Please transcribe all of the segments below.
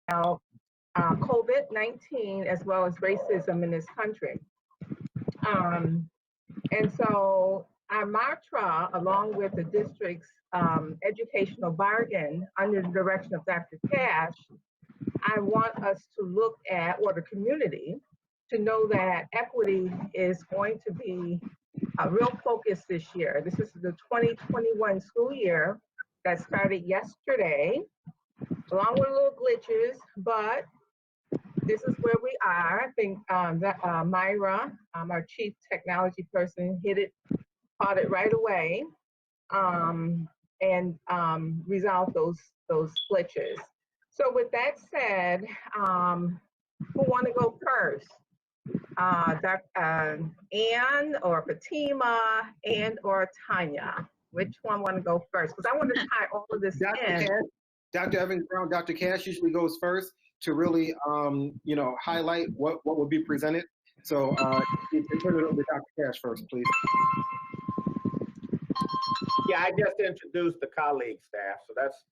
about COVID-19 as well as racism in this country. And so our mantra, along with the district's educational bargain under the direction of Dr. Cash, I want us to look at, or the community, to know that equity is going to be a real focus this year. This is the 2021 school year that started yesterday, along with little glitches, but this is where we are. I think that Myra, our chief technology person, caught it right away, and resolved those glitches. So with that said, who want to go first? Ann or Fatima and or Tanya? Which one want to go first? Because I want to tie all of this in. Dr. Evans Brown, Dr. Cash usually goes first to really, highlight what would be presented. So you can turn it over to Dr. Cash first, please. Yeah, I just introduced the colleague staff. So that's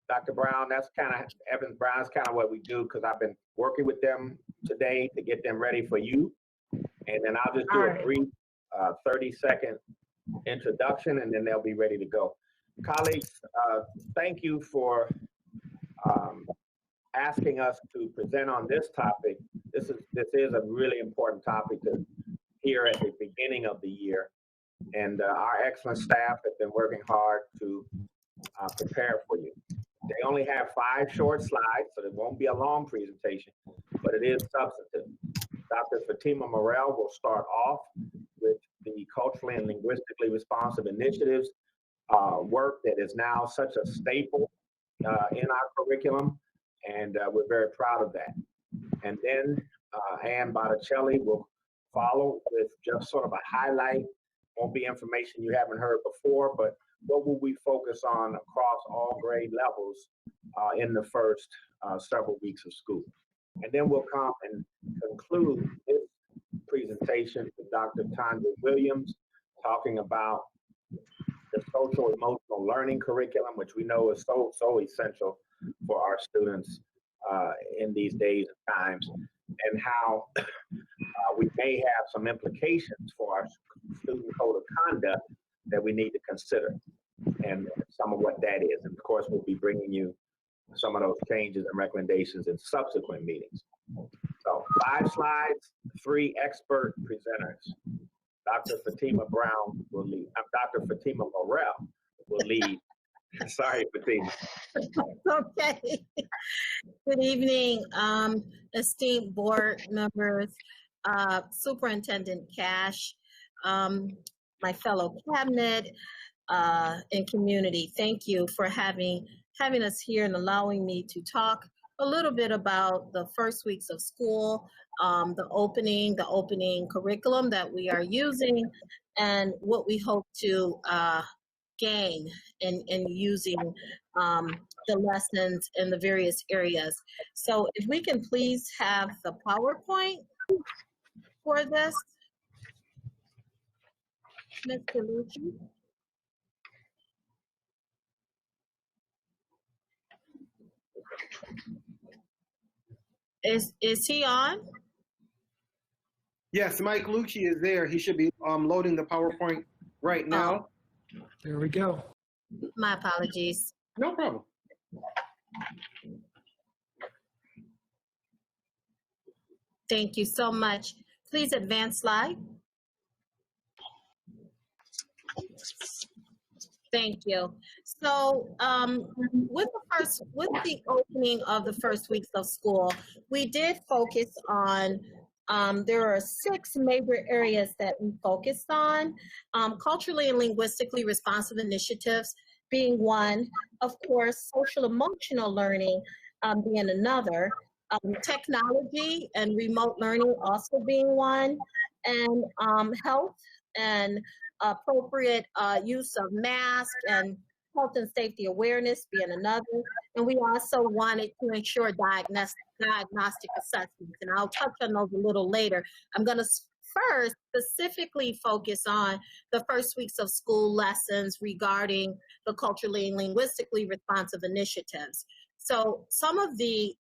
Dr. Brown. That's kind of Evans Brown. That's kind of what we do, because I've been working with them today to get them ready for you. And then I'll just do a brief 30-second introduction, and then they'll be ready to go. Colleagues, thank you for asking us to present on this topic. This is a really important topic to hear at the beginning of the year. And our excellent staff have been working hard to prepare for you. They only have 5 short slides, so it won't be a long presentation, but it is substantive. Dr. Fatima Morel will start off with the culturally and linguistically responsive initiatives work that is now such a staple in our curriculum, and we're very proud of that. And then Ann Botticelli will follow with just sort of a highlight. Won't be information you haven't heard before, but what will we focus on across all grade levels in the first several weeks of school. And then we'll come and conclude this presentation with Dr. Tanya Williams, talking about the social emotional learning curriculum, which we know is so essential for our students in these days and times, and how we may have some implications for our student code of conduct that we need to consider, and some of what that is. And of course, we'll be bringing you some of those changes and recommendations in subsequent meetings. So 5 slides, 3 expert presenters. Dr. Fatima Brown will lead. Dr. Fatima Morel will lead. Sorry, Fatima. Okay. Good evening, esteemed board members, Superintendent Cash, my fellow cabinet, and community. Thank you for having us here and allowing me to talk a little bit about the first weeks of school, the opening curriculum that we are using, and what we hope to gain in using the lessons in the various areas. So if we can please have the PowerPoint for this, Mr. Lucci. Is he on? Yes, Mike Lucci is there. He should be loading the PowerPoint right now. Oh. There we go. My apologies. No problem. Thank you so much. Please advance slide. Thank you. So with the opening of the first weeks of school, we did focus on, there are 6 major areas that we focused on, culturally and linguistically responsive initiatives being one, of course, social emotional learning being another, technology and remote learning also being one, and health and appropriate use of masks and health and safety awareness being another. And we also wanted to ensure diagnostic assessments, and I'll touch on those a little later. I'm going to first specifically focus on the first weeks of school lessons regarding the culturally and linguistically responsive initiatives. So some of the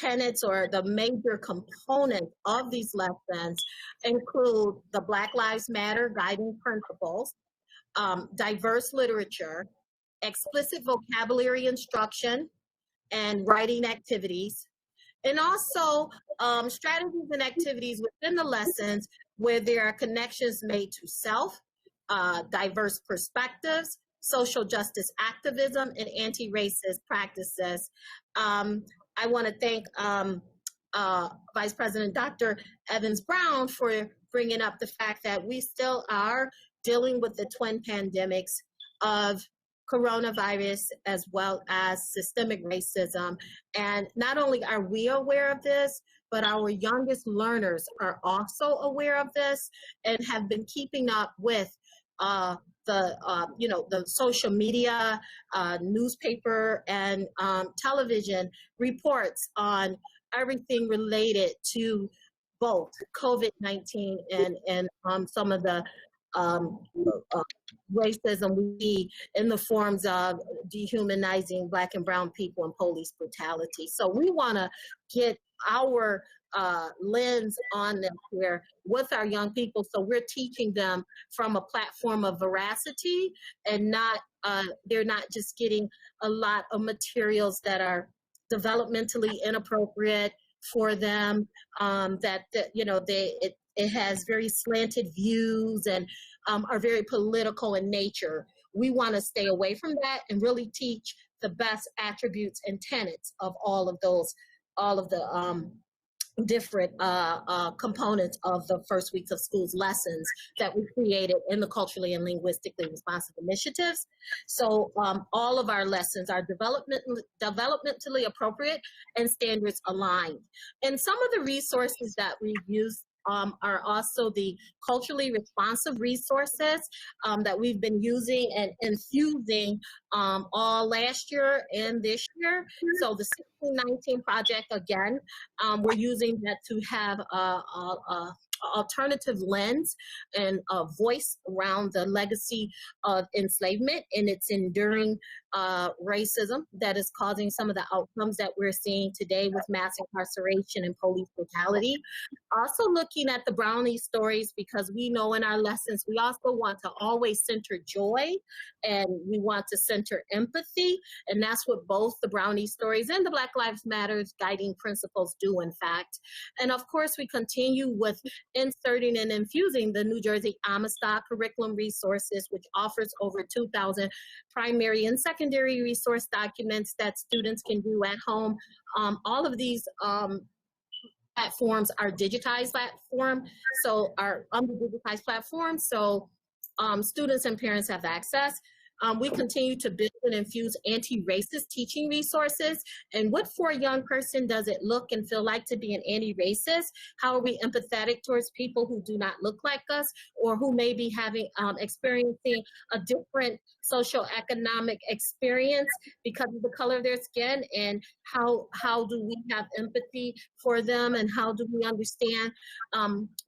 tenets or the major components of these lessons include the Black Lives Matter guiding principles, diverse literature, explicit vocabulary instruction, and writing activities, and also strategies and activities within the lessons where there are connections made to self, diverse perspectives, social justice activism, and anti-racist practices. I want to thank Vice President Dr. Evans Brown for bringing up the fact that we still are dealing with the twin pandemics of coronavirus as well as systemic racism. And not only are we aware of this, but our youngest learners are also aware of this and have been keeping up with the social media, newspaper, and television reports on everything related to both COVID-19 and some of the racism we see in the forms of dehumanizing Black and brown people and police brutality. So we want to get our lens on them here with our young people. So we're teaching them from a platform of veracity and not, they're not just getting a lot of materials that are developmentally inappropriate for them, it has very slanted views and are very political in nature. We want to stay away from that and really teach the best attributes and tenets of all of the different components of the first weeks of school's lessons that we created in the culturally and linguistically responsive initiatives. So all of our lessons are developmentally appropriate and standards aligned. And some of the resources that we've used are also the culturally responsive resources that we've been using and infusing all last year and this year. So the 1619 project, again, we're using that to have a alternative lens and a voice around the legacy of enslavement and its enduring racism that is causing some of the outcomes that we're seeing today with mass incarceration and police brutality. Also looking at the Brownie stories, because we know in our lessons, we also want to always center joy and we want to center empathy. And that's what both the Brownie stories and the Black Lives Matter guiding principles do, in fact. And of course, we continue with inserting and infusing the New Jersey Amistad curriculum resources, which offers over 2,000 primary and secondary resource documents that students can do at home. All of these platforms are digitized platform, so are under digitized platforms, so students and parents have access. We continue to build and infuse anti-racist teaching resources. And what for a young person does it look and feel like to be an anti-racist? How are we empathetic towards people who do not look like us or who may be having experiencing a different socioeconomic experience because of the color of their skin? And how do we have empathy for them, and how do we understand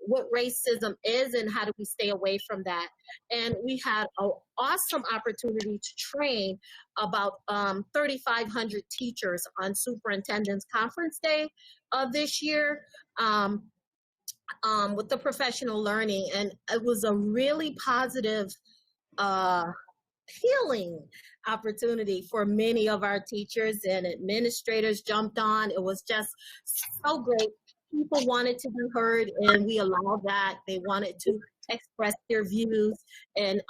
what racism is and how do we stay away from that? And we had an awesome opportunity to train about 3,500 teachers on Superintendent's Conference Day of this year with the professional learning. And it was a really positive healing opportunity for many of our teachers and administrators jumped on. It was just so great. People wanted to be heard and we allowed that. They wanted to express their views and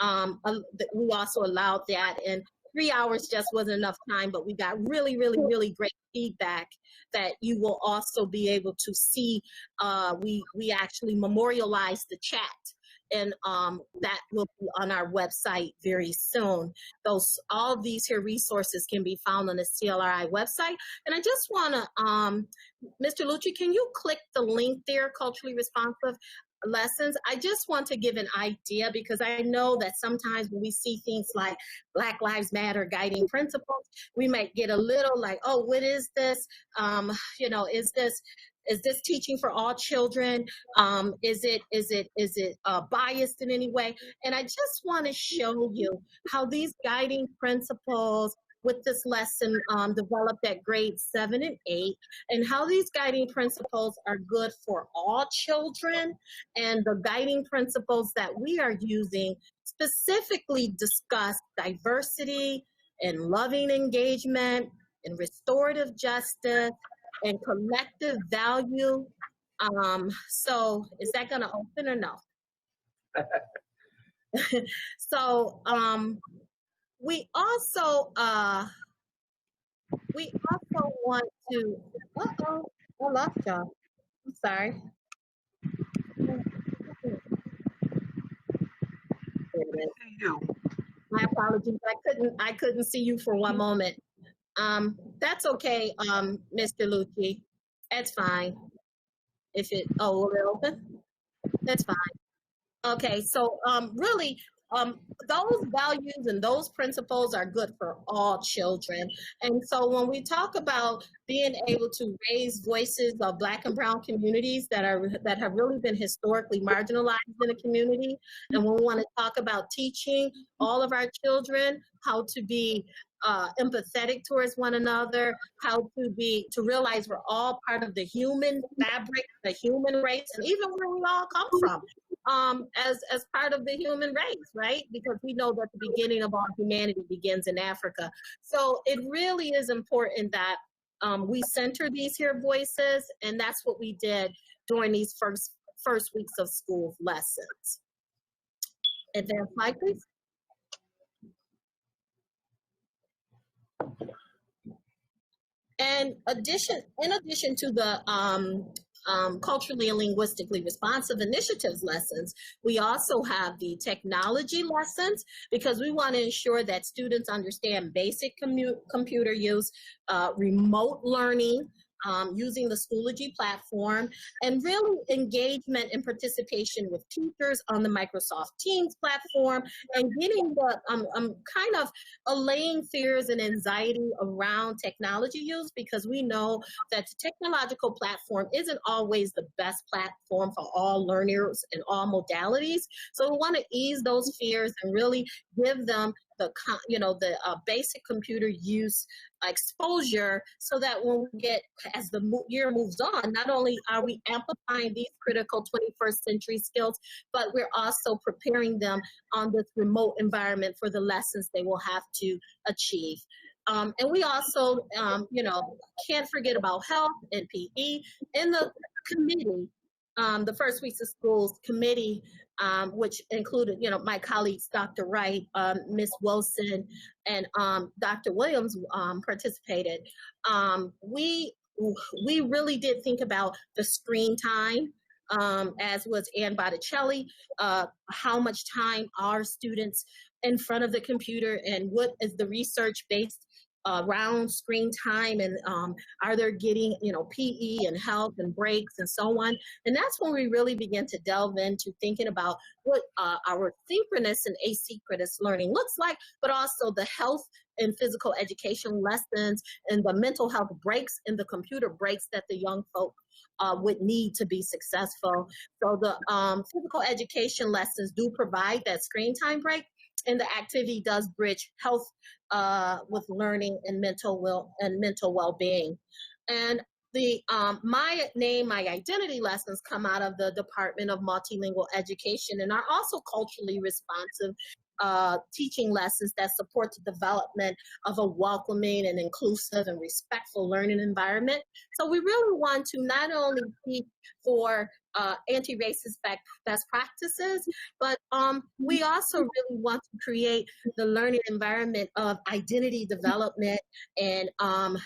we also allowed that. And 3 hours just wasn't enough time, but we got really, really, really great feedback that you will also be able to see. We actually memorialized the chat, and that will be on our website very soon. All of these here resources can be found on the CLRI website. And I just want to, Mr. Lucci, can you click the link there, culturally responsive lessons? I just want to give an idea, because I know that sometimes when we see things like Black Lives Matter guiding principles, we might get a little like, oh, what is this? Is this teaching for all children? Is it biased in any way? And I just want to show you how these guiding principles with this lesson developed at grades 7 and 8, and how these guiding principles are good for all children, and the guiding principles that we are using specifically discuss diversity and loving engagement and restorative justice and collective value. So is that going to open or no? So we also want to, I lost y'all. I'm sorry. My apologies. I couldn't see you for one moment. That's okay, Mr. Lucci. That's fine. If it, will it open? That's fine. Okay, so really, those values and those principles are good for all children. And so when we talk about being able to raise voices of Black and Brown communities that have really been historically marginalized in the community, and when we want to talk about teaching all of our children how to be empathetic towards one another, how to realize we're all part of the human fabric, the human race, and even where we all come from. As part of the human race, right? Because we know that the beginning of all humanity begins in Africa. So it really is important that we center these here voices, and that's what we did during these first weeks of school lessons. Advance slide, please. And in addition to the culturally and linguistically responsive initiatives lessons, we also have the technology lessons, because we want to ensure that students understand basic computer use, remote learning, using the Schoology platform, and really engagement and participation with teachers on the Microsoft Teams platform, and getting the kind of allaying fears and anxiety around technology use, because we know that the technological platform isn't always the best platform for all learners and all modalities. So we want to ease those fears and really give them the basic computer use exposure, so that when we get, as the year moves on, not only are we amplifying these critical 21st century skills, but we're also preparing them on this remote environment for the lessons they will have to achieve. And we also, can't forget about health and PE. In the committee, the First Weeks of Schools committee, which included, my colleagues, Dr. Wright, Ms. Wilson, and Dr. Williams participated. We really did think about the screen time, as was Ann Botticelli, how much time are students in front of the computer, and what is the research based around screen time, and are they getting, PE and health and breaks and so on. And that's when we really begin to delve into thinking about what our synchronous and asynchronous learning looks like, but also the health and physical education lessons and the mental health breaks and the computer breaks that the young folk would need to be successful. So the physical education lessons do provide that screen time break, and the activity does bridge health with learning and mental well-being. And the my name, my identity lessons come out of the Department of Multilingual Education, and are also culturally responsive teaching lessons that support the development of a welcoming and inclusive and respectful learning environment. So we really want to not only teach for anti-racist best practices, but we also really want to create the learning environment of identity development, and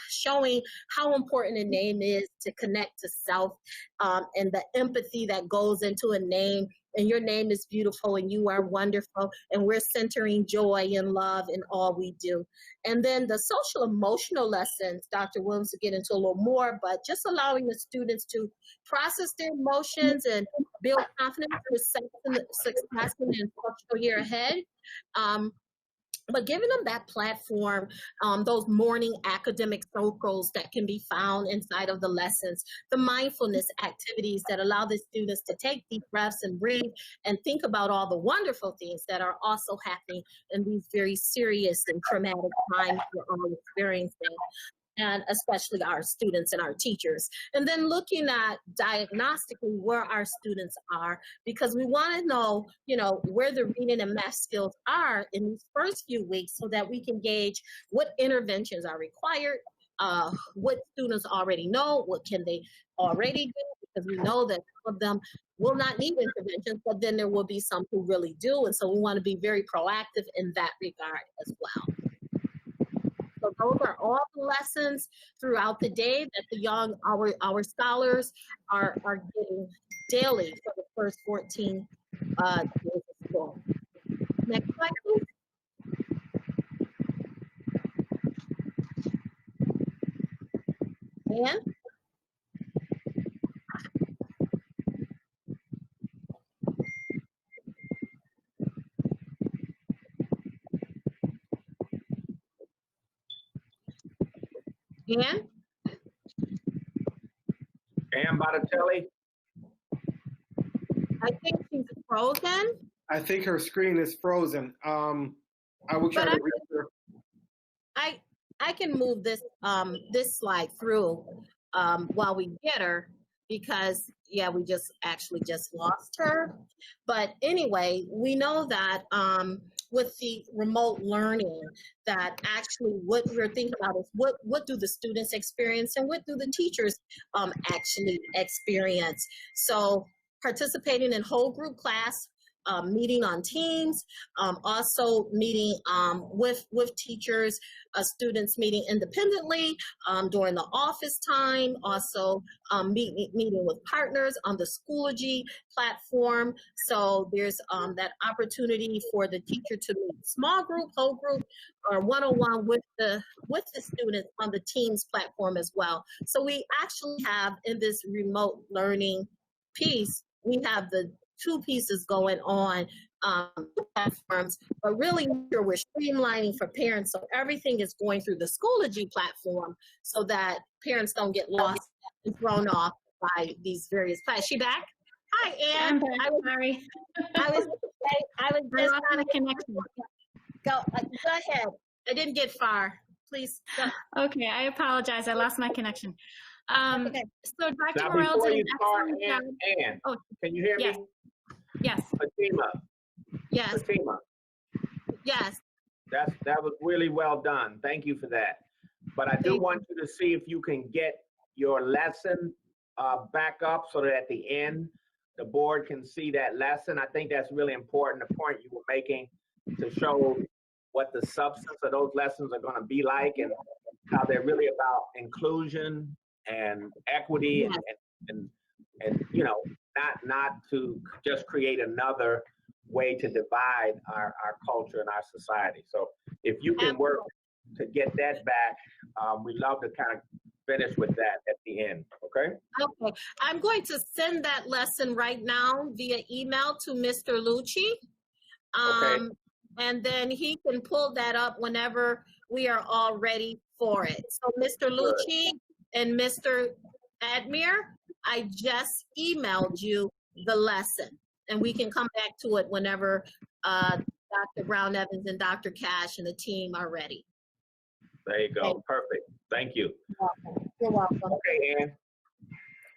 showing how important a name is to connect to self, and the empathy that goes into a name. And your name is beautiful, and you are wonderful, and we're centering joy and love in all we do. And then the social emotional lessons, Dr. Williams will get into a little more, but just allowing the students to process their emotions and build confidence for success in the instructional year ahead. But giving them that platform, those morning academic circles that can be found inside of the lessons, the mindfulness activities that allow the students to take deep breaths and breathe and think about all the wonderful things that are also happening in these very serious and traumatic times we're all experiencing, and especially our students and our teachers. And then looking at diagnostically where our students are, because we want to know, where the reading and math skills are in these first few weeks so that we can gauge what interventions are required, what students already know, what can they already do, because we know that some of them will not need interventions, but then there will be some who really do. And so we want to be very proactive in that regard as well. So those are all the lessons throughout the day that our scholars are getting daily for the first 14 days of school. Next slide, please. And Ann Botticelli? I think she's frozen. I think her screen is frozen. I will try to reach her. I can move this this slide through while we get her, because we just lost her. But anyway, we know that with the remote learning, that actually what we're thinking about is what do the students experience and what do the teachers actually experience. So participating in whole group class, meeting on Teams, also meeting with teachers, students meeting independently during the office time, also meeting with partners on the Schoology platform. So there's that opportunity for the teacher to meet small group, whole group, or one-on-one with the students on the Teams platform as well. So we actually have, in this remote learning piece, we have the two pieces going on platforms, but really we're streamlining for parents, so everything is going through the Schoology platform so that parents don't get lost and thrown off by these various classes. She back? Hi, Ann. Sorry. I was just on the connection. Go ahead. I didn't get far. Please go. Okay, I apologize. I lost my connection. Okay. So Dr. Now, Morel before did you an start, excellent job. Ann, Oh, can you hear yes. me? Yes. Fatima. Yes. Fatima. Yes. That was really well done. Thank you for that. But I do want you to see if you can get your lesson back up so that at the end, the board can see that lesson. I think that's really important, the point you were making, to show what the substance of those lessons are going to be like and how they're really about inclusion and equity and not to just create another way to divide our culture and our society. So if you can work to get that back, we'd love to kind of finish with that at the end, okay? Okay, I'm going to send that lesson right now via email to Mr. Lucci. Okay. And then he can pull that up whenever we are all ready for it. So Mr. Lucci and Mr. Admir, I just emailed you the lesson, and we can come back to it whenever Dr. Brown Evans and Dr. Cash and the team are ready. There you go. Perfect. Thank you. You're welcome. Okay, Ann.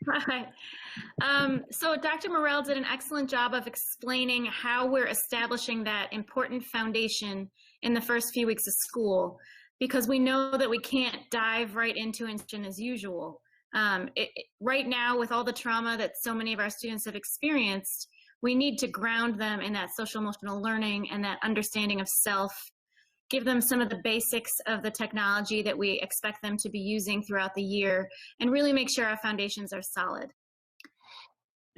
Hi. So Dr. Morel did an excellent job of explaining how we're establishing that important foundation in the first few weeks of school, because we know that we can't dive right into instruction as usual. Right now, with all the trauma that so many of our students have experienced, we need to ground them in that social emotional learning and that understanding of self, give them some of the basics of the technology that we expect them to be using throughout the year, and really make sure our foundations are solid.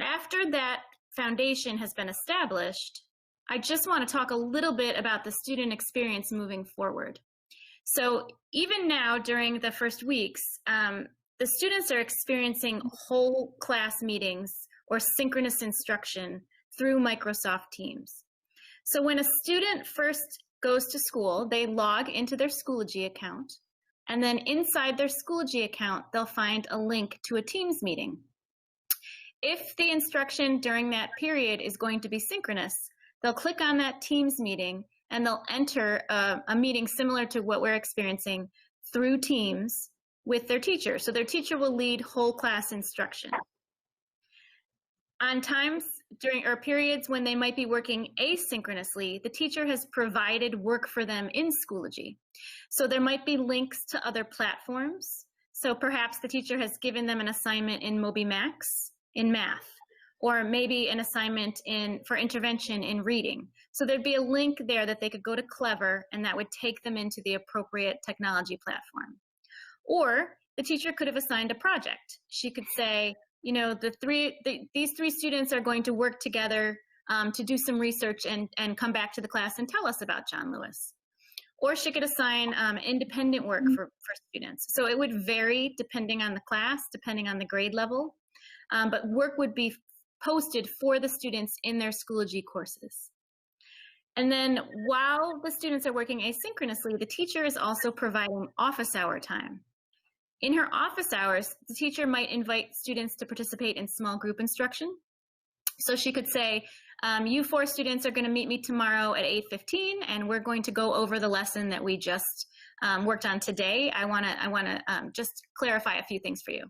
After that foundation has been established, I just want to talk a little bit about the student experience moving forward. So even now, during the first weeks, the students are experiencing whole class meetings or synchronous instruction through Microsoft Teams. So when a student first goes to school, they log into their Schoology account, and then inside their Schoology account, they'll find a link to a Teams meeting. If the instruction during that period is going to be synchronous, they'll click on that Teams meeting and they'll enter a meeting similar to what we're experiencing through Teams with their teacher. So their teacher will lead whole class instruction. On times during or periods when they might be working asynchronously, the teacher has provided work for them in Schoology. So there might be links to other platforms. So perhaps the teacher has given them an assignment in MobyMax in math, or maybe an assignment for intervention in reading. So there'd be a link there that they could go to Clever, and that would take them into the appropriate technology platform. Or the teacher could have assigned a project. She could say, you know, these three students are going to work together to do some research and come back to the class and tell us about John Lewis. Or she could assign independent work for students. So it would vary depending on the class, depending on the grade level, but work would be posted for the students in their Schoology courses. And then while the students are working asynchronously, the teacher is also providing office hour time. In her office hours, the teacher might invite students to participate in small group instruction. So she could say, you 4 students are going to meet me tomorrow at 8:15, and we're going to go over the lesson that we just worked on today. I want to just clarify a few things for you.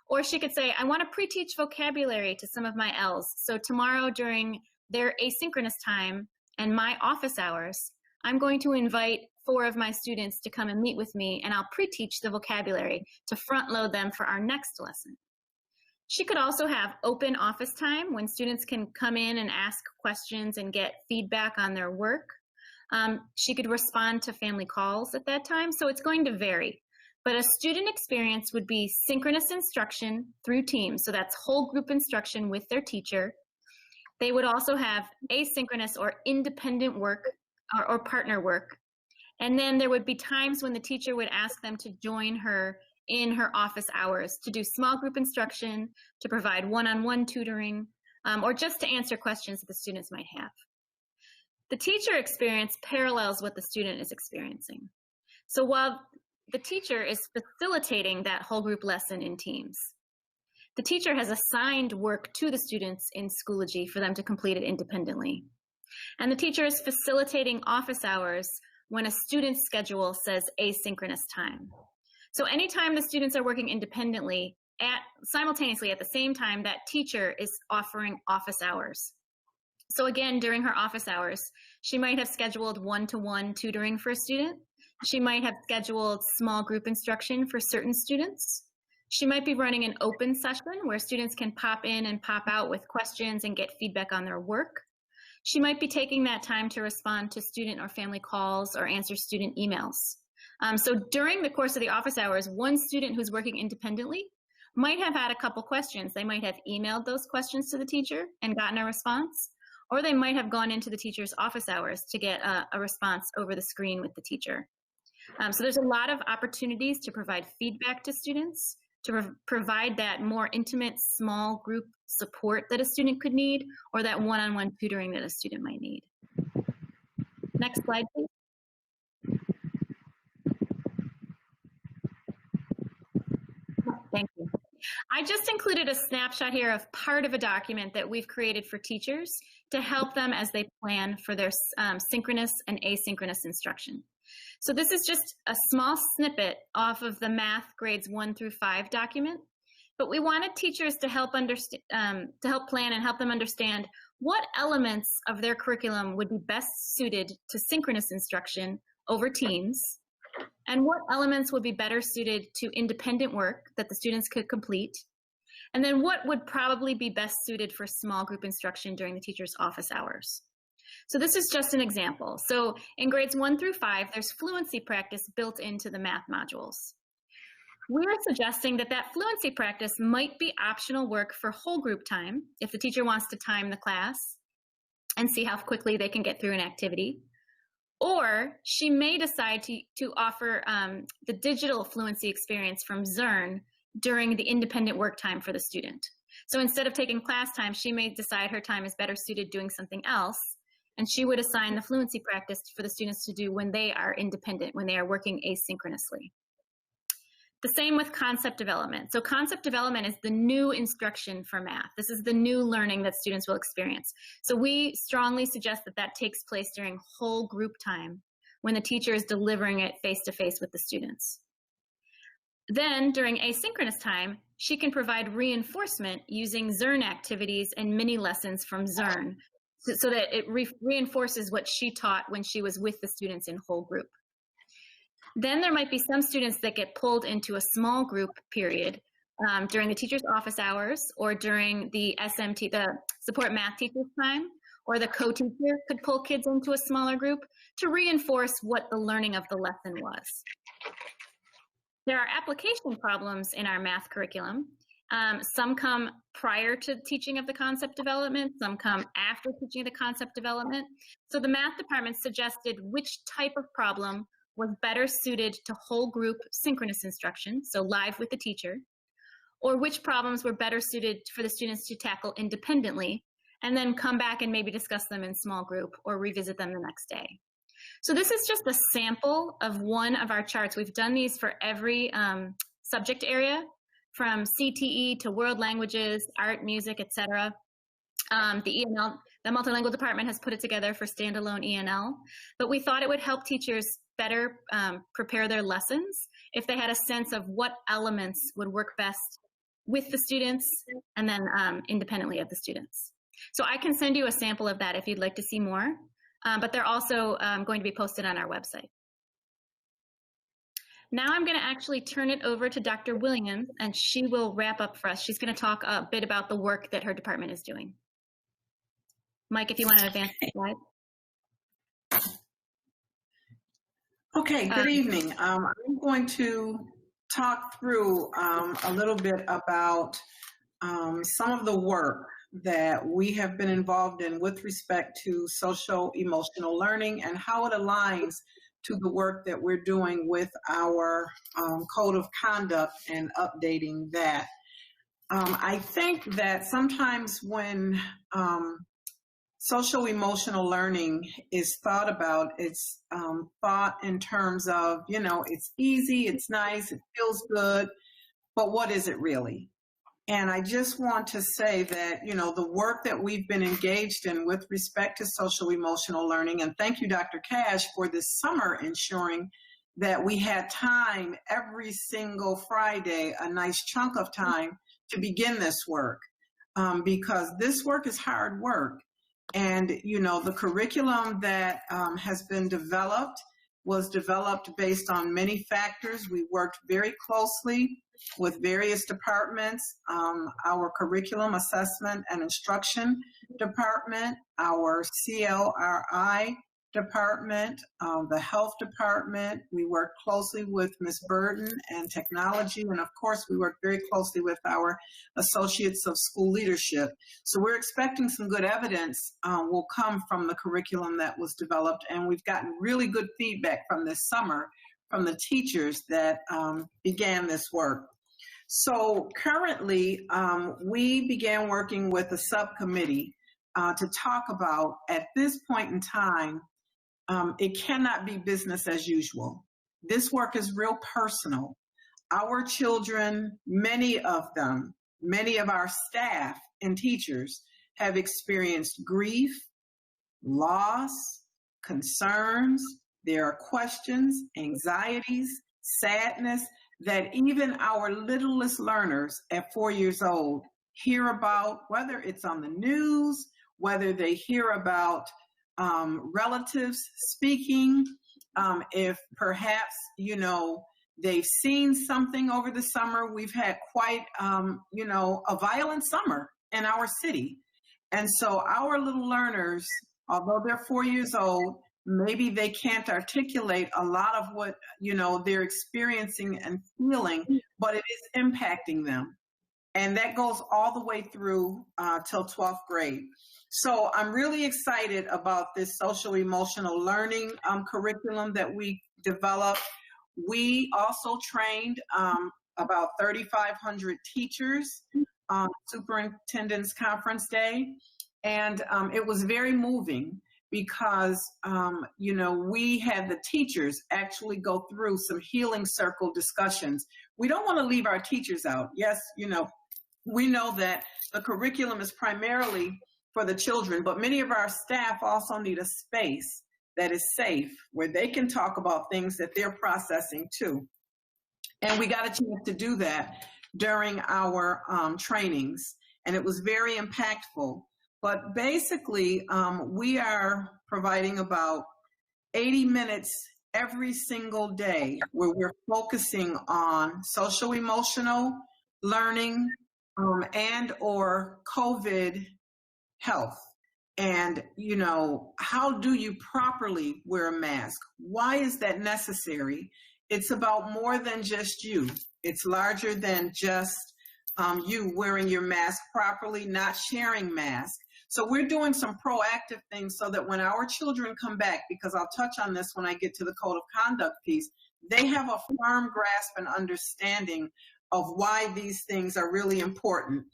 Or she could say, I want to pre-teach vocabulary to some of my Ls. So tomorrow during their asynchronous time and my office hours, I'm going to invite 4 of my students to come and meet with me, and I'll pre-teach the vocabulary to front load them for our next lesson. She could also have open office time when students can come in and ask questions and get feedback on their work. She could respond to family calls at that time, so it's going to vary. But a student experience would be synchronous instruction through Teams, so that's whole group instruction with their teacher. They would also have asynchronous or independent work or partner work. And then there would be times when the teacher would ask them to join her in her office hours to do small group instruction, to provide one-on-one tutoring, or just to answer questions that the students might have. The teacher experience parallels what the student is experiencing. So while the teacher is facilitating that whole group lesson in Teams, the teacher has assigned work to the students in Schoology for them to complete it independently. And the teacher is facilitating office hours when a student's schedule says asynchronous time. So anytime the students are working independently, simultaneously at the same time, that teacher is offering office hours. So again, during her office hours, she might have scheduled one-to-one tutoring for a student. She might have scheduled small group instruction for certain students. She might be running an open session where students can pop in and pop out with questions and get feedback on their work. She might be taking that time to respond to student or family calls or answer student emails. So during the course of the office hours, one student who's working independently might have had a couple questions. They might have emailed those questions to the teacher and gotten a response, or they might have gone into the teacher's office hours to get a response over the screen with the teacher. So there's a lot of opportunities to provide feedback to students, to provide that more intimate small group support that a student could need, or that one-on-one tutoring that a student might need. Next slide, please. Thank you. I just included a snapshot here of part of a document that we've created for teachers to help them as they plan for their synchronous and asynchronous instruction. So this is just a small snippet off of the math grades 1 through 5 document, but we wanted teachers to help plan and help them understand what elements of their curriculum would be best suited to synchronous instruction over Teams, and what elements would be better suited to independent work that the students could complete, and then what would probably be best suited for small group instruction during the teacher's office hours. So this is just an example. So in grades 1 through 5, there's fluency practice built into the math modules. We're suggesting that that fluency practice might be optional work for whole group time if the teacher wants to time the class and see how quickly they can get through an activity. Or she may decide to offer the digital fluency experience from Zern during the independent work time for the student. So instead of taking class time, she may decide her time is better suited doing something else, and she would assign the fluency practice for the students to do when they are independent, when they are working asynchronously. The same with concept development. So concept development is the new instruction for math. This is the new learning that students will experience. So we strongly suggest that that takes place during whole group time, when the teacher is delivering it face-to-face with the students. Then during asynchronous time, she can provide reinforcement using Zern activities and mini lessons from Zern so that it reinforces what she taught when she was with the students in whole group. Then there might be some students that get pulled into a small group period during the teacher's office hours or during the SMT, the support math teacher's time, or the co-teacher could pull kids into a smaller group to reinforce what the learning of the lesson was. There are application problems in our math curriculum. Some come prior to teaching of the concept development, some come after teaching of the concept development. So the math department suggested which type of problem was better suited to whole group synchronous instruction, so live with the teacher, or which problems were better suited for the students to tackle independently, and then come back and maybe discuss them in small group or revisit them the next day. So this is just a sample of one of our charts. We've done these for every subject area, from CTE to world languages, art, music, etc. The ENL, the multilingual department has put it together for standalone ENL, but we thought it would help teachers better prepare their lessons if they had a sense of what elements would work best with the students and then independently of the students. So I can send you a sample of that if you'd like to see more, but they're also going to be posted on our website. Now I'm going to actually turn it over to Dr. Williams, and she will wrap up for us. She's going to talk a bit about the work that her department is doing. Mike, if you want to advance the slide. Okay, good evening. I'm going to talk through a little bit about some of the work that we have been involved in with respect to social-emotional learning and how it aligns to the work that we're doing with our code of conduct and updating that. I think that sometimes when social-emotional learning is thought about, it's thought in terms of, you know, it's easy, it's nice, it feels good, but what is it really? And I just want to say that, you know, the work that we've been engaged in with respect to social-emotional learning, and thank you, Dr. Cash, for this summer ensuring that we had time every single Friday, a nice chunk of time to begin this work, because this work is hard work. And, you know, the curriculum that has been developed was developed based on many factors. We worked very closely with various departments, our curriculum assessment and instruction department, our CLRI department, the health department. We worked closely with Ms. Burden and technology, and of course we worked very closely with our associates of school leadership. So we're expecting some good evidence will come from the curriculum that was developed, and we've gotten really good feedback from this summer from the teachers that began this work. So currently, we began working with a subcommittee to talk about, at this point in time, it cannot be business as usual. This work is real personal. Our children, many of them, many of our staff and teachers have experienced grief, loss, concerns. There are questions, anxieties, sadness that even our littlest learners at 4 years old hear about, whether it's on the news, whether they hear about relatives speaking, if perhaps, you know, they've seen something over the summer. We've had quite, you know, a violent summer in our city. And so our little learners, although they're 4 years old, maybe they can't articulate a lot of what, you know, they're experiencing and feeling, but it is impacting them. And that goes all the way through till 12th grade. So I'm really excited about this social emotional learning curriculum that we developed. We also trained about 3,500 teachers on Superintendent's Conference Day. And it was very moving because, we had the teachers actually go through some healing circle discussions. We don't want to leave our teachers out. Yes, we know that the curriculum is primarily for the children, but many of our staff also need a space that is safe where they can talk about things that they're processing too. And we got a chance to do that during our trainings, and it was very impactful. But basically, we are providing about 80 minutes every single day where we're focusing on social emotional learning and or COVID health. And, how do you properly wear a mask? Why is that necessary? It's about more than just you. It's larger than just you wearing your mask properly, not sharing masks. So we're doing some proactive things so that when our children come back, because I'll touch on this when I get to the code of conduct piece, they have a firm grasp and understanding of why these things are really important.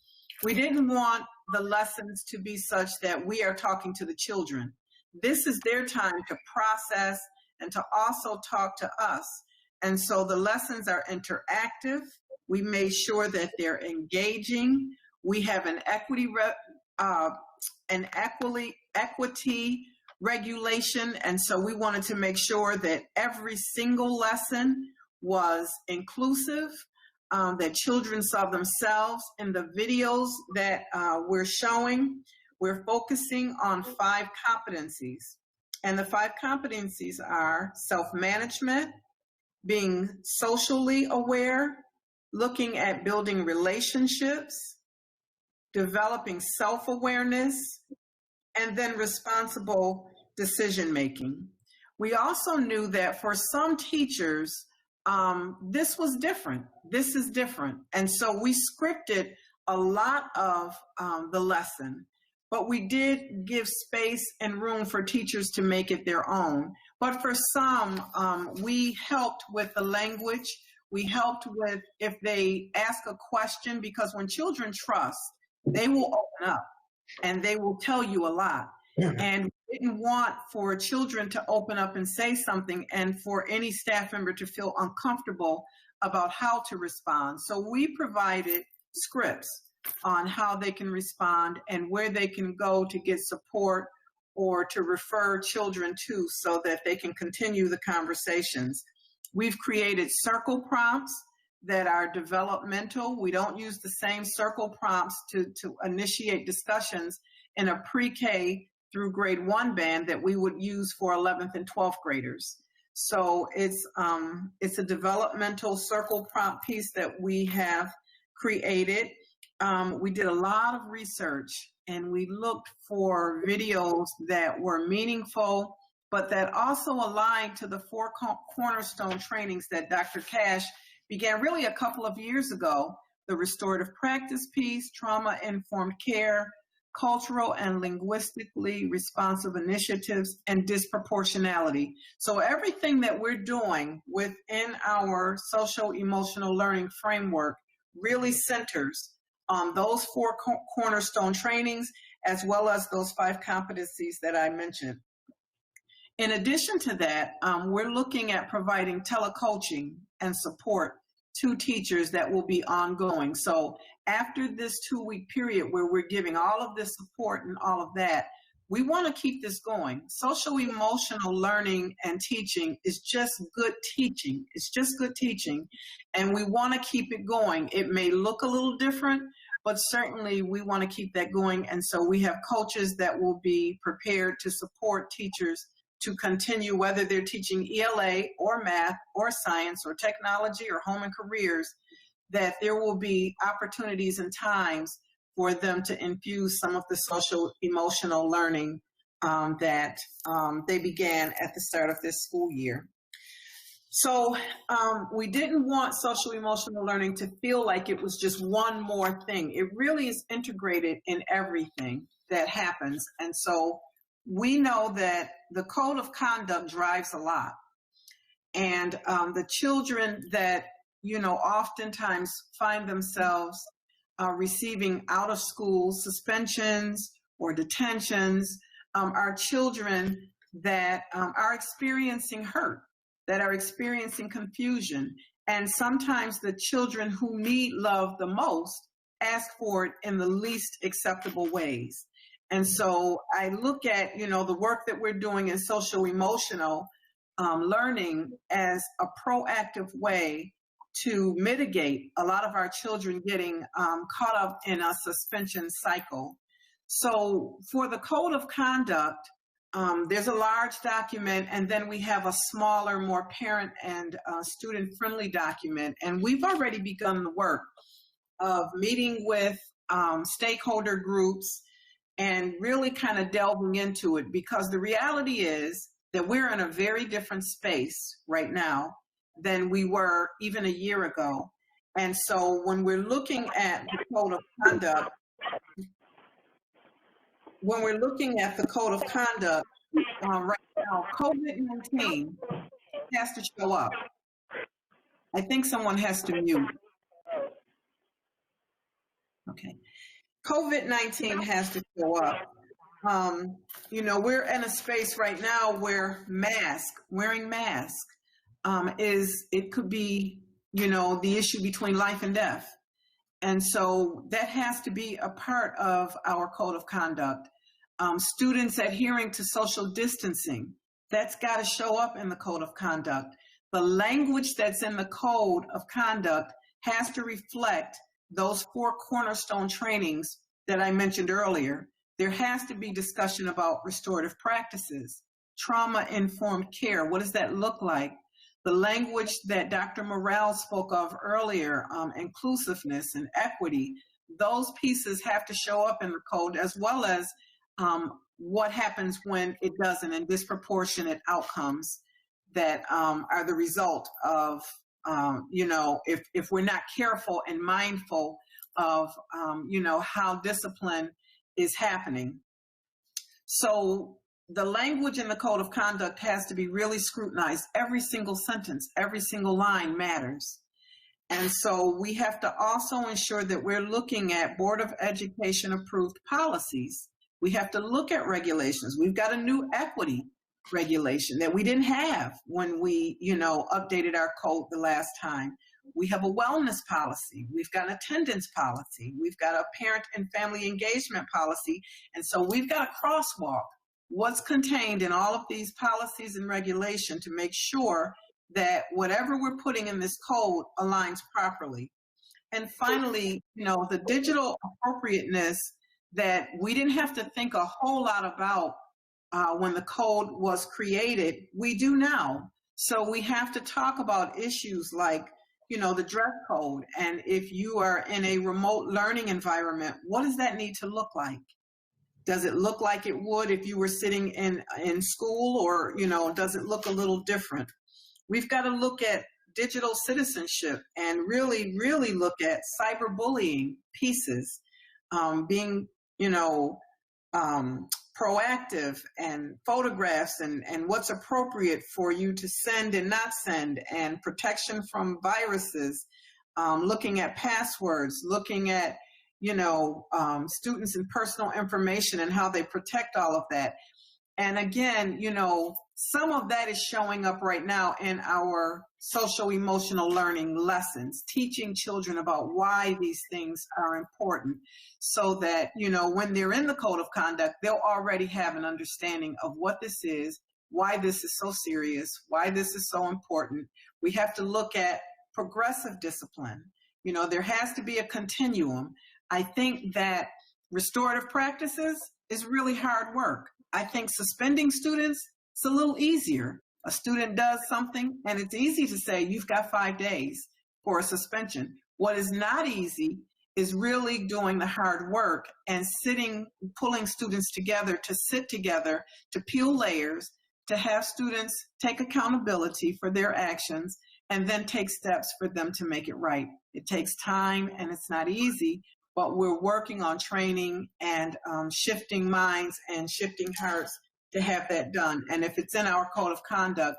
We didn't want the lessons to be such that we are talking to the children. This is their time to process and to also talk to us. And so the lessons are interactive. We made sure that they're engaging. We have an equity regulation. And so we wanted to make sure that every single lesson was inclusive, that children saw themselves in the videos that we're showing. We're focusing on 5 competencies. And the 5 competencies are self-management, being socially aware, looking at building relationships, developing self-awareness, and then responsible decision-making. We also knew that for some teachers, this was different. This is different. And so we scripted a lot of the lesson, but we did give space and room for teachers to make it their own. But for some, we helped with the language. We helped with if they ask a question, because when children trust, they will open up and they will tell you a lot. And we didn't want for children to open up and say something and for any staff member to feel uncomfortable about how to respond. So we provided scripts on how they can respond and where they can go to get support or to refer children to so that they can continue the conversations. We've created circle prompts that are developmental. We don't use the same circle prompts to initiate discussions in a pre-K through grade 1 band that we would use for 11th and 12th graders. So it's a developmental circle prompt piece that we have created. We did a lot of research and we looked for videos that were meaningful, but that also aligned to the 4 cornerstone trainings that Dr. Cash began really a couple of years ago: the restorative practice piece, trauma-informed care, cultural and linguistically responsive initiatives, and disproportionality. So everything that we're doing within our social-emotional learning framework really centers on those 4 cornerstone trainings, as well as those 5 competencies that I mentioned. In addition to that, we're looking at providing telecoaching and support to teachers that will be ongoing. So after this 2-week period where we're giving all of this support and all of that, we want to keep this going. Social emotional learning and teaching is just good teaching. It's just good teaching. And we want to keep it going. It may look a little different, but certainly we want to keep that going. And so we have coaches that will be prepared to support teachers to continue, whether they're teaching ELA or math or science or technology or home and careers, that there will be opportunities and times for them to infuse some of the social emotional learning that they began at the start of this school year. So we didn't want social emotional learning to feel like it was just one more thing. It really is integrated in everything that happens. And so we know that the code of conduct drives a lot. And the children that, oftentimes find themselves receiving out of school suspensions or detentions, are children that are experiencing hurt, that are experiencing confusion. And sometimes the children who need love the most ask for it in the least acceptable ways. And so I look at, the work that we're doing in social emotional learning as a proactive way to mitigate a lot of our children getting caught up in a suspension cycle. So for the code of conduct, there's a large document, and then we have a smaller, more parent and student-friendly document. And we've already begun the work of meeting with stakeholder groups and really kind of delving into it, because the reality is that we're in a very different space right now than we were even a year ago. And so when we're looking at the code of conduct, right now, COVID-19 has to show up. I think someone has to mute. Okay. COVID-19 has to show up. We're in a space right now where wearing masks it could be, the issue between life and death. And so that has to be a part of our code of conduct. Students adhering to social distancing, that's got to show up in the code of conduct. The language that's in the code of conduct has to reflect those 4 cornerstone trainings that I mentioned earlier. There has to be discussion about restorative practices, trauma-informed care. What does that look like? The language that Dr. Morrell spoke of earlier, inclusiveness and equity, those pieces have to show up in the code, as well as what happens when it doesn't, and disproportionate outcomes that are the result of, if we're not careful and mindful of, how discipline is happening. So the language in the code of conduct has to be really scrutinized. Every single sentence, every single line matters. And so we have to also ensure that we're looking at Board of Education approved policies. We have to look at regulations. We've got a new equity regulation that we didn't have when we, updated our code the last time. We have a wellness policy. We've got an attendance policy. We've got a parent and family engagement policy. And so we've got a crosswalk. What's contained in all of these policies and regulation to make sure that whatever we're putting in this code aligns properly. And finally, the digital appropriateness that we didn't have to think a whole lot about when the code was created, we do now. So we have to talk about issues like, the dress code. And if you are in a remote learning environment, what does that need to look like? Does it look like it would if you were sitting in school, or, does it look a little different? We've got to look at digital citizenship and really, really look at cyberbullying pieces, being, proactive, and photographs and what's appropriate for you to send and not send, and protection from viruses, looking at passwords, looking at, students and personal information and how they protect all of that. And again, some of that is showing up right now in our social emotional learning lessons, teaching children about why these things are important, so that, when they're in the code of conduct, they'll already have an understanding of what this is, why this is so serious, why this is so important. We have to look at progressive discipline. There has to be a continuum. I think that restorative practices is really hard work. I think suspending students, it's a little easier. A student does something and it's easy to say, you've got 5 days for a suspension. What is not easy is really doing the hard work and pulling students together to sit together, to peel layers, to have students take accountability for their actions, and then take steps for them to make it right. It takes time and it's not easy, but we're working on training and shifting minds and shifting hearts to have that done. And if it's in our code of conduct,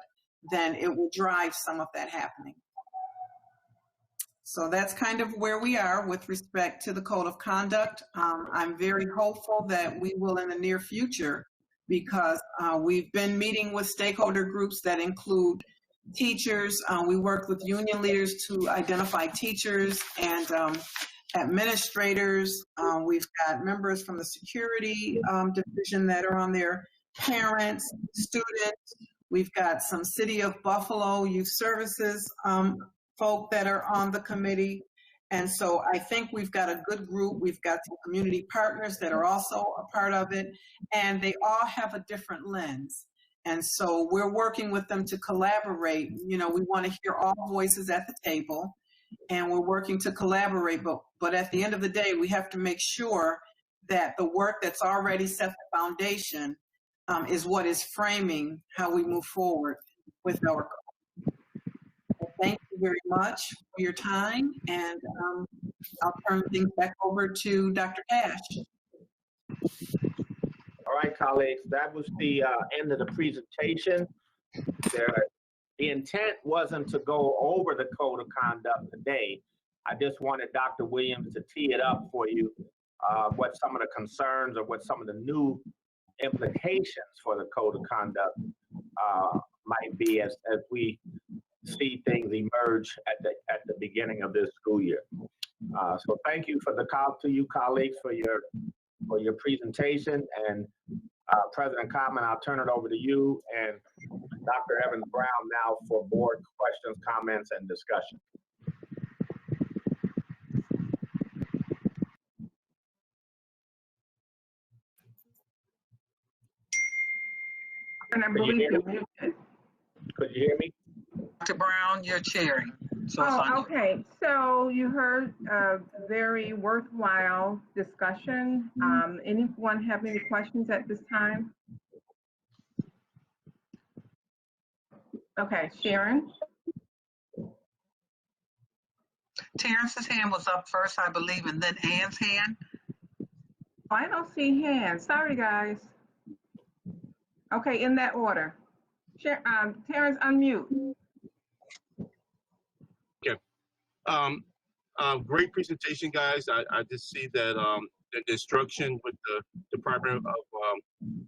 then it will drive some of that happening. So that's kind of where we are with respect to the code of conduct. I'm very hopeful that we will in the near future because we've been meeting with stakeholder groups that include teachers. We worked with union leaders to identify teachers and administrators. We've got members from the security division that are on there, parents, students. We've got some City of Buffalo Youth Services folk that are on the committee. And so I think we've got a good group. We've got some community partners that are also a part of it, and they all have a different lens. And so we're working with them to collaborate. You know, we want to hear all voices at the table, and we're working to collaborate. But at the end of the day, we have to make sure that the work that's already set the foundation is what is framing how we move forward with our goals. Thank you very much for your time, and I'll turn things back over to Dr. Cash. All right, colleagues, that was the end of the presentation. The intent wasn't to go over the code of conduct today. I just wanted Dr. Williams to tee it up for you, what some of the concerns or what some of the new implications for the code of conduct might be as we see things emerge at the beginning of this school year. So thank you to you colleagues for your presentation, and President Common, I'll turn it over to you, and Dr. Evans Brown now for board questions, comments, and discussion. And I believe you're muted. Could you hear me? Dr. Brown, you're chairing. So Okay. So you heard a very worthwhile discussion. Anyone have any questions at this time? Okay, Sharon. Terrence's hand was up first, I believe, and then Ann's hand. Oh, I don't see hands. Sorry, guys. Okay, in that order. Terrence, unmute. Great presentation, guys. I just see that the instruction with the Department of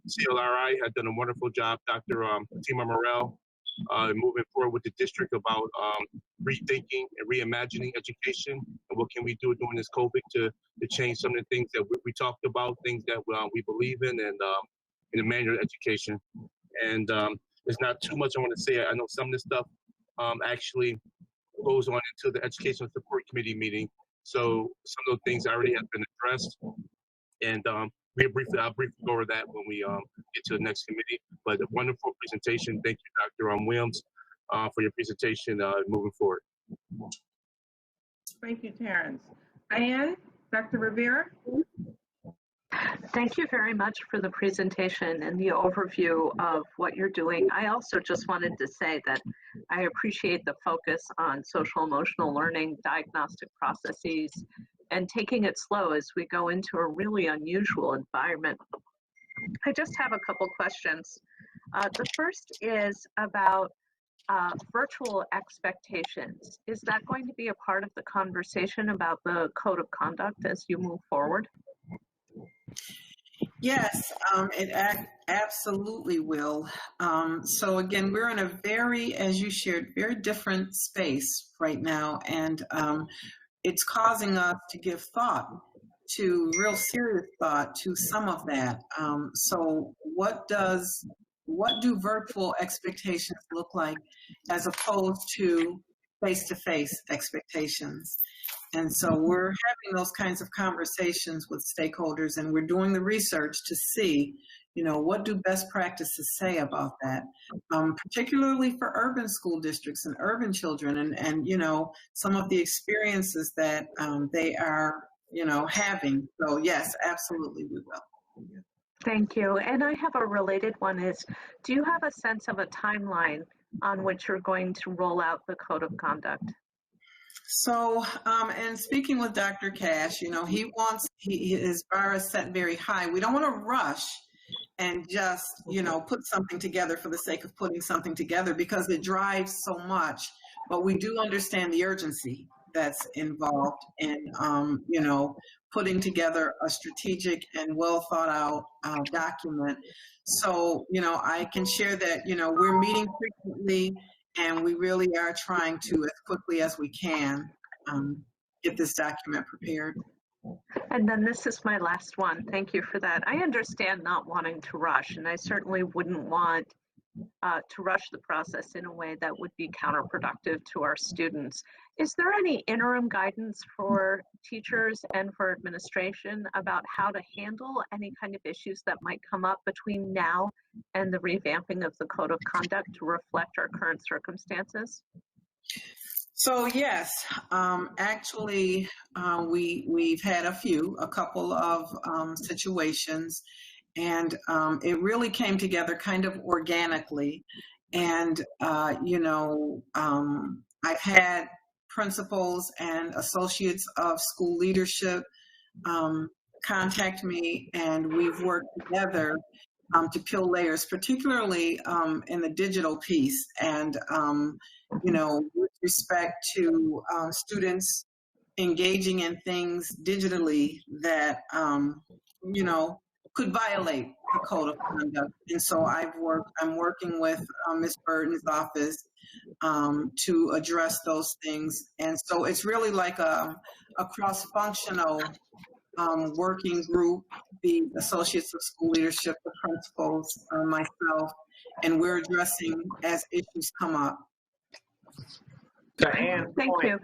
CLRI had done a wonderful job, Dr. Tima Morel, moving forward with the district about rethinking and reimagining education and what can we do during this COVID to change some of the things that we talked about, things that we believe in, and in the manual education. And there's not too much I want to say. I know some of this stuff actually goes on into the Educational Support Committee meeting. So some of those things already have been addressed. And I'll briefly go over that when we get to the next committee. But a wonderful presentation. Thank you, Dr. Williams, for your presentation moving forward. Thank you, Terrence. Ann, Dr. Rivera. Thank you very much for the presentation and the overview of what you're doing. I also just wanted to say that I appreciate the focus on social emotional learning, diagnostic processes, and taking it slow as we go into a really unusual environment. I just have a couple questions. The first is about virtual expectations. Is that going to be a part of the conversation about the code of conduct as you move forward? Yes, it absolutely will. So again, we're in a very, as you shared, very different space right now, and it's causing us to give thought to real serious thought to some of that. So what do virtual expectations look like as opposed to face-to-face expectations? And so we're having those kinds of conversations with stakeholders, and we're doing the research to see, what do best practices say about that, particularly for urban school districts and urban children, and some of the experiences that they are, having. So yes, absolutely we will. Thank you. And I have a related one is, do you have a sense of a timeline on which you're going to roll out the code of conduct? So, and speaking with Dr. Cash, his bar is set very high. We don't want to rush and just, put something together for the sake of putting something together because it drives so much, but we do understand the urgency that's involved in, you know, putting together a strategic and well thought out document. So, you know, I can share that, you know, we're meeting frequently and we really are trying to, as quickly as we can, get this document prepared. And then this is my last one. Thank you for that. I understand not wanting to rush, and I certainly wouldn't want to rush the process in a way that would be counterproductive to our students. Is there any interim guidance for teachers and for administration about how to handle any kind of issues that might come up between now and the revamping of the Code of Conduct to reflect our current circumstances? So yes, actually, we've had a couple of situations, and it really came together kind of organically. And you know, I've had principals and associates of school leadership contact me, and we've worked together to peel layers, particularly in the digital piece. And you know, with respect to students engaging in things digitally that, you know, could violate the Code of Conduct. And so I'm working with Ms. Burton's office to address those things. And so it's really like a cross-functional working group, the associates of school leadership, the principals, myself, and we're addressing as issues come up. To Ann's Thank point, you.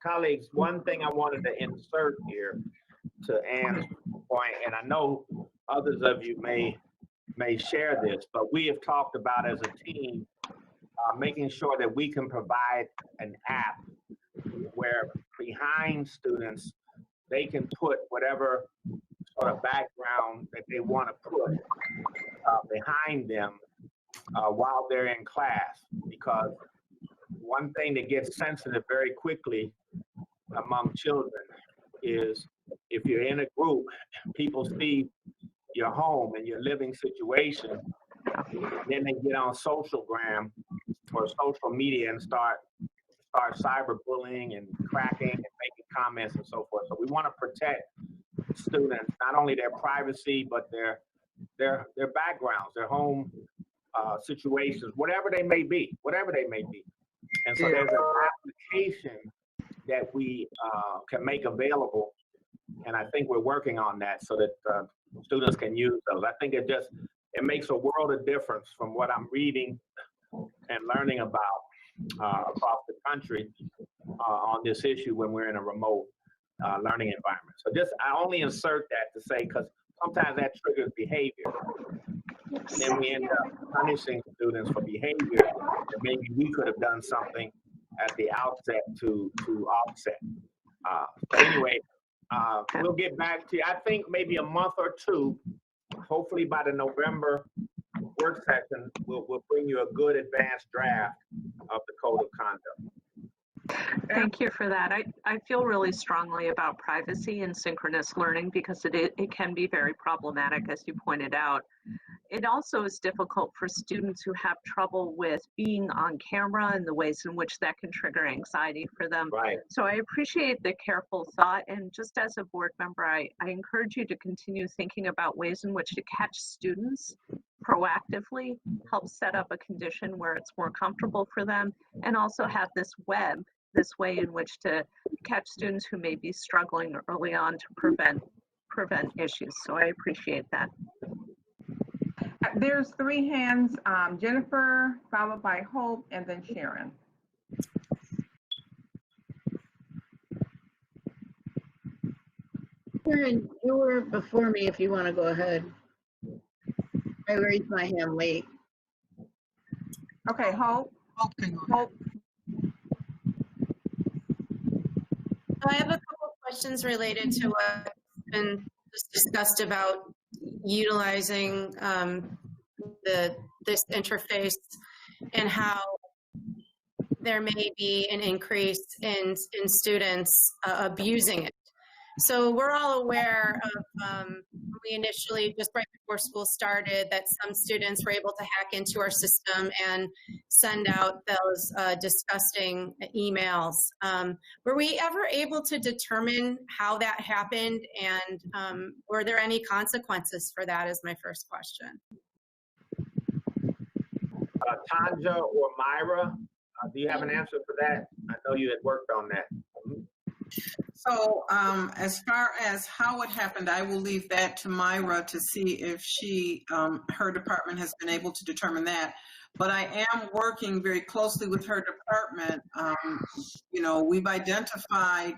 colleagues, one thing I wanted to insert here to Ann's point, and I know others of you may share this, but we have talked about as a team making sure that we can provide an app where behind students they can put whatever sort of background that they want to put behind them while they're in class, because one thing that gets sensitive very quickly among children is if you're in a group, people see your home and your living situation, then they get on socialgram or social media and start cyberbullying and cracking and making comments and so forth. So we want to protect students, not only their privacy, but their backgrounds, their home situations, whatever they may be. And so there's an application that we can make available, and I think we're working on that so that students can use those. I think it makes a world of difference from what I'm reading and learning about across the country on this issue when we're in a remote learning environment. So I only insert that to say, because sometimes that triggers behavior. And then we end up punishing students for behavior that maybe we could have done something at the outset to offset. But anyway, we'll get back to you. I think maybe a month or two, hopefully by the November work session, we'll bring you a good advanced draft of the Code of Conduct. Thank you for that. I feel really strongly about privacy and synchronous learning because it can be very problematic, as you pointed out. It also is difficult for students who have trouble with being on camera and the ways in which that can trigger anxiety for them. Right. So I appreciate the careful thought. And just as a board member, I encourage you to continue thinking about ways in which to catch students proactively, help set up a condition where it's more comfortable for them, and also have this way in which to catch students who may be struggling early on to prevent issues. So I appreciate that. There's three hands, Jennifer, followed by Hope, and then Sharon. Sharon, you were before me if you want to go ahead. I raised my hand late. Okay, Hope. Hope. I have a couple of questions related to what's been just discussed about utilizing this interface and how there may be an increase in students abusing it. So we're all aware of, we initially, just right before school started, that some students were able to hack into our system and send out those disgusting emails. Were we ever able to determine how that happened, and were there any consequences for that, is my first question. Tanja or Myra, do you have an answer for that? I know you had worked on that. So as far as how it happened, I will leave that to Myra to see if she, her department has been able to determine that. But I am working very closely with her department. You know, we've identified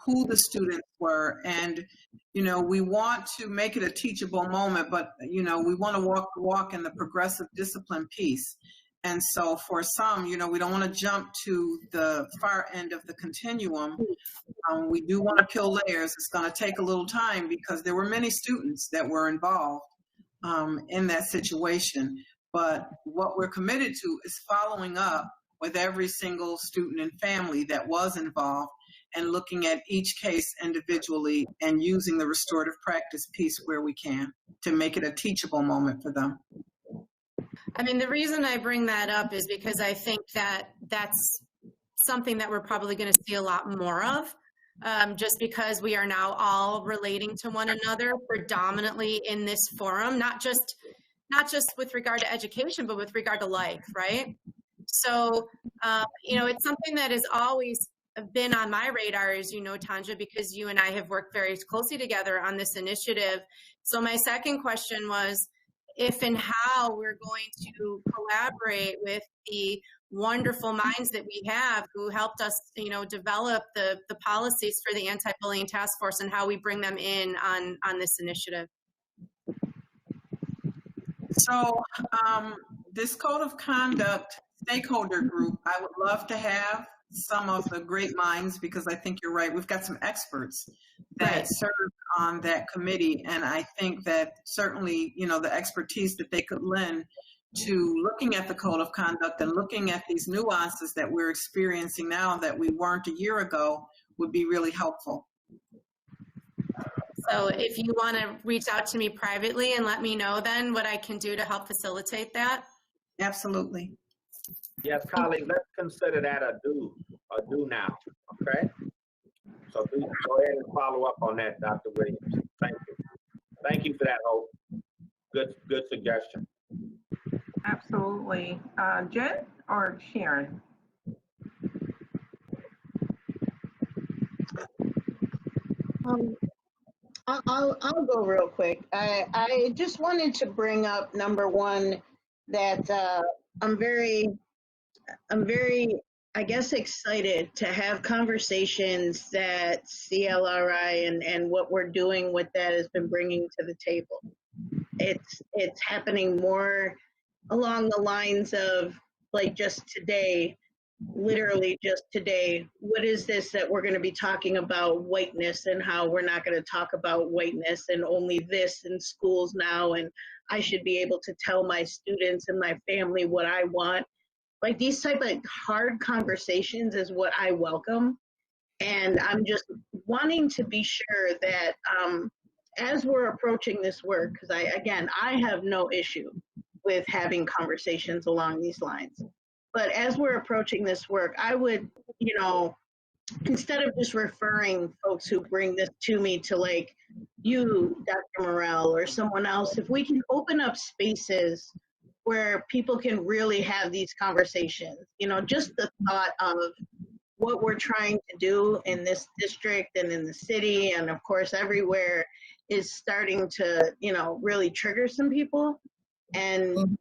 who the students were, and, you know, we want to make it a teachable moment, but, you know, we want to walk the walk in the progressive discipline piece. And so for some, you know, we don't want to jump to the far end of the continuum. We do want to peel layers. It's going to take a little time because there were many students that were involved in that situation. But what we're committed to is following up with every single student and family that was involved and looking at each case individually and using the restorative practice piece where we can to make it a teachable moment for them. I mean, the reason I bring that up is because I think that that's something that we're probably going to see a lot more of, just because we are now all relating to one another predominantly in this forum, not just with regard to education, but with regard to life, right? So, you know, it's something that has always been on my radar, as you know, Tanja, because you and I have worked very closely together on this initiative. So my second question was, if and how we're going to collaborate with the wonderful minds that we have who helped us, you know, develop the policies for the anti-bullying task force, and how we bring them in on this initiative. So this code of conduct stakeholder group, I would love to have some of the great minds, because I think you're right. We've got some experts that serve on that committee. And I think that certainly, you know, the expertise that they could lend to looking at the code of conduct and looking at these nuances that we're experiencing now that we weren't a year ago would be really helpful. So if you want to reach out to me privately and let me know then what I can do to help facilitate that. Absolutely. Yes, colleagues, let's consider that a do now, okay? So go ahead and follow up on that, Dr. Williams. Thank you. Thank you for that, Hope. Good suggestion. Absolutely. Jen or Sharon? I'll go real quick. I just wanted to bring up, number one, that I'm very, I guess, excited to have conversations that CLRI and what we're doing with that has been bringing to the table. It's happening more along the lines of, like, just today, literally just today, what is this that we're going to be talking about whiteness, and how we're not going to talk about whiteness and only this in schools now, and I should be able to tell my students and my family what I want. Like, these type of hard conversations is what I welcome. And I'm just wanting to be sure that as we're approaching this work, because I have no issue with having conversations along these lines. But as we're approaching this work, I would, you know, instead of just referring folks who bring this to me to, like, you, Dr. Morell, or someone else, if we can open up spaces where people can really have these conversations, you know, just the thought of what we're trying to do in this district and in the city, and of course everywhere, is starting to, you know, really trigger some people. And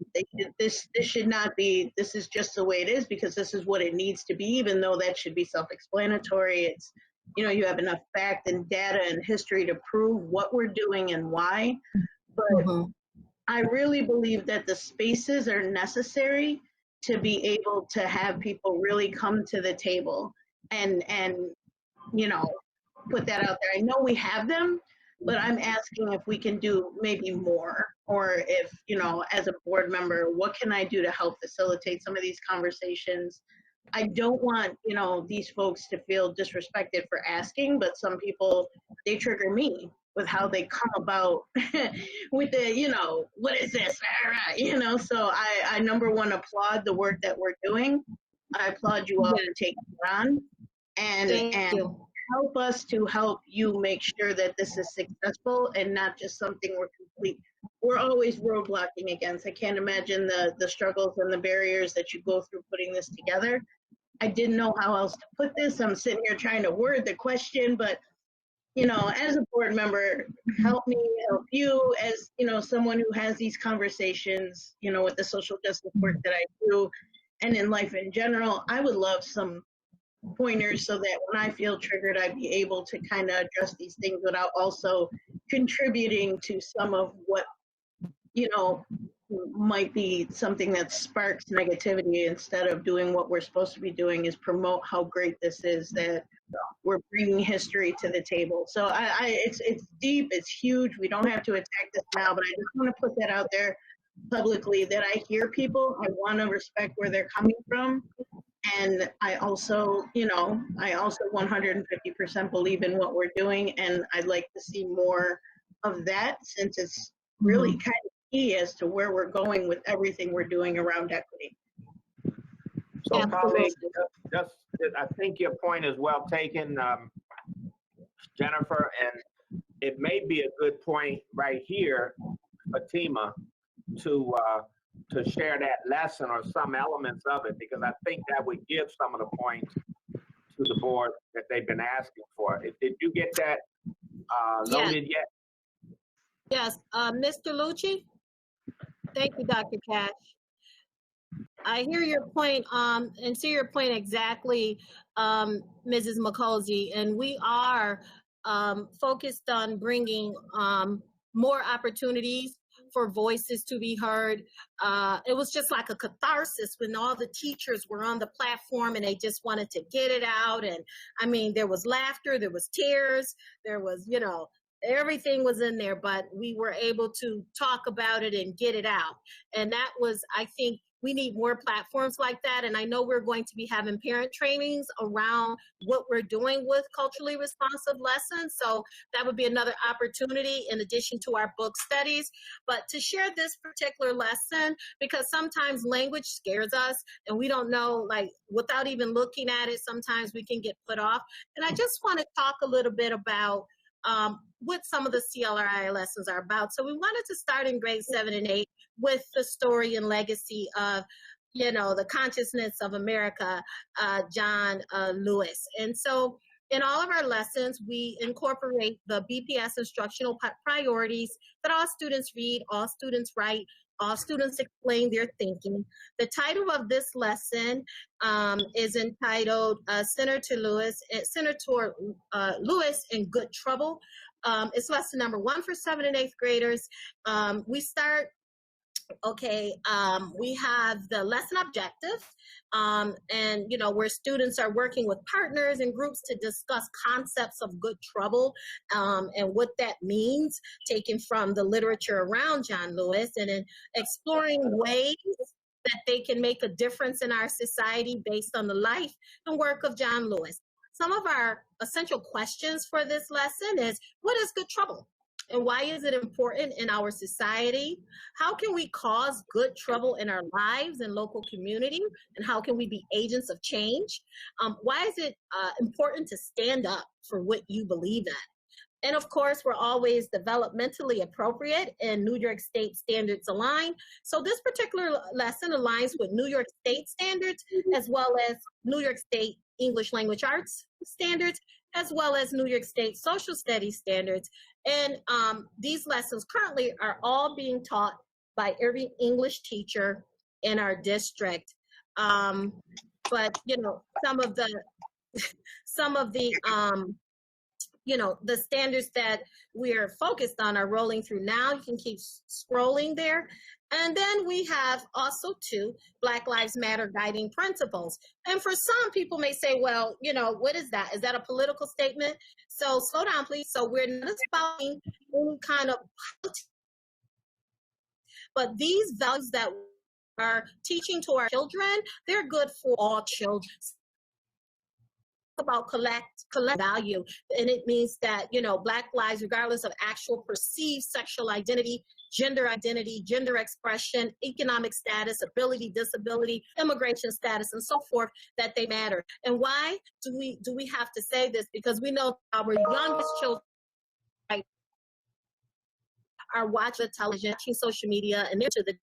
this should not be, this is just the way it is because this is what it needs to be, even though that should be self-explanatory. It's, you know, you have enough fact and data and history to prove what we're doing and why. But I really believe that the spaces are necessary to be able to have people really come to the table and you know, put that out there. I know we have them, but I'm asking if we can do maybe more, or if, you know, as a board member, what can I do to help facilitate some of these conversations? I don't want, these folks to feel disrespected for asking, but some people, they trigger me with how they come about with the, what is this? So I number one applaud the work that we're doing. I applaud you all for taking it on and help us to help you make sure that this is successful and not just something we're always roadblocking against. I can't imagine the struggles and the barriers that you go through putting this together. I didn't know how else to put this. I'm sitting here trying to word the question, but as a board member, help me help you as, someone who has these conversations, with the social justice work that I do and in life in general. I would love some pointers so that when I feel triggered, I'd be able to kind of address these things without also contributing to some of what, might be something that sparks negativity instead of doing what we're supposed to be doing is promote how great this is that we're bringing history to the table. So it's deep, it's huge. We don't have to attack this now, but I just want to put that out there publicly that I hear people. I want to respect where they're coming from. And I also 150% believe in what we're doing. And I'd like to see more of that since it's really kind of key as to where we're going with everything we're doing around equity. So, colleagues, I think your point is well taken, Jennifer, and it may be a good point right here, Fatima, to share that lesson or some elements of it, because I think that would give some of the points to the board that they've been asking for. Did you get that loaded yet? Yes, Mr. Lucci? Thank you, Dr. Cash. I hear your point and see your point exactly, Mrs. McCosey, and we are focused on bringing more opportunities for voices to be heard. It was just like a catharsis when all the teachers were on the platform and they just wanted to get it out. And I mean, there was laughter, there was tears, there was, everything was in there, but we were able to talk about it and get it out. And that was, I think, we need more platforms like that. And I know we're going to be having parent trainings around what we're doing with culturally responsive lessons. So that would be another opportunity in addition to our book studies. But to share this particular lesson, because sometimes language scares us and we don't know, like without even looking at it, sometimes we can get put off. And I just want to talk a little bit about what some of the CLRI lessons are about. So we wanted to start in grade 7 and 8 with the story and legacy of, the consciousness of America, John Lewis. And so in all of our lessons, we incorporate the BPS instructional priorities that all students read, all students write, all students explain their thinking. The title of this lesson is entitled Senator Lewis in Good Trouble. It's lesson number 1 for 7th and 8th graders. We start, we have the lesson objective, and where students are working with partners and groups to discuss concepts of good trouble and what that means, taken from the literature around John Lewis, and then exploring ways that they can make a difference in our society based on the life and work of John Lewis. Some of our essential questions for this lesson is, what is good trouble? And why is it important in our society? How can we cause good trouble in our lives and local community? And how can we be agents of change? Why is it important to stand up for what you believe in? And of course, we're always developmentally appropriate and New York State standards align. So this particular lesson aligns with New York State standards, as well as New York State English Language Arts standards, as well as New York State Social Studies standards. And these lessons currently are all being taught by every English teacher in our district. But some of the the standards that we're focused on are rolling through now. You can keep scrolling there. And then we have also Black Lives Matter guiding principles. And for some people may say, well, what is that? Is that a political statement? So slow down, please. So we're not spouting any kind of, but these values that are teaching to our children, they're good for all children. About collect value, and it means that, you know, Black lives, regardless of actual perceived sexual identity, gender expression, economic status, ability, disability, immigration status, and so forth, that they matter. And why do we have to say this? Because we know our youngest children, right, are watching television, watching social media, and they're to the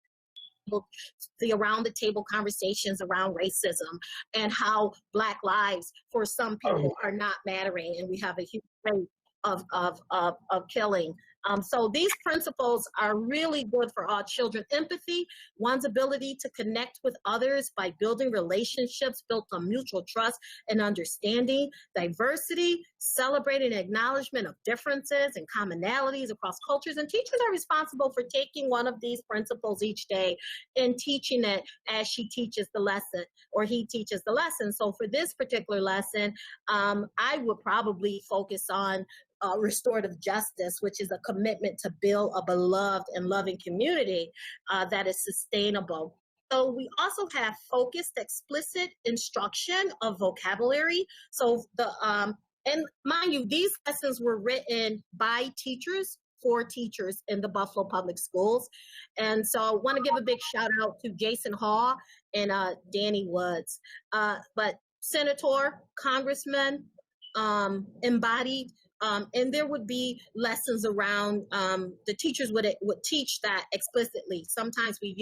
around the table conversations around racism and how Black lives for some people are not mattering, and we have a huge rate of killing. So these principles are really good for all children. Empathy, one's ability to connect with others by building relationships built on mutual trust and understanding. Diversity, celebrating acknowledgement of differences and commonalities across cultures. And teachers are responsible for taking one of these principles each day and teaching it as she teaches the lesson or he teaches the lesson. So for this particular lesson, I would probably focus on restorative justice, which is a commitment to build a beloved and loving community that is sustainable. So we also have focused explicit instruction of vocabulary. So and mind you, these lessons were written by teachers for teachers in the Buffalo Public Schools. And so I want to give a big shout out to Jason Hall and Danny Woods. But senator, congressman, embodied, and there would be lessons around, the teachers would teach that explicitly. Sometimes we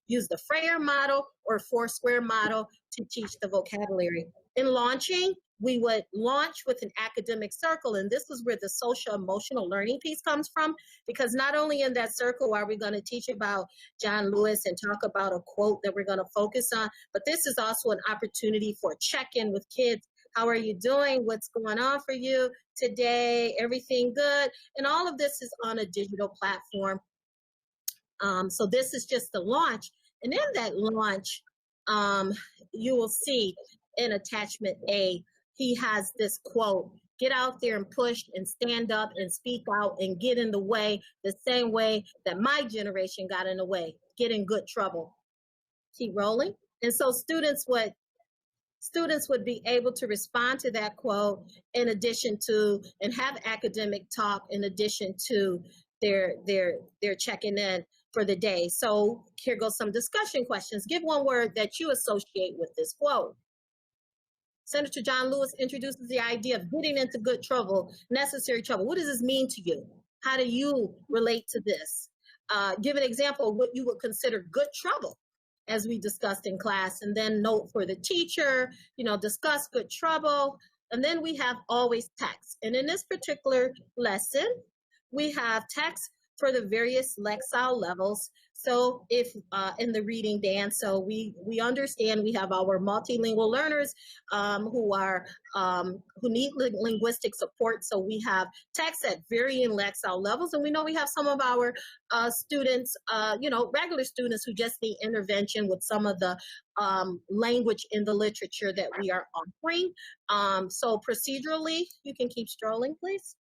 use the Freyer model or Foursquare model to teach the vocabulary. In launching, we would launch with an academic circle, and this is where the social emotional learning piece comes from, because not only in that circle are we going to teach about John Lewis and talk about a quote that we're going to focus on, but this is also an opportunity for a check-in with kids. How are you doing? What's going on for you today? Everything good? And all of this is on a digital platform. So this is just the launch. And in that launch, you will see in attachment A, he has this quote: get out there and push and stand up and speak out and get in the way the same way that my generation got in the way, get in good trouble. Keep rolling. And so students would be able to respond to that quote in addition to, and have academic talk in addition to their checking in for the day. So here goes some discussion questions. Give one word that you associate with this quote. Senator John Lewis introduces the idea of getting into good trouble, necessary trouble. What does this mean to you? How do you relate to this? Give an example of what you would consider good trouble, as we discussed in class, and then note for the teacher, discuss good trouble. And then we have always text. And in this particular lesson, we have text for the various Lexile levels. So if in the reading dance, so we understand we have our multilingual learners who need linguistic support. So we have text at varying Lexile levels, and we know we have some of our students, regular students who just need intervention with some of the language in the literature that we are offering. So procedurally, you can keep strolling, please.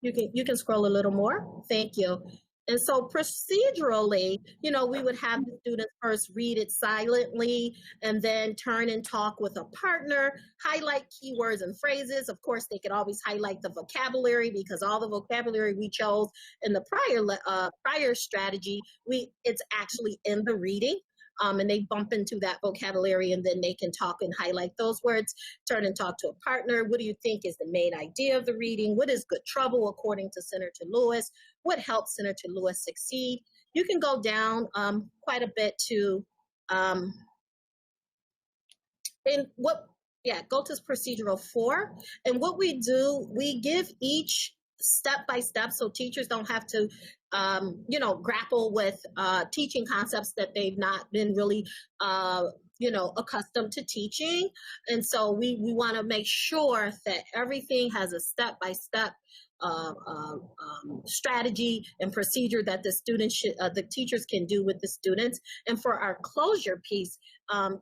You can scroll a little more. Thank you. And so procedurally, we would have the students first read it silently and then turn and talk with a partner, highlight keywords and phrases. Of course, they could always highlight the vocabulary, because all the vocabulary we chose in the prior strategy, it's actually in the reading. And they bump into that vocabulary, and then they can talk and highlight those words, turn and talk to a partner. What do you think is the main idea of the reading? What is good trouble according to Senator Lewis? What helps Senator Lewis succeed? You can go down quite a bit to, go to procedural 4. And what we do, we give each step by step, so teachers don't have to grapple with teaching concepts that they've not been really accustomed to teaching. And so we want to make sure that everything has a step-by-step strategy and procedure that the teachers can do with the students. And for our closure piece,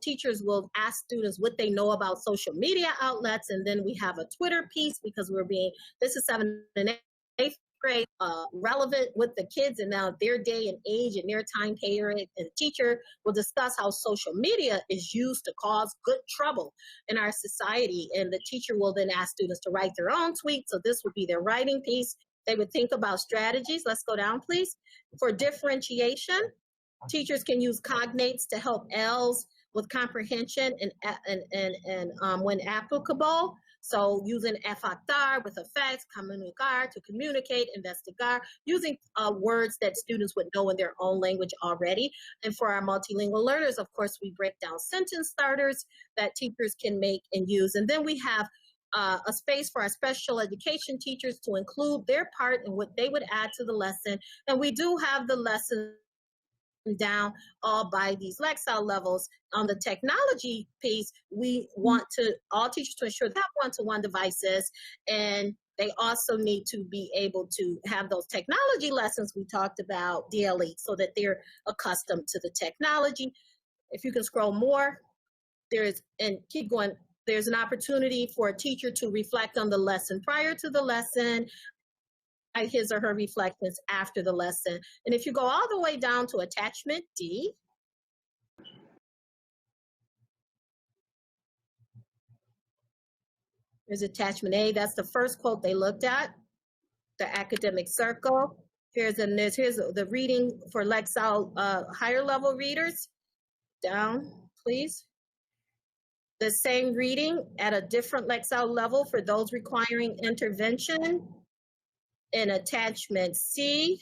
teachers will ask students what they know about social media outlets, and then we have a Twitter piece, because this is 7th and 8th grade, relevant with the kids and now their day and age and their time period. And the teacher will discuss how social media is used to cause good trouble in our society. And the teacher will then ask students to write their own tweet. So this would be their writing piece. They would think about strategies. Let's go down, please. For differentiation, teachers can use cognates to help L's with comprehension and when applicable. So using affectar with effects, comunicar to communicate, investigar, using words that students would know in their own language already. And for our multilingual learners, of course, we break down sentence starters that teachers can make and use. And then we have a space for our special education teachers to include their part in what they would add to the lesson. And we do have the lesson down all by these Lexile levels. On the technology piece, we want all teachers to ensure they have one-to-one devices, and they also need to be able to have those technology lessons we talked about, DLE, so that they're accustomed to the technology. If you can scroll more, and keep going, there's an opportunity for a teacher to reflect on the lesson prior to the lesson, his or her reflections after the lesson. And if you go all the way down to attachment D, there's attachment A. That's the first quote they looked at, the academic circle. Here's the reading for Lexile higher level readers. Down, please. The same reading at a different Lexile level for those requiring intervention. In attachment C,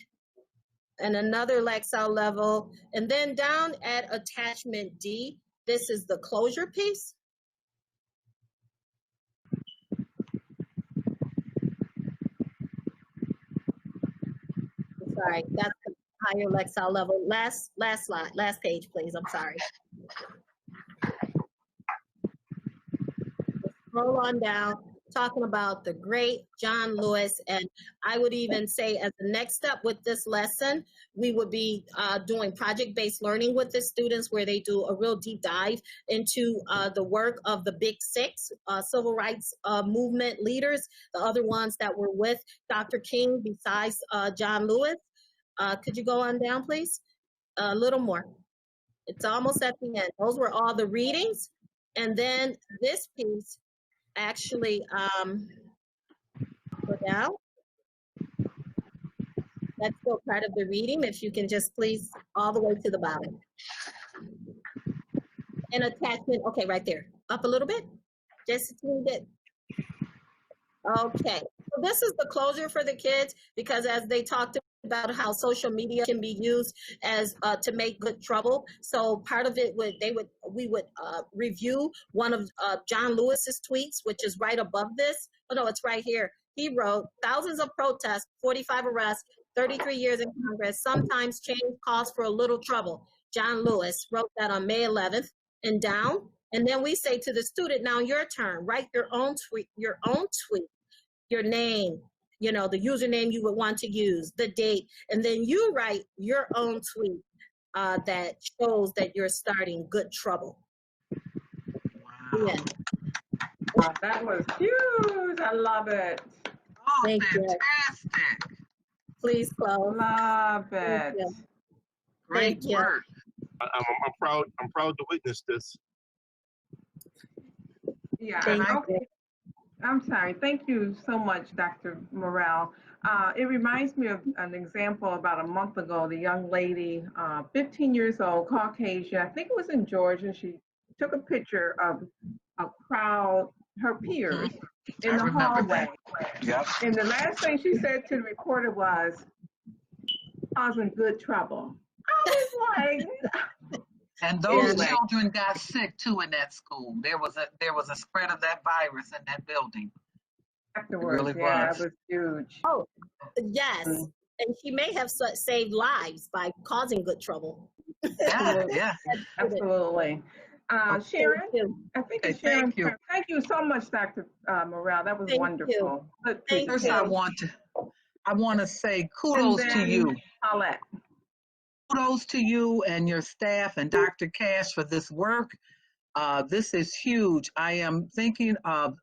and another Lexile level, and then down at attachment D, this is the closure piece. Sorry, that's the higher Lexile level. Last slide, last page, please. I'm sorry. Scroll on down, talking about the great John Lewis. And I would even say as the next step with this lesson, we would be doing project-based learning with the students where they do a real deep dive into the work of the big six civil rights movement leaders, the other ones that were with Dr. King besides John Lewis. Could you go on down, please? A little more. It's almost at the end. Those were all the readings. And then this piece actually go down. That's still part of the reading. If you can just please all the way to the bottom. And attachment, okay, right there. Up a little bit, just a little bit. Okay, so this is the closure for the kids because as they talked about how social media can be used as to make good trouble. So part of it we would review one of John Lewis's tweets, which is right above this. Oh no, it's right here. He wrote, thousands of protests, 45 arrests, 33 years in Congress, sometimes change calls for a little trouble. John Lewis wrote that on May 11th and down. And then we say to the student, now your turn, write your own tweet, your name, you know, the username you would want to use, the date, and then you write your own tweet that shows that you're starting good trouble. Wow. Yeah. Wow, that was huge. I love it. Oh, Thank fantastic. You. Please close. Love it. Great work. I'm proud to witness this. Yeah, okay. I'm sorry. Thank you so much, Dr. Morrell. It reminds me of an example about a month ago. The young lady, 15 years old, Caucasian, I think it was in Georgia. She took a picture of a crowd, her peers, in the hallway. Yep. And the last thing she said to the reporter was, causing good trouble. I was like... And those children got sick too in that school. There was a spread of that virus in that building. Afterwards, it really was. It was huge. Oh, yes. And she may have saved lives by causing good trouble. Yeah. Absolutely. Sharon, I think it's Sharon. Thank you. Thank you so much, Dr. Morrell. That was wonderful. First, I want to say kudos to you. Paulette. Kudos to you and your staff and Dr. Cash for this work. This is huge. I am thinking of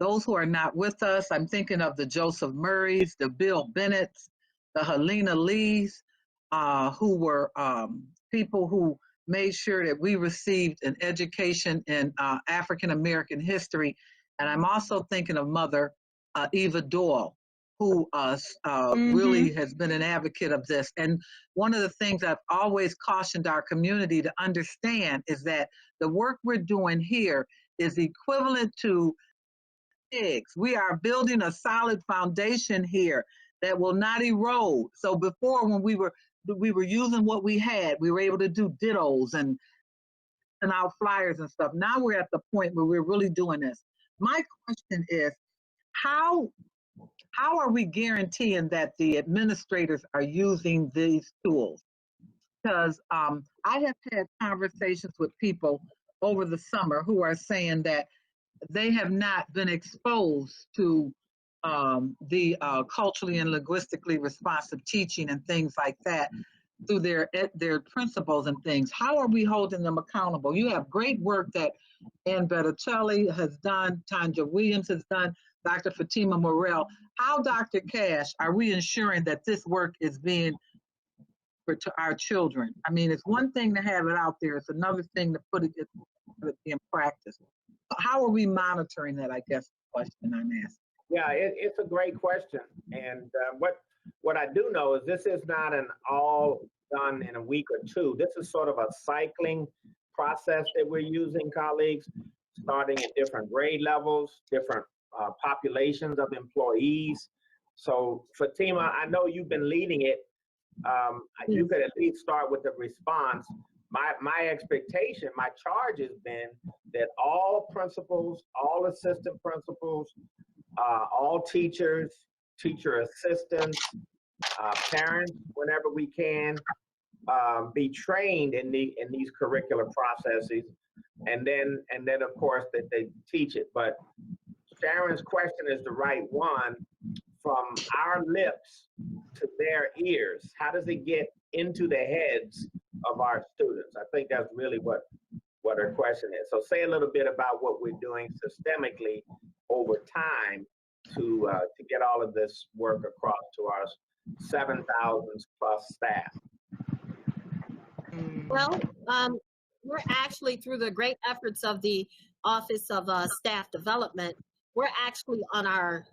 those who are not with us, I'm thinking of the Joseph Murrays, the Bill Bennetts, the Helena Lees, who were people who made sure that we received an education in African American history. And I'm also thinking of Mother Eva Doyle, who really has been an advocate of this. And one of the things I've always cautioned our community to understand is that the work we're doing here is equivalent to pigs. We are building a solid foundation here that will not erode. So before, when we were using what we had, we were able to do dittos and our flyers and stuff. Now we're at the point where we're really doing this. My question is, how are we guaranteeing that the administrators are using these tools? Because I have had conversations with people over the summer who are saying that they have not been exposed to the culturally and linguistically responsive teaching and things like that through their principals and things. How are we holding them accountable? You have great work that Ann Betticelli has done, Tanja Williams has done, Dr. Fatima Morell. How, Dr. Cash, are we ensuring that this work is being to our children? I mean, it's one thing to have it out there, it's another thing to put it in practice. How are we monitoring that, I guess, the question I'm asking. Yeah, it's a great question. And what I do know is this is not an all done in a week or two. This is sort of a cycling process that we're using, colleagues, starting at different grade levels, different populations of employees. So Fatima, I know you've been leading it. You could at least start with the response. My expectation, my charge has been that all principals, all assistant principals, all teachers, teacher assistants, parents, whenever we can, be trained in these curricular processes, and then of course that they teach it. But Sharon's question is the right one. From our lips to their ears, how does it get into the heads of our students? I think that's really what her question is. So say a little bit about what we're doing systemically over time to get all of this work across to our 7,000 plus staff. Well, we're actually, through the great efforts of the Office of Staff Development, we're actually on our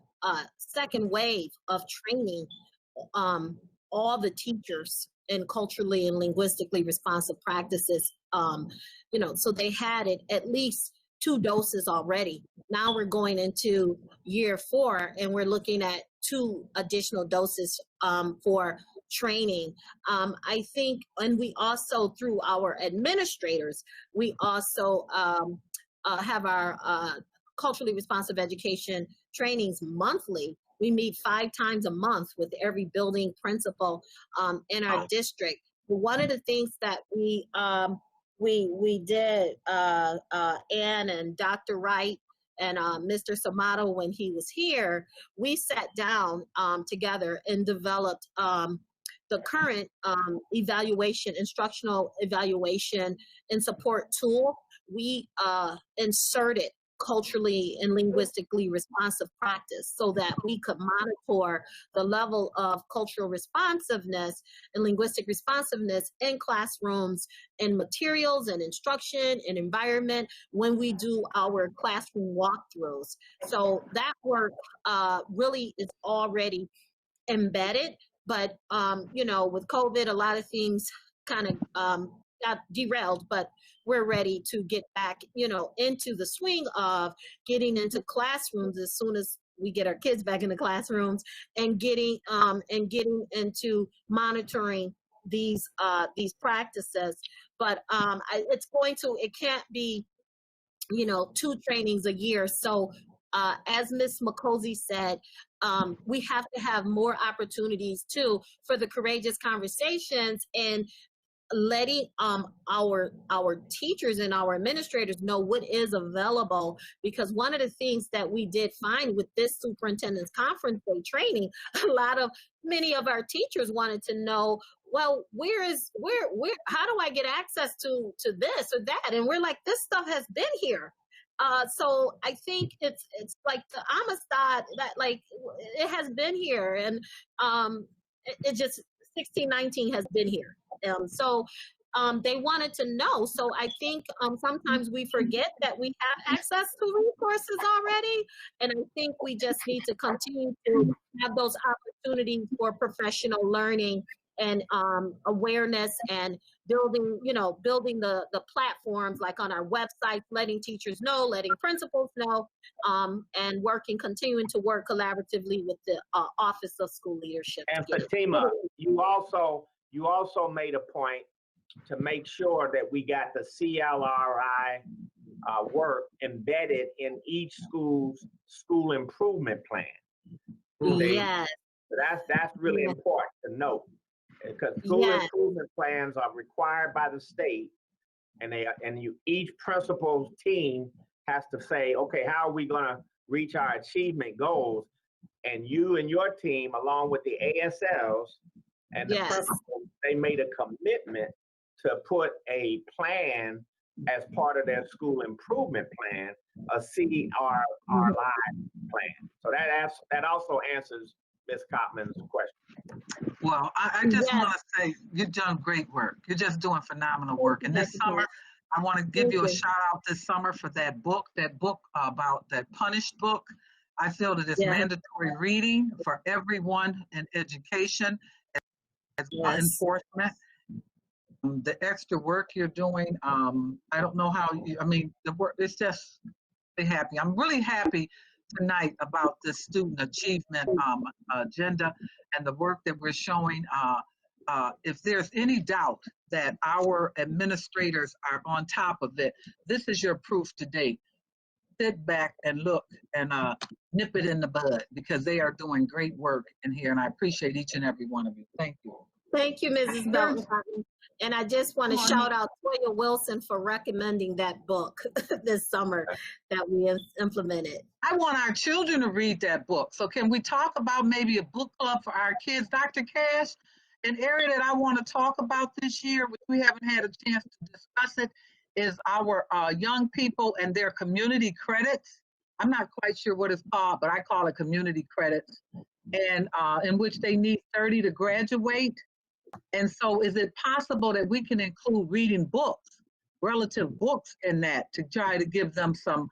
second wave of training all the teachers in culturally and linguistically responsive practices. So they had it at least 2 doses already. Now we're going into year 4 and we're looking at 2 additional doses for training. I think, and we also, through our administrators, we also have our culturally responsive education trainings monthly. We meet 5 times a month with every building principal in our district. One of the things that we did, Ann and Dr. Wright and Mr. Samato, when he was here, we sat down together and developed the current instructional evaluation and support tool. We inserted culturally and linguistically responsive practice so that we could monitor the level of cultural responsiveness and linguistic responsiveness in classrooms and materials and instruction and environment when we do our classroom walkthroughs. So that work really is already embedded, but with COVID, a lot of things kind of got derailed, but we're ready to get back, into the swing of getting into classrooms as soon as we get our kids back in the classrooms and getting into monitoring these practices. But it can't be, 2 trainings a year. So as Ms. Makosi said, we have to have more opportunities too for the courageous conversations and letting our teachers and our administrators know what is available, because one of the things that we did find with this superintendent's conference day training, many of our teachers wanted to know, well, how do I get access to this or that? And we're like, this stuff has been here. So I think it's like the Amistad that like it has been here, and it just 1619 has been here. So they wanted to know. So I think sometimes we forget that we have access to resources already, and I think we just need to continue to have those opportunities for professional learning and awareness, and building the platforms like on our website, letting teachers know, letting principals know, and continuing to work collaboratively with the Office of School Leadership. And Fatima, you also made a point to make sure that we got the CLRI work embedded in each school's school improvement plan. Yes. That's really important to note, because school improvement plans are required by the state, and each principal's team has to say, okay, how are we going to reach our achievement goals? And you and your team, along with the ASLs and the principals, they made a commitment to put a plan as part of their school improvement plan, a CRRI plan. So that also answers Ms. Cottman's question. Well, I just want to say you've done great work. You're just doing phenomenal work. And this summer, I want to give you a shout out this summer for that book about that punished book. I feel that it's mandatory reading for everyone in education as law enforcement. The extra work you're doing, I don't know how you, I mean, the work, it's just, really happy. I'm really happy tonight about the student achievement agenda and the work that we're showing. If there's any doubt that our administrators are on top of it, this is your proof today. Sit back and look and nip it in the bud, because they are doing great work in here, and I appreciate each and every one of you. Thank you. Thank you, Mrs. Belton. And I just want to shout out Toya Wilson for recommending that book this summer that we implemented. I want our children to read that book. So can we talk about maybe a book club for our kids? Dr. Cash, an area that I want to talk about this year, which we haven't had a chance to discuss it, is our young people and their community credits. I'm not quite sure what it's called, but I call it community credits, and in which they need 30 to graduate. And so is it possible that we can include reading books, relative books in that, to try to give them some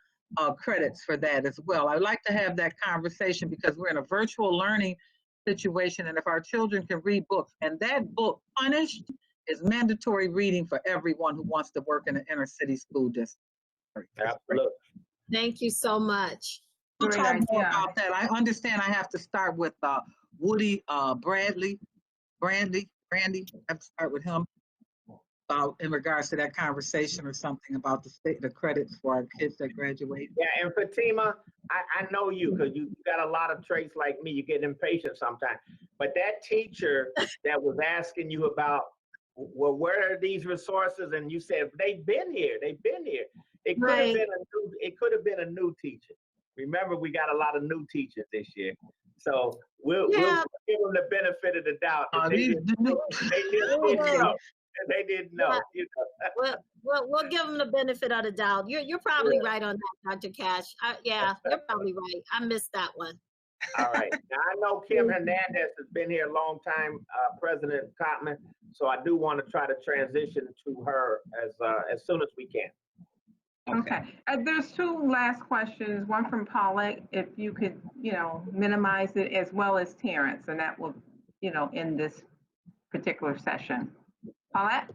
credits for that as well? I'd like to have that conversation, because we're in a virtual learning situation, and if our children can read books, and that book, Punished, is mandatory reading for everyone who wants to work in an inner city school district. Absolutely. Thank you so much. We'll talk more about that. I understand I have to start with Woody Brandy. I have to start with him in regards to that conversation, or something about the credits for our kids that graduate. Yeah, and Fatima, I know you, because you got a lot of traits like me. You get impatient sometimes. But that teacher that was asking you about, well, where are these resources? And you said, they've been here. It could have been a new teacher. Remember, we got a lot of new teachers this year. So we'll give them the benefit of the doubt. They didn't know. We'll give them the benefit of the doubt. You're probably right on that, Dr. Cash. You're probably right. I missed that one. All right. Now, I know Kim Hernandez has been here a long time, President Cottman, so I do want to try to transition to her as soon as we can. Okay. There's two last questions, one from Paulette, if you could, minimize it, as well as Terrence, and that will, end this particular session. Paulette?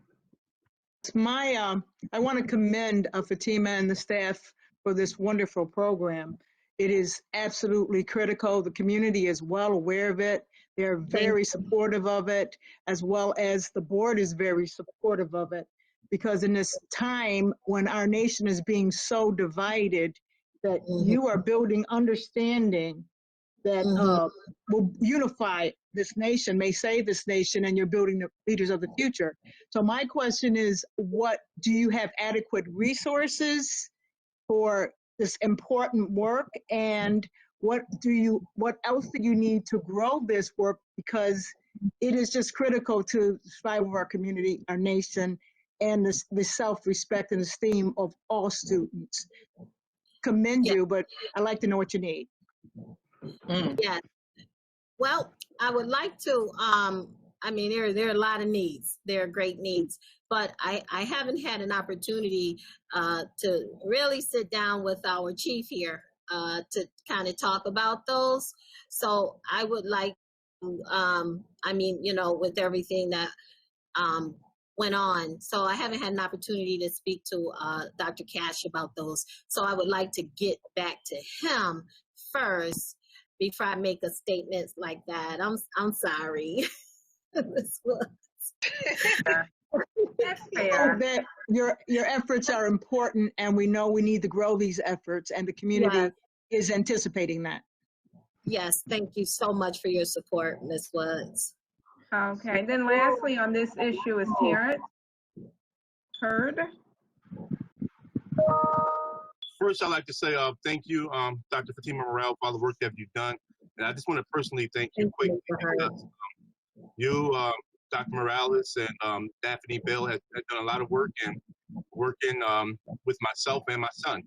I want to commend Fatima and the staff for this wonderful program. It is absolutely critical. The community is well aware of it. They're very supportive of it, as well as the board is very supportive of it. Because in this time when our nation is being so divided, that you are building understanding that will unify this nation, may save this nation, and you're building the leaders of the future. So my question is, do you have adequate resources for this important work? And what else do you need to grow this work? Because it is just critical to the survival of our community, our nation, and the self-respect and esteem of all students. commend Yeah. you, but I'd like to know what you need. Yes. Well, I would like to, I mean, there are a lot of needs. There are great needs, but I haven't had an opportunity to really sit down with our chief here to kind of talk about those. So I would like to, I mean, you know, with everything that went on. So I haven't had an opportunity to speak to Dr. Cash about those. So I would like to get back to him first before I make a statement like that. I'm sorry. That's So fair. that your efforts are important, and we know we need to grow these efforts, and the community is anticipating that. Yes, thank you so much for your support, Ms. Woods. Okay, then lastly on this issue is Terrence Hurd. First, I'd like to say thank you, Dr. Fatima Morel, for all the work that you've done. And I just want to personally thank you quickly because you, Dr. Morales, and Daphne Bill have done a lot of work and working with myself and my son.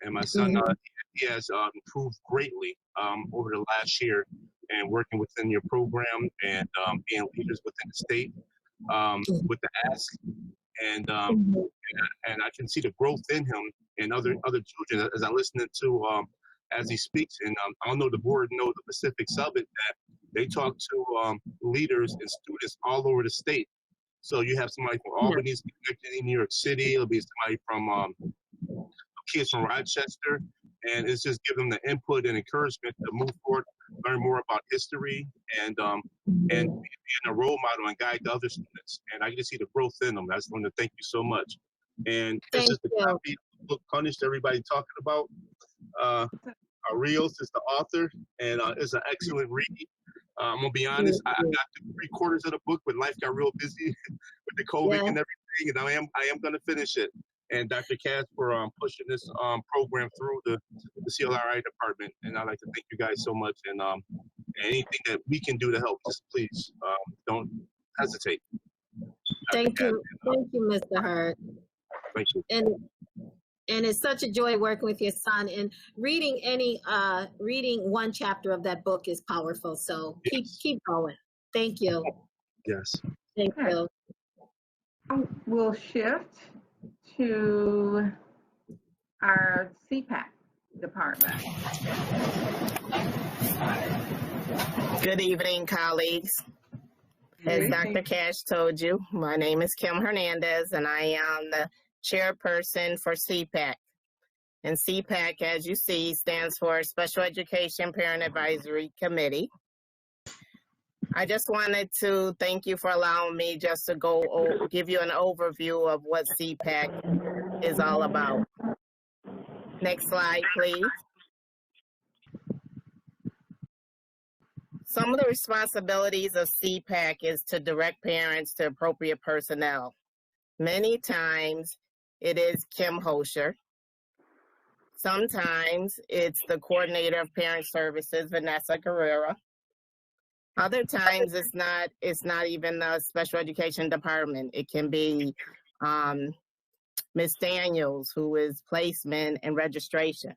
And my son, he has improved greatly over the last year and working within your program and being leaders within the state with the Ask. And I can see the growth in him and other children as I listen to as he speaks. And I don't know the board know the specifics of it, that they talk to leaders and students all over the state. So you have somebody from Albany connected in New York City. It'll be somebody from kids from Rochester, and it's just giving them the input and encouragement to move forward, learn more about history, and being a role model and guide the other students. And I can see the growth in them. I just want to thank you so much. And it's just the copy of the book Punished everybody talking about. Rios is the author, and it's an excellent read. I'm gonna be honest, I got 3/4 of the book, but life got real busy with the COVID and everything, and I am gonna finish it. And Dr. Cass for pushing this program through the CLRI department. And I'd like to thank you guys so much. And anything that we can do to help, just please don't hesitate. Thank you, Mr. Hurd. Thank you. And it's such a joy working with your son, and reading reading one chapter of that book is powerful. So keep going. Thank you. Yes. Thank you. We'll shift to our Cpac department. Good evening, colleagues. As Dr. Cash told you, my name is Kim Hernandez, and I am the chairperson for Cpac. And Cpac, as you see, stands for Special Education Parent Advisory Committee. I just wanted to thank you for allowing me just to give you an overview of what Cpac is all about. Next slide, please. Some of the responsibilities of Cpac is to direct parents to appropriate personnel. Many times it is Kim Hosher. Sometimes it's the coordinator of parent services, Vanessa Guerrera. Other times it's not even the special education department. It can be Ms. Daniels, who is placement and registration.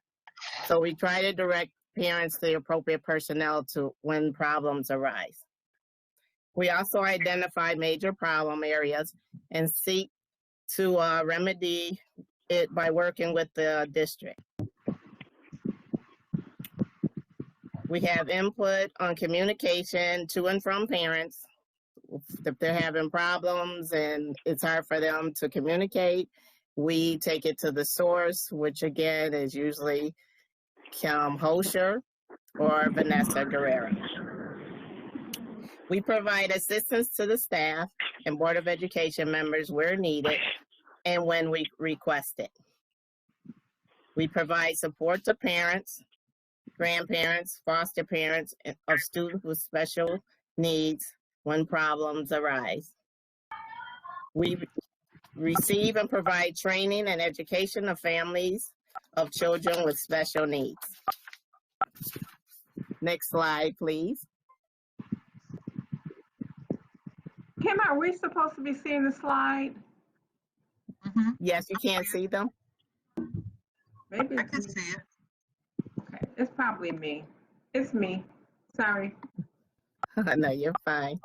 So we try to direct parents to the appropriate personnel to when problems arise. We also identify major problem areas and seek to remedy it by working with the district. We have input on communication to and from parents. If they're having problems and it's hard for them to communicate, we take it to the source, which again is usually Kim Hosher or Vanessa Guerrera. We provide assistance to the staff and Board of Education members where needed and when we request it. We provide support to parents, grandparents, foster parents of students with special needs when problems arise. We receive and provide training and education of families of children with special needs. Next slide, please. Kim, are we supposed to be seeing the slide? Yes, you can't see them? Maybe I it's can me. see it. Okay. It's probably me. It's me. Sorry. No, you're fine.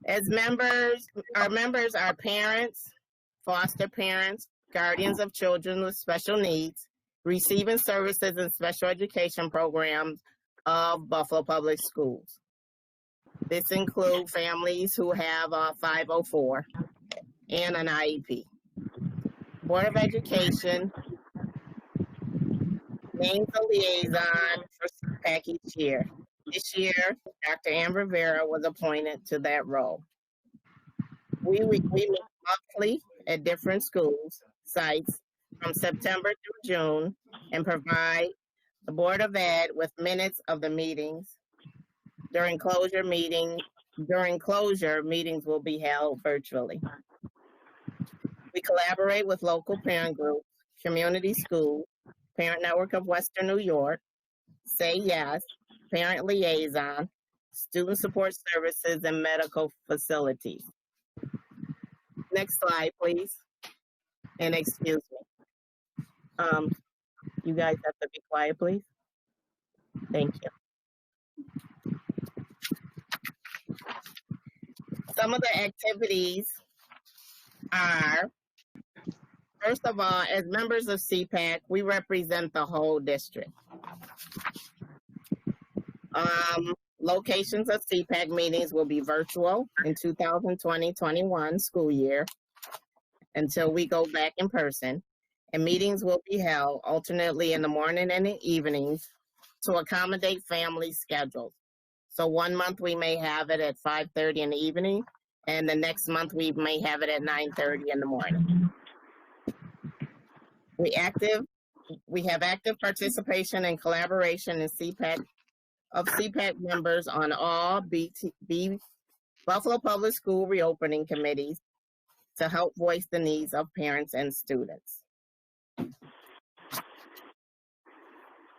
As members, our members are parents, foster parents, guardians of children with special needs, receiving services and special education programs of Buffalo Public Schools. This includes families who have a 504 and an IEP. Board of Education names a liaison for Cpac each year. This year, Dr. Ann Rivera was appointed to that role. We meet monthly at different schools, sites from September through June and provide the Board of Ed with minutes of the meetings. During closure, meetings will be held virtually. We collaborate with local parent groups, community schools, Parent Network of Western New York, Say Yes, Parent Liaison, Student Support Services, and medical facilities. Next slide, please. And excuse me. You guys have to be quiet, please. Thank you. Some of the activities are, first of all, as members of Cpac, we represent the whole district. Locations of Cpac meetings will be virtual in 2020-21 school year until we go back in person, and meetings will be held alternately in the morning and the evenings to accommodate family schedules. So 1 month we may have it at 5:30 in the evening, and the next month we may have it at 9:30 in the morning. We have active participation and collaboration in Cpac members on all Buffalo Public School reopening committees to help voice the needs of parents and students.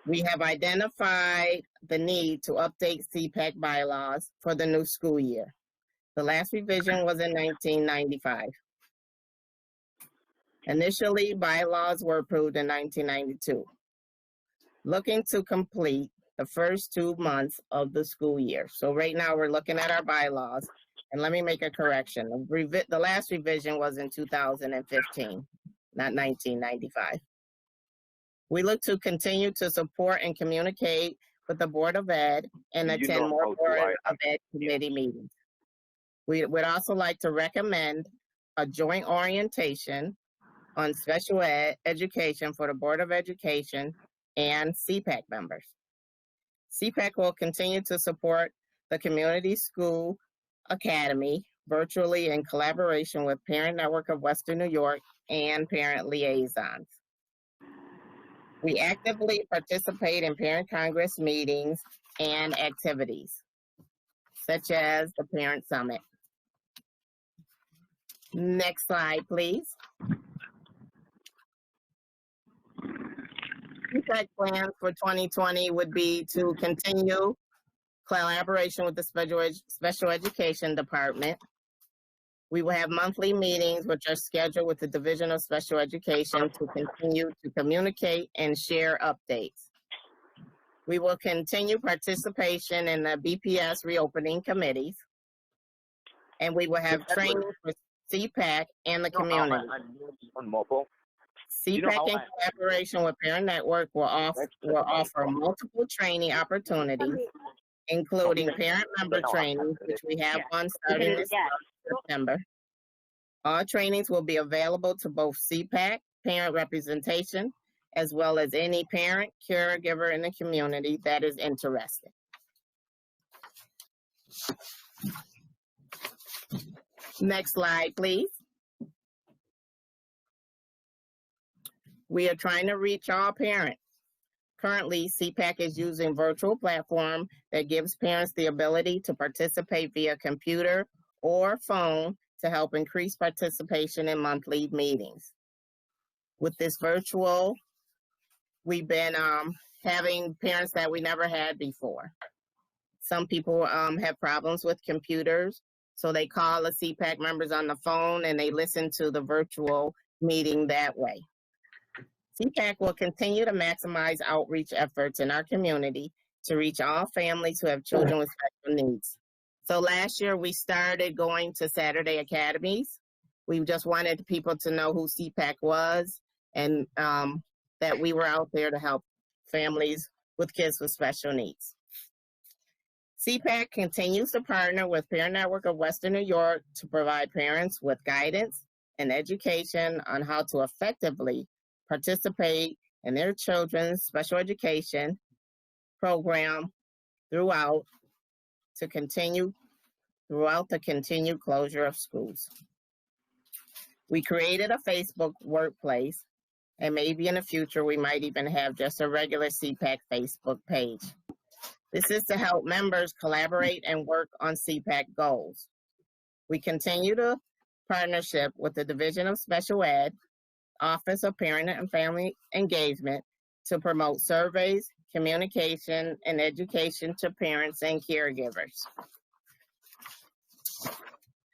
We have identified the need to update Cpac bylaws for the new school year. The last revision was in 1995. Initially, bylaws were approved in 1992. Looking to complete the first 2 months of the school year. So right now we're looking at our bylaws, and let me make a correction. The last revision was in 2015, not 1995. We look to continue to support and communicate with the Board of Ed and attend more Board of Ed committee meetings. We would also like to recommend a joint orientation on special education for the Board of Education and Cpac members. Cpac will continue to support the Community School Academy virtually in collaboration with Parent Network of Western New York and Parent Liaisons. We actively participate in Parent Congress meetings and activities, such as the Parent Summit. Next slide, please. Cpac plans for 2020 would be to continue collaboration with the special education department. We will have monthly meetings which are scheduled with the Division of Special Education to continue to communicate and share updates. We will continue participation in the BPS reopening committees, and we will have training for Cpac and the community. Cpac, in collaboration with Parent Network, will offer multiple training opportunities, including parent member trainings, which we have one starting this September. All trainings will be available to both Cpac, parent representation, as well as any parent, caregiver in the community that is interested. Next slide, please. We are trying to reach all parents. Currently, Cpac is using a virtual platform that gives parents the ability to participate via computer or phone to help increase participation in monthly meetings. With this virtual, we've been having parents that we never had before. Some people have problems with computers, so they call the Cpac members on the phone and they listen to the virtual meeting that way. Cpac will continue to maximize outreach efforts in our community to reach all families who have children with special needs. So last year we started going to Saturday academies. We just wanted people to know who Cpac was and that we were out there to help families with kids with special needs. Cpac continues to partner with Parent Network of Western New York to provide parents with guidance and education on how to effectively participate in their children's special education program throughout the continued closure of schools. We created a Facebook workplace, and maybe in the future we might even have just a regular Cpac Facebook page. This is to help members collaborate and work on Cpac goals. We continue to partnership with the Division of Special Ed, Office of Parent and Family Engagement to promote surveys, communication, and education to parents and caregivers.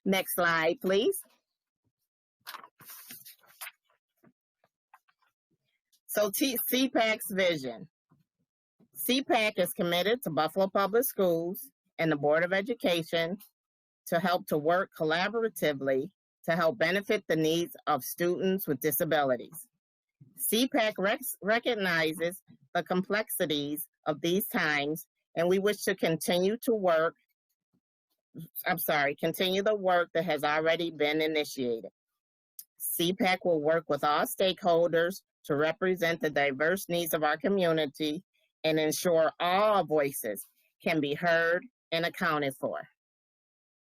Next slide, please. So Cpac's vision. Cpac is committed to Buffalo Public Schools and the Board of Education to help to work collaboratively to help benefit the needs of students with disabilities. Cpac recognizes the complexities of these times, and we wish to continue the work that has already been initiated. Cpac will work with all stakeholders to represent the diverse needs of our community and ensure all voices can be heard and accounted for.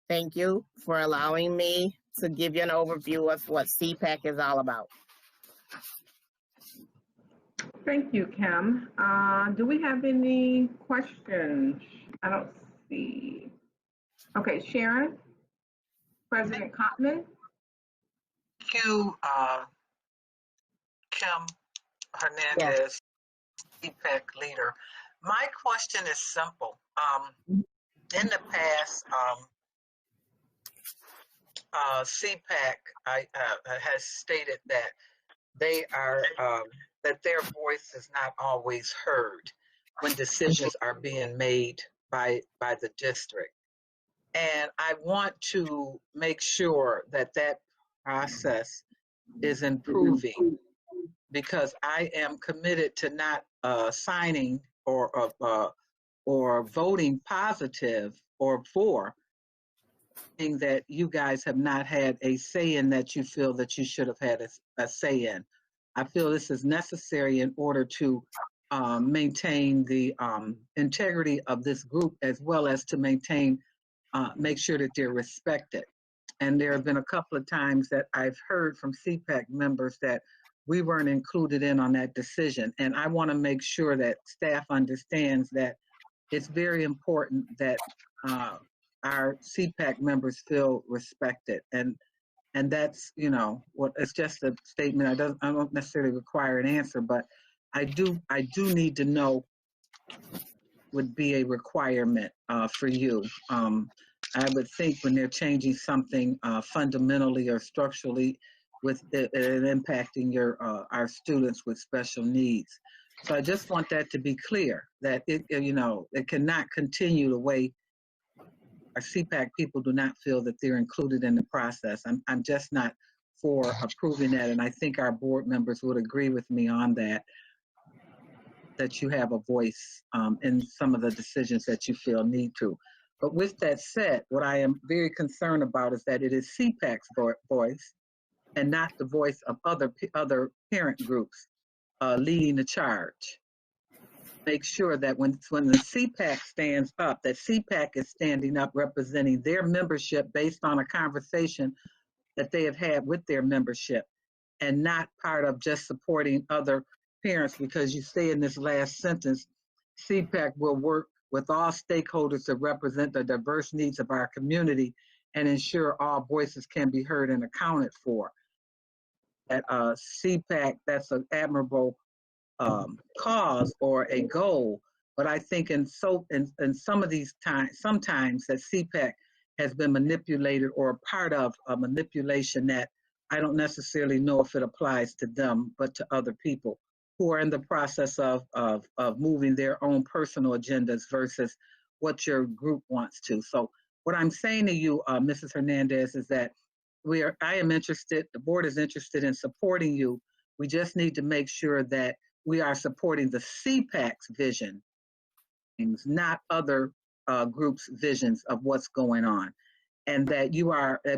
Thank you for allowing me to give you an overview of what Cpac is all about. Thank you, Kim. Do we have any questions? I don't see. Okay, Sharon, President Cotman. Thank you, Kim Hernandez, Cpac leader. My question is simple. In the past, Cpac has stated that they are that their voice is not always heard when decisions are being made by the district. And I want to make sure that that process is improving, because I am committed to not signing or voting positive or for thing that you guys have not had a say in that you feel that you should have had a say in. I feel this is necessary in order to maintain the integrity of this group, as well as to make sure that they're respected. And there have been a couple of times that I've heard from Cpac members that we weren't included in on that decision. And I want to make sure that staff understands that it's very important that our Cpac members feel respected. And that's, you know, what it's just a statement. I don't necessarily require an answer, but I do need to know would be a requirement for you. I would think when they're changing something fundamentally or structurally with it impacting our students with special needs. So I just want that to be clear, that it cannot continue the way our Cpac people do not feel that they're included in the process. I'm just not for approving that, and I think our board members would agree with me on that you have a voice in some of the decisions that you feel need to. But with that said, what I am very concerned about is that it is Cpac's voice and not the voice of other parent groups leading the charge. Make sure that when the Cpac stands up, that Cpac is standing up representing their membership based on a conversation that they have had with their membership, and not part of just supporting other parents, because you say in this last sentence, Cpac will work with all stakeholders to represent the diverse needs of our community and ensure all voices can be heard and accounted for. At Cpac, that's an admirable cause or a goal, but I think in some of these times, sometimes that Cpac has been manipulated or part of a manipulation that I don't necessarily know if it applies to them, but to other people who are in the process of moving their own personal agendas versus what your group wants to. So what I'm saying to you, Mrs. Hernandez, is that I am interested, the board is interested in supporting you. We just need to make sure that we are supporting the Cpac's vision, not other groups' visions of what's going on. And that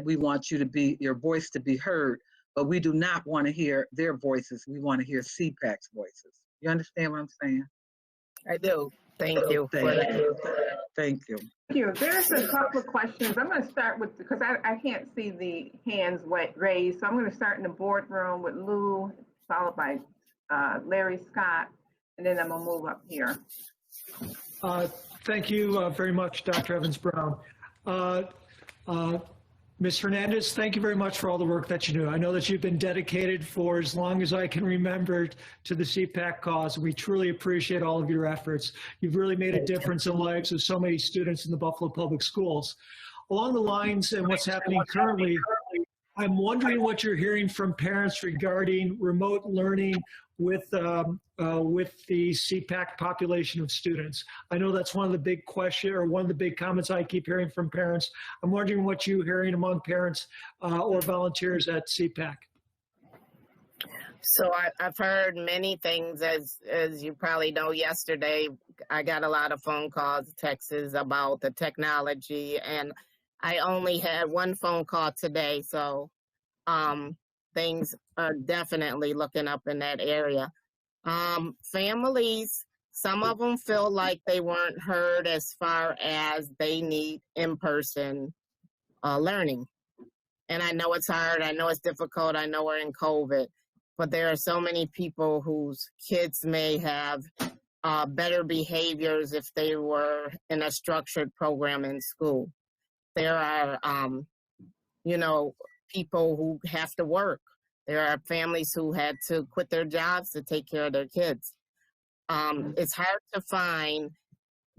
we want your voice to be heard, but we do not want to hear their voices. We want to hear Cpac's voices. You understand what I'm saying? I do. Thank you. Thank you. Thank you. There's a couple of questions. I'm going to start with, because I can't see the hands raised, so I'm going to start in the boardroom with Lou, followed by Larry Scott, and then I'm going to move up here. Thank you very much, Dr. Evans-Brown. Ms. Hernandez, thank you very much for all the work that you do. I know that you've been dedicated for as long as I can remember to the Cpac cause. We truly appreciate all of your efforts. You've really made a difference in the lives of so many students in the Buffalo Public Schools. Along the lines and what's happening currently, I'm wondering what you're hearing from parents regarding remote learning with the Cpac population of students. I know that's one of the big questions, or one of the big comments I keep hearing from parents. I'm wondering what you're hearing among parents or volunteers at Cpac. So I've heard many things, as you probably know. Yesterday, I got a lot of phone calls, texts about the technology, and I only had one phone call today, so things are definitely looking up in that area. Families, some of them feel like they weren't heard as far as they need in-person learning. And I know it's hard, I know it's difficult, I know we're in COVID, but there are so many people whose kids may have better behaviors if they were in a structured program in school. There are, people who have to work. There are families who had to quit their jobs to take care of their kids. It's hard to find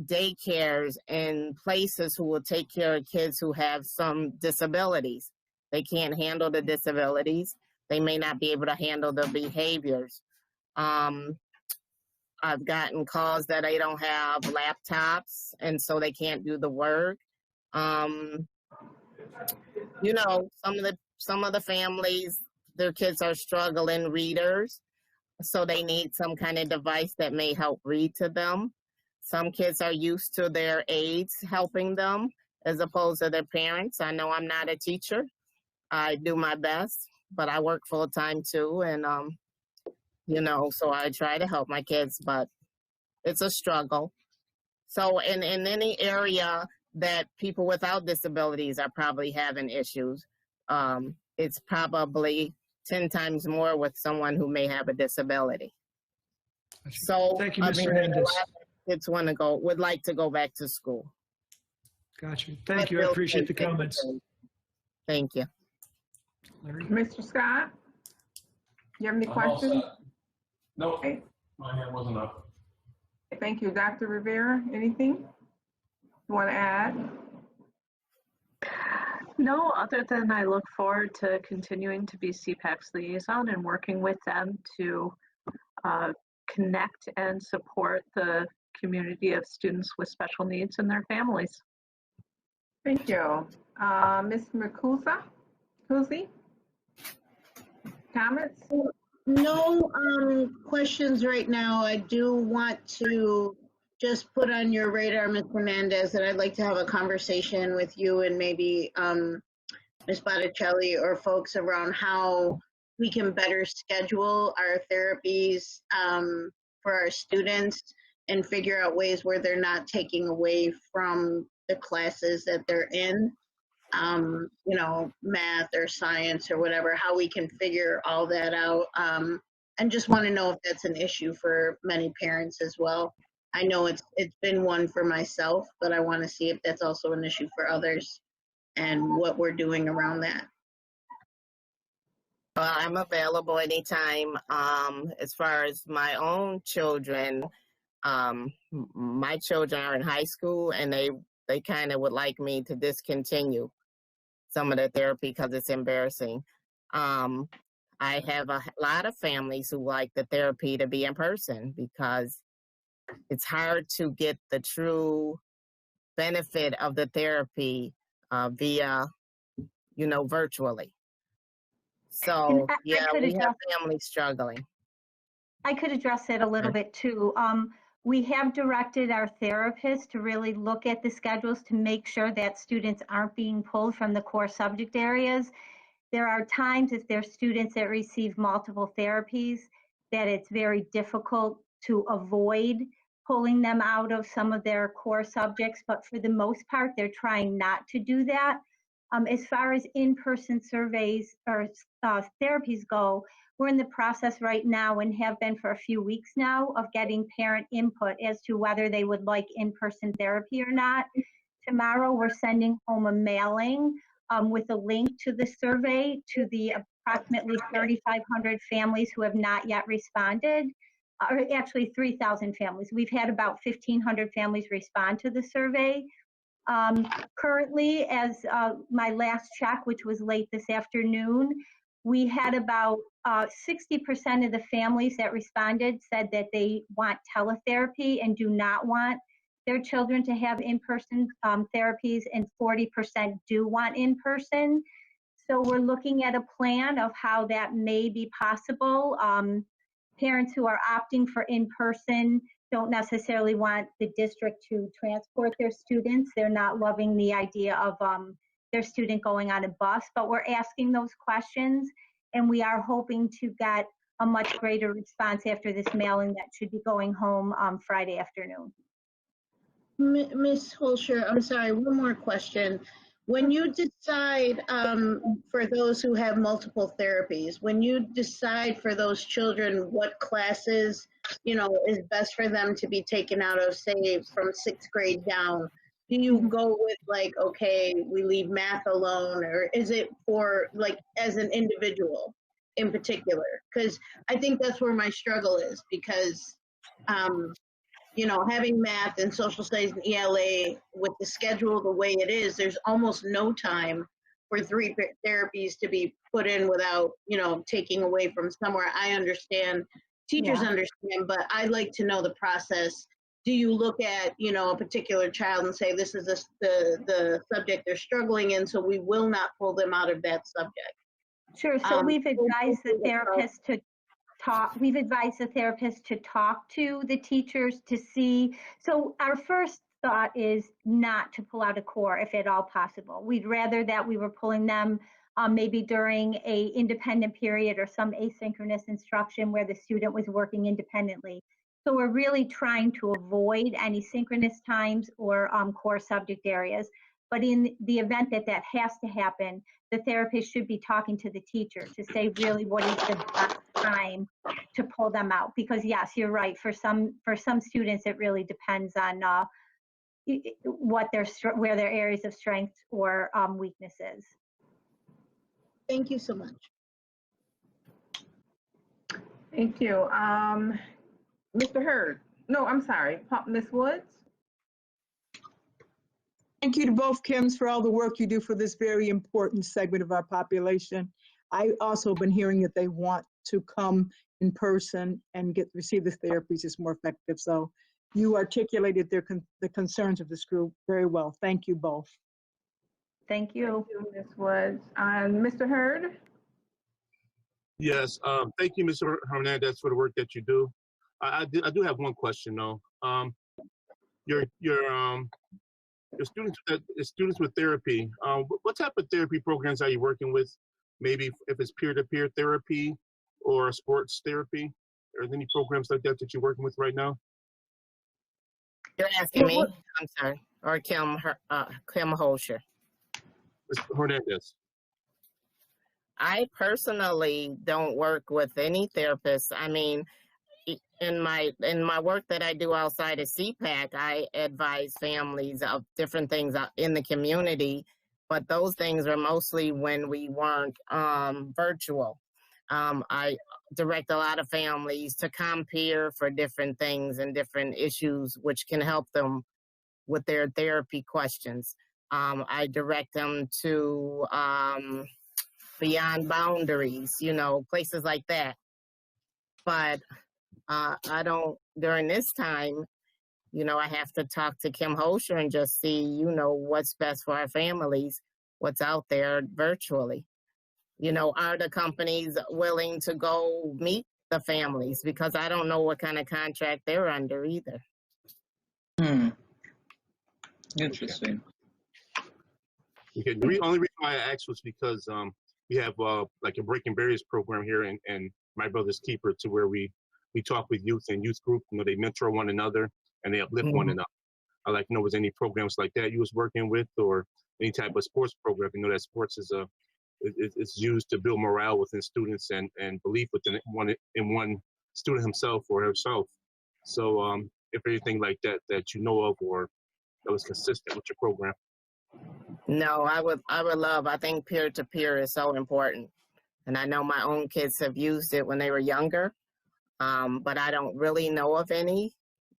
daycares and places who will take care of kids who have some disabilities. They can't handle the disabilities. They may not be able to handle the behaviors. I've gotten calls that they don't have laptops, and so they can't do the work. Some of the families, their kids are struggling readers, so they need some kind of device that may help read to them. Some kids are used to their aides helping them as opposed to their parents. I know I'm not a teacher. I do my best, but I work full time too, and so I try to help my kids, but it's a struggle. So in any area that people without disabilities are probably having issues, it's probably 10 times more with someone who may have a disability. So thank you, Ms. Hernandez. Kids would like to go back to school. Got you. Thank you. I appreciate the comments. Thank you. Larry? Mr. Scott, you have any questions? No, okay. My hand wasn't up. Thank you. Dr. Rivera, anything you want to add? No, other than I look forward to continuing to be Cpac's liaison and working with them to connect and support the community of students with special needs and their families. Thank you. Ms. Mercusa, comments? No questions right now. I do want to just put on your radar, Ms. Hernandez, that I'd like to have a conversation with you and maybe Ms. Botticelli or folks around how we can better schedule our therapies for our students and figure out ways where they're not taking away from the classes that they're in, math or science or whatever, how we can figure all that out. And just want to know if that's an issue for many parents as well. I know it's been one for myself, but I want to see if that's also an issue for others and what we're doing around that. I'm available anytime. As far as my own children, my children are in high school, and they kind of would like me to discontinue some of the therapy because it's embarrassing. I have a lot of families who like the therapy to be in person because it's hard to get the true benefit of the therapy via, virtually. So, yeah, we have families struggling. I could address it a little bit too. We have directed our therapists to really look at the schedules to make sure that students aren't being pulled from the core subject areas. There are times if there's students that receive multiple therapies that it's very difficult to avoid pulling them out of some of their core subjects, but for the most part, they're trying not to do that. As far as in-person surveys or therapies go, we're in the process right now and have been for a few weeks now of getting parent input as to whether they would like in-person therapy or not. Tomorrow, we're sending home a mailing with a link to the survey to the approximately 3,500 families who have not yet responded, or actually 3,000 families. We've had about 1,500 families respond to the survey. Currently, as my last check, which was late this afternoon, we had about 60% of the families that responded said that they want teletherapy and do not want their children to have in-person therapies, and 40% do want in-person. So we're looking at a plan of how that may be possible. Parents who are opting for in-person don't necessarily want the district to transport their students. They're not loving the idea of their student going on a bus, but we're asking those questions, and we are hoping to get a much greater response after this mailing that should be going home Friday afternoon. Ms. Holscher, I'm sorry, one more question. When you decide, for those who have multiple therapies, when you decide for those children what classes, is best for them to be taken out of, say, from 6th grade down, do you go with like, okay, we leave math alone, or is it for like as an individual in particular? Because I think that's where my struggle is, because having math and social studies and ELA with the schedule the way it is, there's almost no time for 3 therapies to be put in without, taking away from somewhere. I understand, teachers understand, but I'd like to know the process. Do you look at, a particular child and say, this is the subject they're struggling in, so we will not pull them out of that subject? Sure, so we've advised the therapist to talk, to the teachers to see. So our first thought is not to pull out a core if at all possible. We'd rather that we were pulling them maybe during a independent period or some asynchronous instruction where the student was working independently. So we're really trying to avoid any synchronous times or core subject areas. But in the event that that has to happen, the therapist should be talking to the teacher to say really what is the best time to pull them out. Because yes, you're right. For some students, it really depends on where their areas of strength or weakness is. Thank you so much. Thank you. Mr. Hurd. No, I'm sorry. Ms. Woods. Thank you to both Kims for all the work you do for this very important segment of our population. I also been hearing that they want to come in person and receive the therapies is more effective. So you articulated the concerns of this group very well. Thank you both. Thank you. Thank you, Ms. Woods. Mr. Hurd. Yes, thank you, Mr. Hernandez, for the work that you do. I do have one question though. Your students with therapy, what type of therapy programs are you working with? Maybe if it's peer-to-peer therapy or sports therapy, or any programs like that that you're working with right now? You're asking me? I'm sorry. Or Kim Holscher. Mr. Hernandez. I personally don't work with any therapist. I mean, in my work that I do outside of Cpac, I advise families of different things in the community, but those things are mostly when we weren't virtual. I direct a lot of families to Compere for different things and different issues which can help them with their therapy questions. I direct them to Beyond Boundaries, you know, places like that. But I don't, during this time, you know, I have to talk to Kim Hosher and just see, you know, what's best for our families, what's out there virtually. You know, are the companies willing to go meet the families? Because I don't know what kind of contract they're under either. Interesting. Okay. The only reason why I asked was because we have like a Breaking Barriers program here, and My Brother's Keeper, to where we talk with youth and youth group. You know, they mentor one another and they uplift one another. I like to know, was any programs like that you was working with, or any type of sports program? You know that sports is it's used to build morale within students and belief within one student himself or herself. So if anything like that you know of, or that was consistent with your program. No, I would love, I think peer-to-peer is so important. And I know my own kids have used it when they were younger, but I don't really know of any.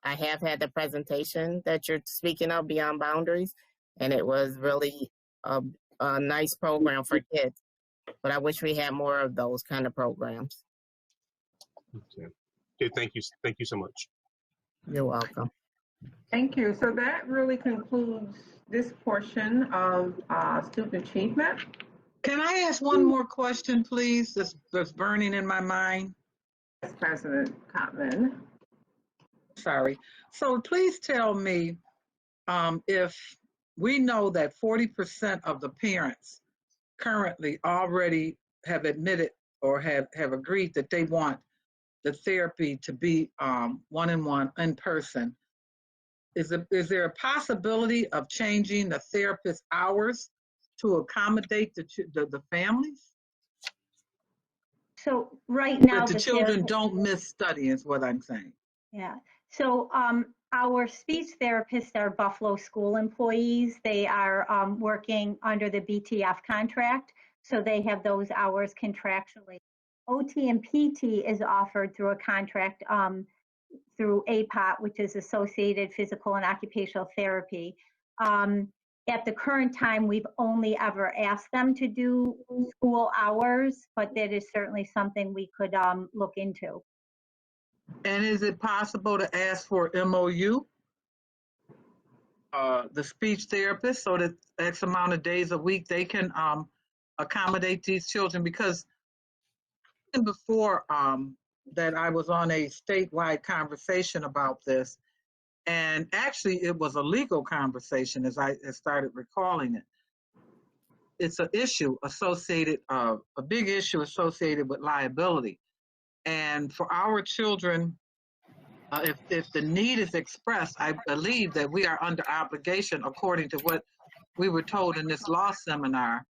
I have had the presentation that you're speaking of, Beyond Boundaries, and it was really a nice program for kids. But I wish we had more of those kind of programs. Okay. Okay, thank you so much. You're welcome. Thank you. So that really concludes this portion of student achievement. Can I ask one more question, please? That's burning in my mind. Yes, President Cotman. Sorry. So please tell me if we know that 40% of the parents currently already have admitted or have agreed that they want the therapy to be one-on-one in person. Is there a possibility of changing the therapist hours to accommodate the families? So right now, But the children don't miss studying is what I'm saying. Yeah. So our speech therapists are Buffalo school employees. They are working under the BTF contract, so they have those hours contractually. OT and PT is offered through a contract through APOT, which is Associated Physical and Occupational Therapy. At the current time, we've only ever asked them to do school hours, but that is certainly something we could look into. And is it possible to ask for MOU, the speech therapist, so that X amount of days a week they can accommodate these children? Because before that I was on a statewide conversation about this, and actually it was a legal conversation as I started recalling it. It's an issue associated, a big issue associated with liability. And for our children, if the need is expressed, I believe that we are under obligation, according to what we were told in this law seminar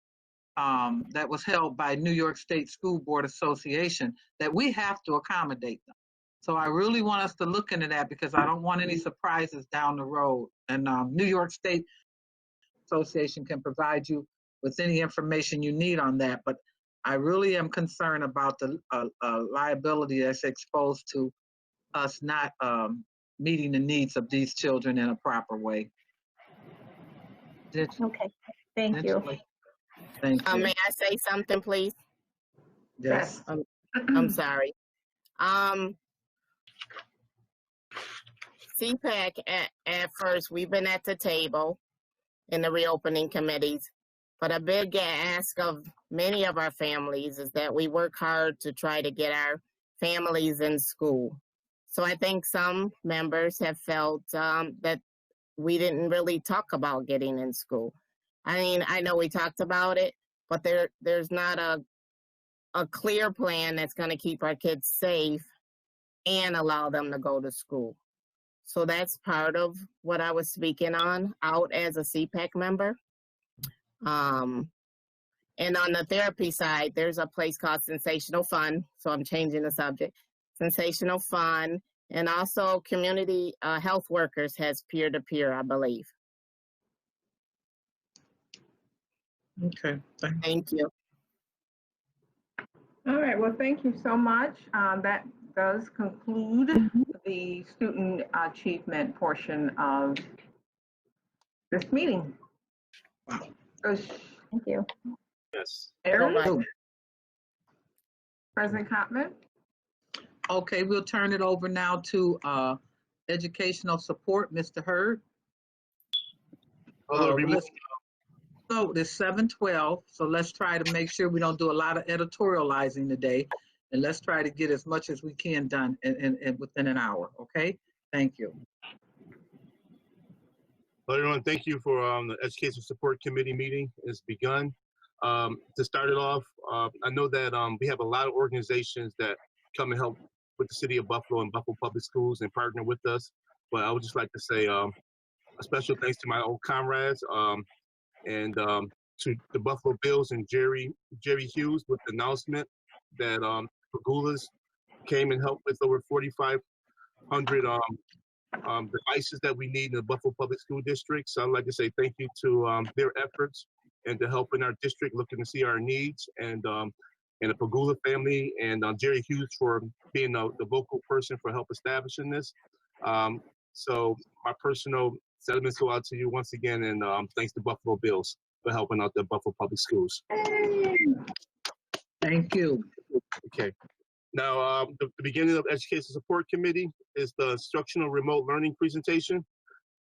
that was held by New York State School Board Association, that we have to accommodate them. So I really want us to look into that, because I don't want any surprises down the road. And New York State Association can provide you with any information you need on that. But I really am concerned about the liability that's exposed to us not meeting the needs of these children in a proper way. Okay, thank you. Thank you. May I say something, please? Yes. I'm sorry. Cpac, at first, we've been at the table in the reopening committees, but a big ask of many of our families is that we work hard to try to get our families in school. So I think some members have felt that we didn't really talk about getting in school. I mean, I know we talked about it, but there's not a clear plan that's going to keep our kids safe and allow them to go to school. So that's part of what I was speaking on out as a Cpac member. And on the therapy side, there's a place called Sensational Fun. So I'm changing the subject. Sensational Fun. And also community health workers has peer-to-peer, I believe. Okay. Thank you. All right, well, thank you so much. That does conclude the student achievement portion of this meeting. Thank you. Yes. Mary? President Cotman? Okay, we'll turn it over now to educational support, Mr. Hurd. So it's 7:12, so let's try to make sure we don't do a lot of editorializing today, and let's try to get as much as we can done in within an hour, okay? Thank you. Hello, everyone. Thank you for the Education Support Committee meeting. It's begun. To start it off, I know that we have a lot of organizations that come and help with the City of Buffalo and Buffalo Public Schools and partner with us. But I would just like to say a special thanks to my old comrades and to the Buffalo Bills and Jerry Hughes with the announcement that Pagulas came and helped with over 4,500 devices that we need in the Buffalo Public School District. So I'd like to say thank you to their efforts and to help in our district, looking to see our needs, and the Pagula family and Jerry Hughes for being the vocal person for help establishing this. So my personal sentiments go out to you once again, and thanks to Buffalo Bills for helping out the Buffalo Public Schools. Thank you. Okay. Now, the beginning of Education Support Committee is the instructional remote learning presentation.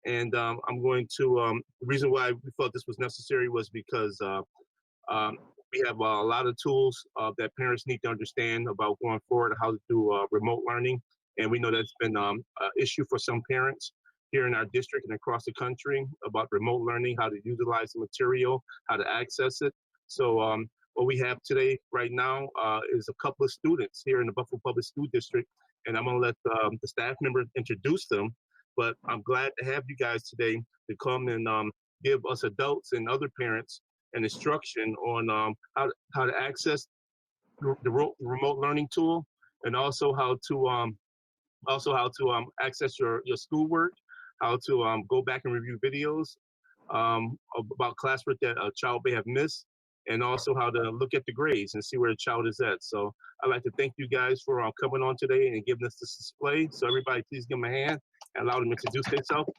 And I'm going to, the reason why we felt this was necessary was because we have a lot of tools that parents need to understand about going forward, how to do remote learning. And we know that's been an issue for some parents here in our district and across the country about remote learning, how to utilize the material, how to access it. So what we have today right now is a couple of students here in the Buffalo Public School District, and I'm gonna let the staff members introduce them, but I'm glad to have you guys today to come and give us adults and other parents an instruction on how to access the remote learning tool, and also how to access your schoolwork, how to go back and review videos about classwork that a child may have missed, and also how to look at the grades and see where the child is at. So I'd like to thank you guys for coming on today and giving us this display. So everybody, please give them a hand and allow them to introduce themselves.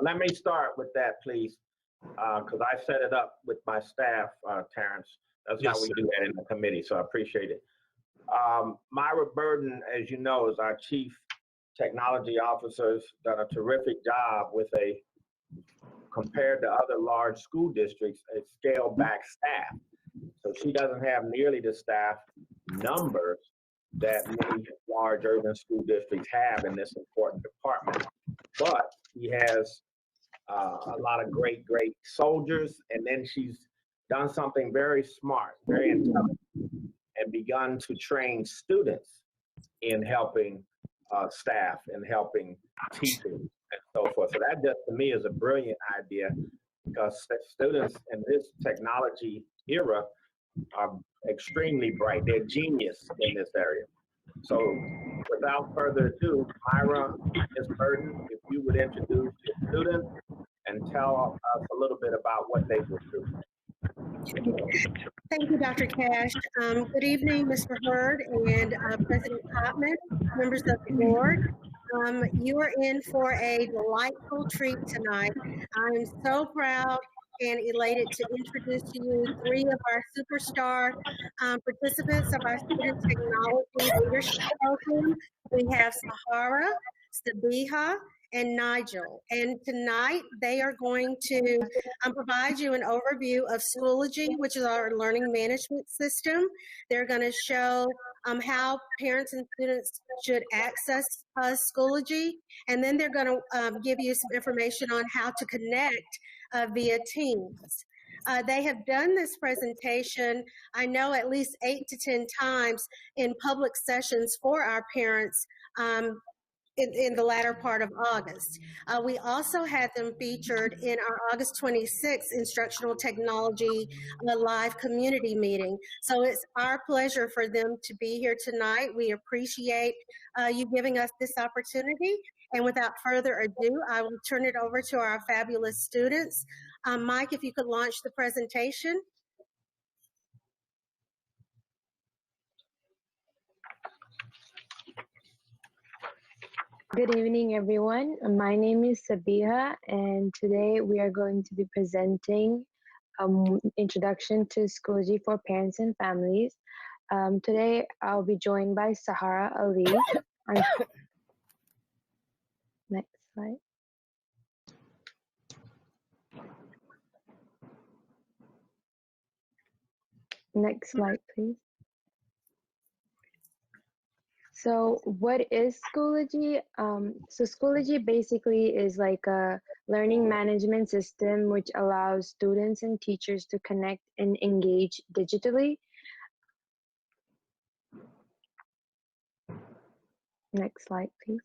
Let me start with that, please, because I set it up with my staff, Terrence. That's how we do that in the committee, so I appreciate it. Myra Burden, as you know, is our chief technology officer, has done a terrific job with compared to other large school districts, a scaled back staff. So she doesn't have nearly the staff numbers that many large urban school districts have in this important department. But she has a lot of great soldiers, and then she's done something very smart, very intelligent, and begun to train students in helping staff and helping teachers and so forth. So that just to me is a brilliant idea, because students in this technology era are extremely bright. They're genius in this area. So without further ado, Myra, Ms. Burden, if you would introduce your students and tell us a little bit about what they will do. Thank you, Dr. Cash. Good evening, Mr. Hurd and President Cotman, members of the board. You are in for a delightful treat tonight. I'm so proud and elated to introduce to you 3 of our superstar participants of our Student Technology Leadership Program. We have Sahara, Sabiha, and Nigel. And tonight they are going to provide you an overview of Schoology, which is our learning management system. They're going to show how parents and students should access Schoology. And then they're going to give you some information on how to connect via Teams. They have done this presentation, I know, at least 8 to 10 times in public sessions for our parents in the latter part of August. We also had them featured in our August 26th Instructional Technology Live Community Meeting. So it's our pleasure for them to be here tonight. We appreciate you giving us this opportunity. And without further ado, I will turn it over to our fabulous students. Mike, if you could launch the presentation. Good evening, everyone. My name is Sabiha, and today we are going to be presenting Introduction to Schoology for Parents and Families. Today, I'll be joined by Sahara Ali. Next slide. Next slide, please. So what is Schoology? So Schoology basically is like a learning management system which allows students and teachers to connect and engage digitally. Next slide, please.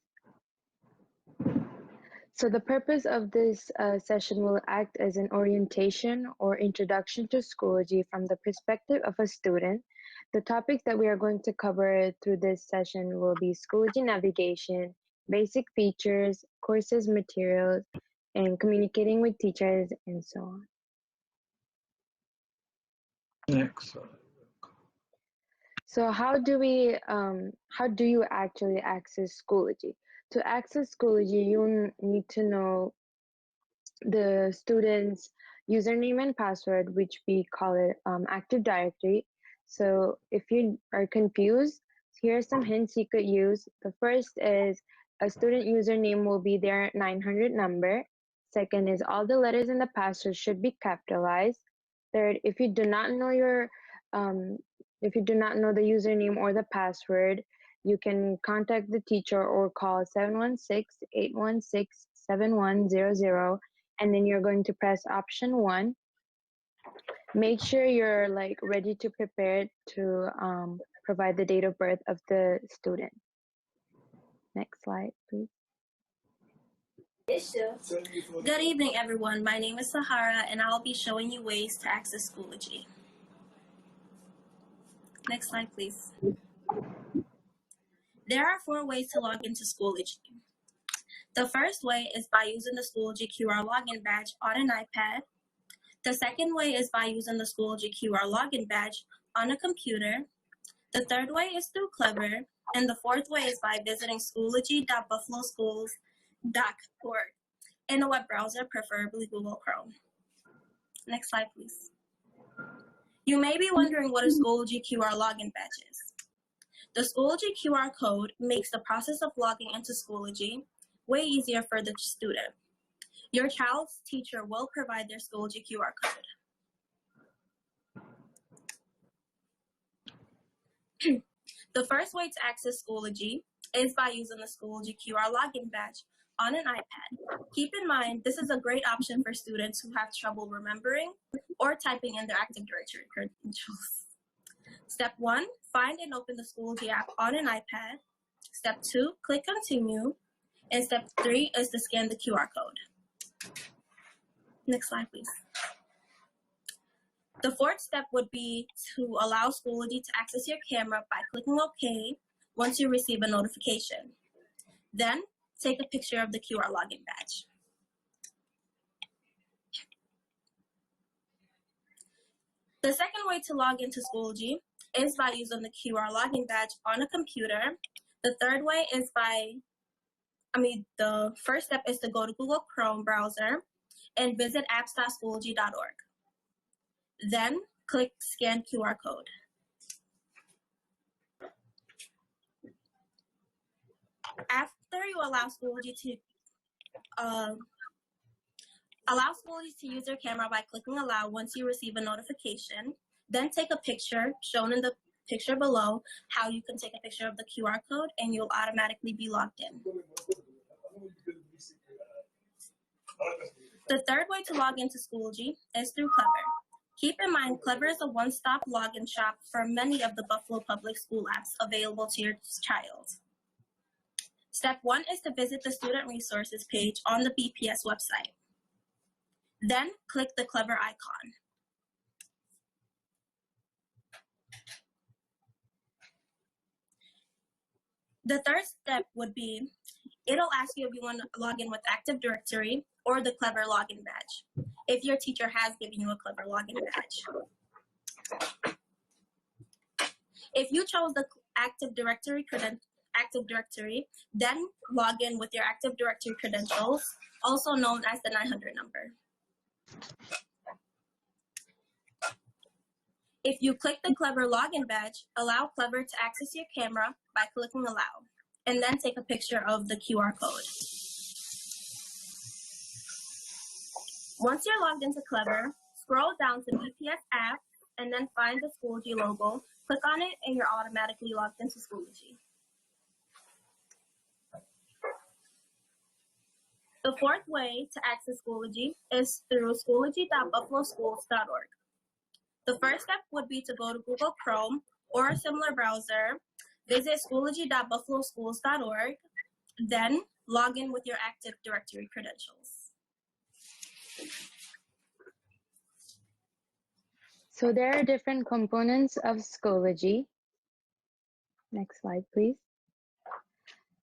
So the purpose of this session will act as an orientation or introduction to Schoology from the perspective of a student. The topics that we are going to cover through this session will be Schoology navigation, basic features, courses materials, and communicating with teachers, and so on. Next slide. So how do you actually access Schoology? To access Schoology, you need to know the student's username and password, which we call it Active Directory. So if you are confused, here are some hints you could use. The first is a student username will be their 900 number. Second is all the letters in the password should be capitalized. Third, if you do not know the username or the password, you can contact the teacher or call 716-816-7100, and then you're going to press option 1. Make sure you're ready to prepare to provide the date of birth of the student. Next slide, please. Good evening, everyone. My name is Sahara, and I'll be showing you ways to access Schoology. Next slide, please. There are 4 ways to log into Schoology. The first way is by using the Schoology QR login badge on an iPad. The second way is by using the Schoology QR login badge on a computer. The third way is through Clever. And the fourth way is by visiting schoology.buffaloschools.org in a web browser, preferably Google Chrome. Next slide, please. You may be wondering what a Schoology QR login badge is. The Schoology QR code makes the process of logging into Schoology way easier for the student. Your child's teacher will provide their Schoology QR code. The first way to access Schoology is by using the Schoology QR login badge on an iPad. Keep in mind, this is a great option for students who have trouble remembering or typing in their Active Directory credentials. Step 1, find and open the Schoology app on an iPad. Step 2, click Continue. And step 3 is to scan the QR code. Next slide, please. The fourth step would be to allow Schoology to access your camera by clicking OK once you receive a notification. Then, take a picture of the QR login badge. The second way to log into Schoology is by using the QR login badge on a computer. The third way is the first step is to go to Google Chrome browser and visit apps.schoology.org. Then, click Scan QR code. After you allow Schoology to use your camera by clicking Allow once you receive a notification, then take a picture, shown in the picture below, how you can take a picture of the QR code, and you'll automatically be logged in. The third way to log into Schoology is through Clever. Keep in mind, Clever is a one-stop login shop for many of the Buffalo Public School apps available to your child. Step 1 is to visit the Student Resources page on the BPS website. Then click the Clever icon. The third step would be, it'll ask you if you want to log in with Active Directory or the Clever login badge, if your teacher has given you a Clever login badge. If you chose the Active Directory, then log in with your Active Directory credentials, also known as the 900 number. If you click the Clever login badge, allow Clever to access your camera by clicking allow, and then take a picture of the QR code. Once you're logged into Clever, scroll down to BPS app and then find the Schoology logo, click on it, and you're automatically logged into Schoology. The fourth way to access Schoology is through schoology.buffaloschools.org. The first step would be to go to Google Chrome or a similar browser, visit schoology.buffaloschools.org, then log in with your Active Directory credentials. So there are different components of Schoology. Next slide, please.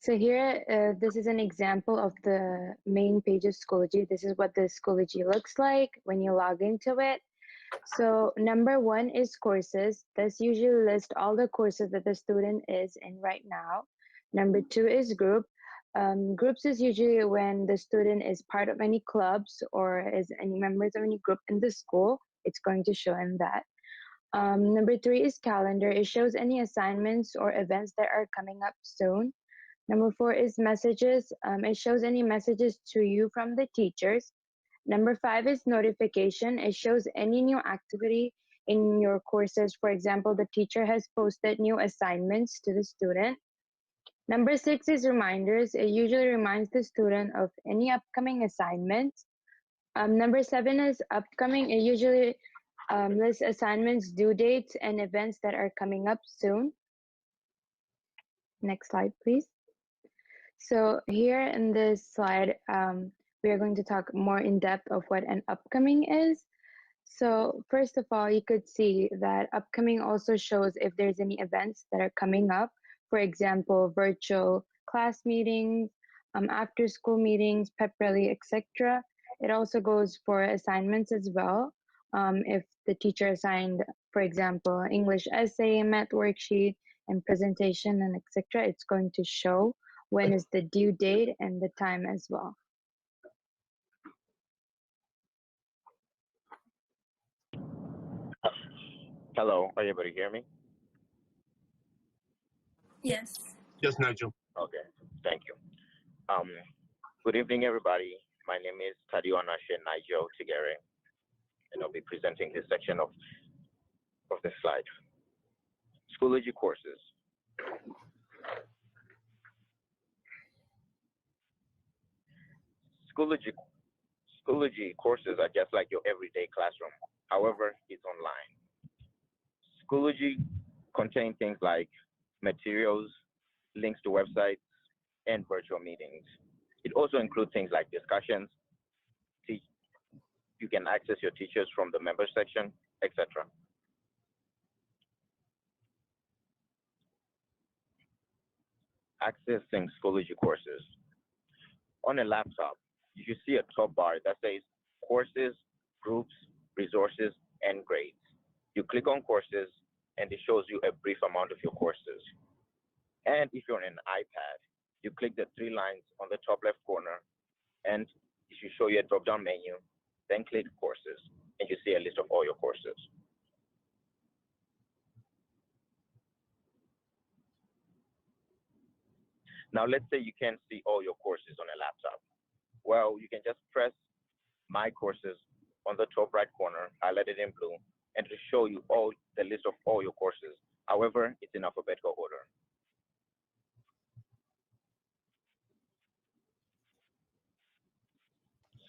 So here, this is an example of the main page of Schoology. This is what the Schoology looks like when you log into it. So number one is courses. This usually lists all the courses that the student is in right now. Number two is group. Groups is usually when the student is part of any clubs or is any members of any group in the school. It's going to show in that. Number three is calendar. It shows any assignments or events that are coming up soon. Number four is messages. It shows any messages to you from the teachers. Number five is notification. It shows any new activity in your courses. For example, the teacher has posted new assignments to the student. Number six is reminders. It usually reminds the student of any upcoming assignments. Number seven is upcoming. It usually lists assignments, due dates, and events that are coming up soon. Next slide, please. So here in this slide, we are going to talk more in depth of what an upcoming is. So first of all, you could see that upcoming also shows if there's any events that are coming up. For example, virtual class meetings, after school meetings, pep rally, etc. It also goes for assignments as well. If the teacher assigned, for example, English essay, math worksheet, and presentation, and etc., it's going to show when is the due date and the time as well. Hello, are you able to hear me? Yes. Yes, Nigel. Okay, thank you. Good evening, everybody. My name is Tadiona Nigel Tigere, and I'll be presenting this section of the slide. Schoology courses. Schoology courses are just like your everyday classroom. However, it's online. Schoology contains things like materials, links to websites, and virtual meetings. It also includes things like discussions. You can access your teachers from the member section, etc. Accessing Schoology courses. On a laptop, you should see a top bar that says courses, groups, resources, and grades. You click on courses, and it shows you a brief amount of your courses. And if you're on an iPad, you click the three lines on the top left corner, and it should show you a drop-down menu, then click courses, and you see a list of all your courses. Now, let's say you can't see all your courses on a laptop. Well, you can just press My Courses on the top right corner, highlighted in blue, and it will show you all the list of all your courses. However, it's in alphabetical order.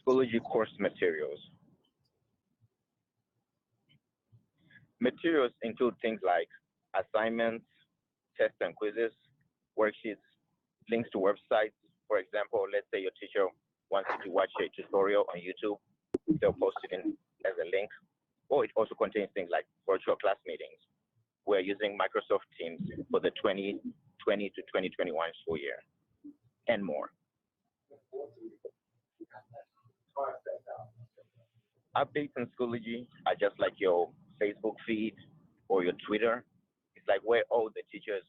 Schoology course materials. Materials include things like assignments, tests and quizzes, worksheets, links to websites. For example, let's say your teacher wants you to watch a tutorial on YouTube. They'll post it in as a link. Or it also contains things like virtual class meetings. We're using Microsoft Teams for the 2020 to 2021 school year, and more. Updates in Schoology are just like your Facebook feed or your Twitter. It's like where all the teachers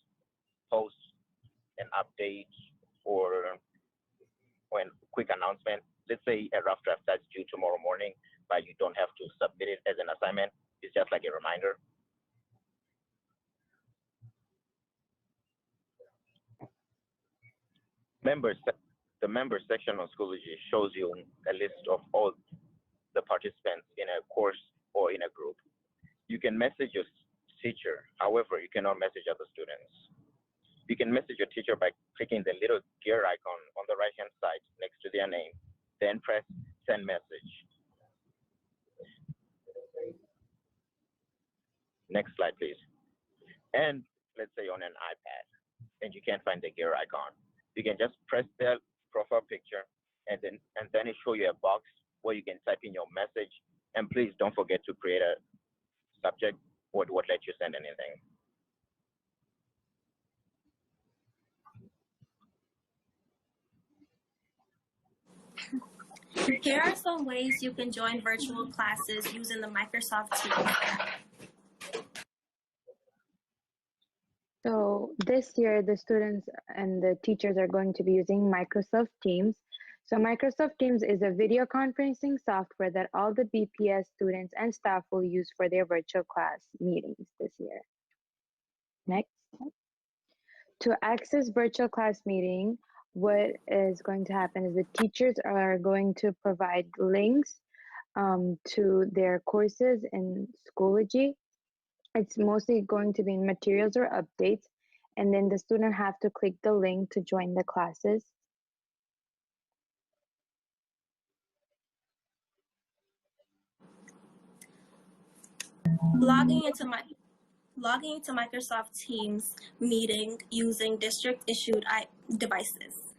post an update or a quick announcement. Let's say a rough draft that's due tomorrow morning, but you don't have to submit it as an assignment. It's just like a reminder. The members section on Schoology shows you a list of all the participants in a course or in a group. You can message your teacher, however, you cannot message other students. You can message your teacher by clicking the little gear icon on the right-hand side next to their name, then press send message. Next slide, please. And let's say on an iPad, and you can't find the gear icon. You can just press their profile picture, and then it show you a box where you can type in your message. And please don't forget to create a subject what let you send anything. Here are some ways you can join virtual classes using the Microsoft Teams app. So this year, the students and the teachers are going to be using Microsoft Teams. So Microsoft Teams is a video conferencing software that all the BPS students and staff will use for their virtual class meetings this year. Next. To access virtual class meeting, what is going to happen is the teachers are going to provide links to their courses in Schoology. It's mostly going to be in materials or updates, and then the student have to click the link to join the classes. Logging into Microsoft Teams meeting using district-issued devices.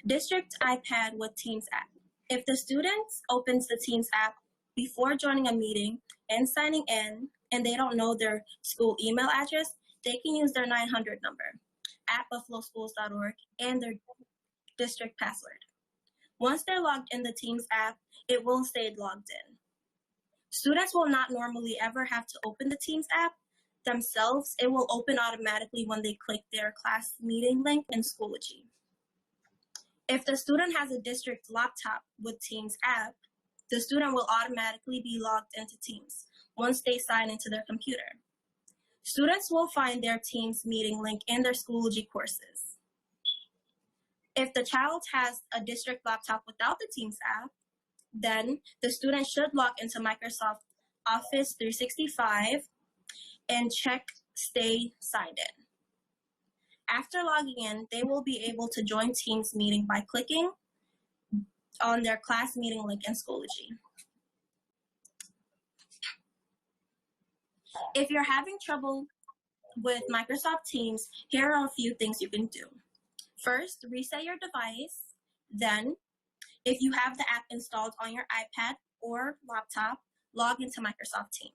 District iPad with Teams app. If the student opens the Teams app before joining a meeting and signing in, and they don't know their school email address, they can use their 900 number at buffaloschools.org and their district password. Once they're logged in the Teams app, it will stay logged in. Students will not normally ever have to open the Teams app themselves. It will open automatically when they click their class meeting link in Schoology. If the student has a district laptop with Teams app, the student will automatically be logged into Teams once they sign into their computer. Students will find their Teams meeting link in their Schoology courses. If the child has a district laptop without the Teams app, then the student should log into Microsoft Office 365 and check Stay Signed In. After logging in, they will be able to join Teams meeting by clicking on their class meeting link in Schoology. If you're having trouble with Microsoft Teams, here are a few things you can do. First, reset your device. Then, if you have the app installed on your iPad or laptop, log into Microsoft Teams.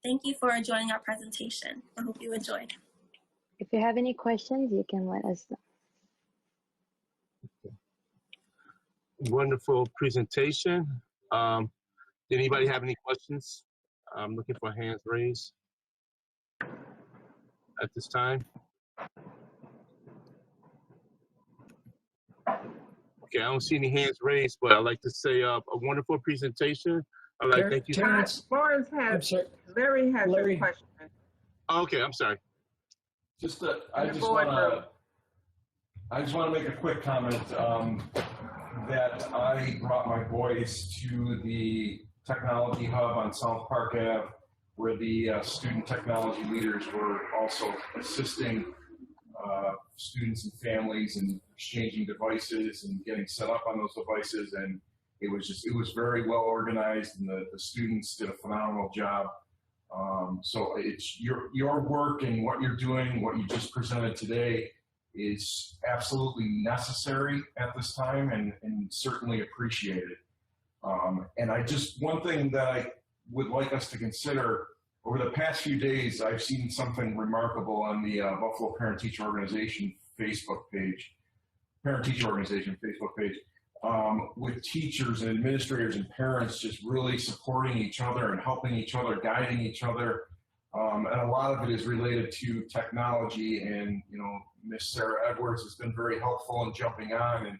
Thank you for joining our presentation. I hope you enjoyed. If you have any questions, you can let us know. Wonderful presentation. Did anybody have any questions? I'm looking for hands raised at this time. Okay, I don't see any hands raised, but I'd like to say a wonderful presentation. I'd like to thank you. Lawrence Larry has a question. Okay, I'm sorry. I just want to make a quick comment that I brought my boys to the technology hub on South Park Ave, where the student technology leaders were also assisting students and families and exchanging devices and getting set up on those devices. And it was very well organized, and the students did a phenomenal job. So it's your work and what you're doing, what you just presented today, is absolutely necessary at this time and certainly appreciated. And one thing that I would like us to consider, over the past few days, I've seen something remarkable on the Buffalo Parent-Teacher Organization Facebook page, with teachers and administrators and parents just really supporting each other and helping each other, guiding each other. And a lot of it is related to technology, and Miss Sarah Edwards has been very helpful in jumping on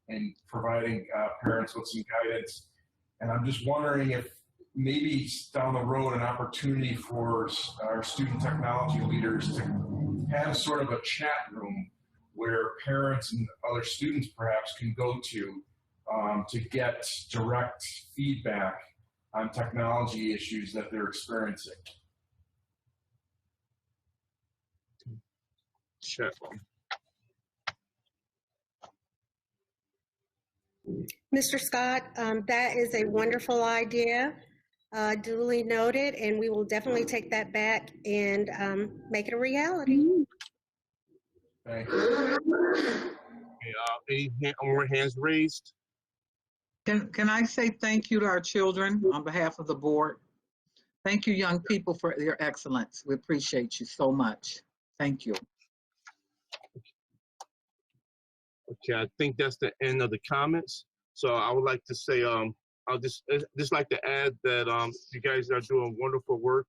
and providing parents with some guidance. And I'm just wondering if maybe down the road an opportunity for our student technology leaders to have sort of a chat room where parents and other students perhaps can go to get direct feedback on technology issues that they're experiencing. Chat. Mr. Scott, that is a wonderful idea, duly noted, and we will definitely take that back and make it a reality. Thank you. Any more hands raised? Can I say thank you to our children on behalf of the board? Thank you, young people, for your excellence. We appreciate you so much. Thank you. Okay, I think that's the end of the comments. So I would like to say, I'll just like to add that you guys are doing wonderful work.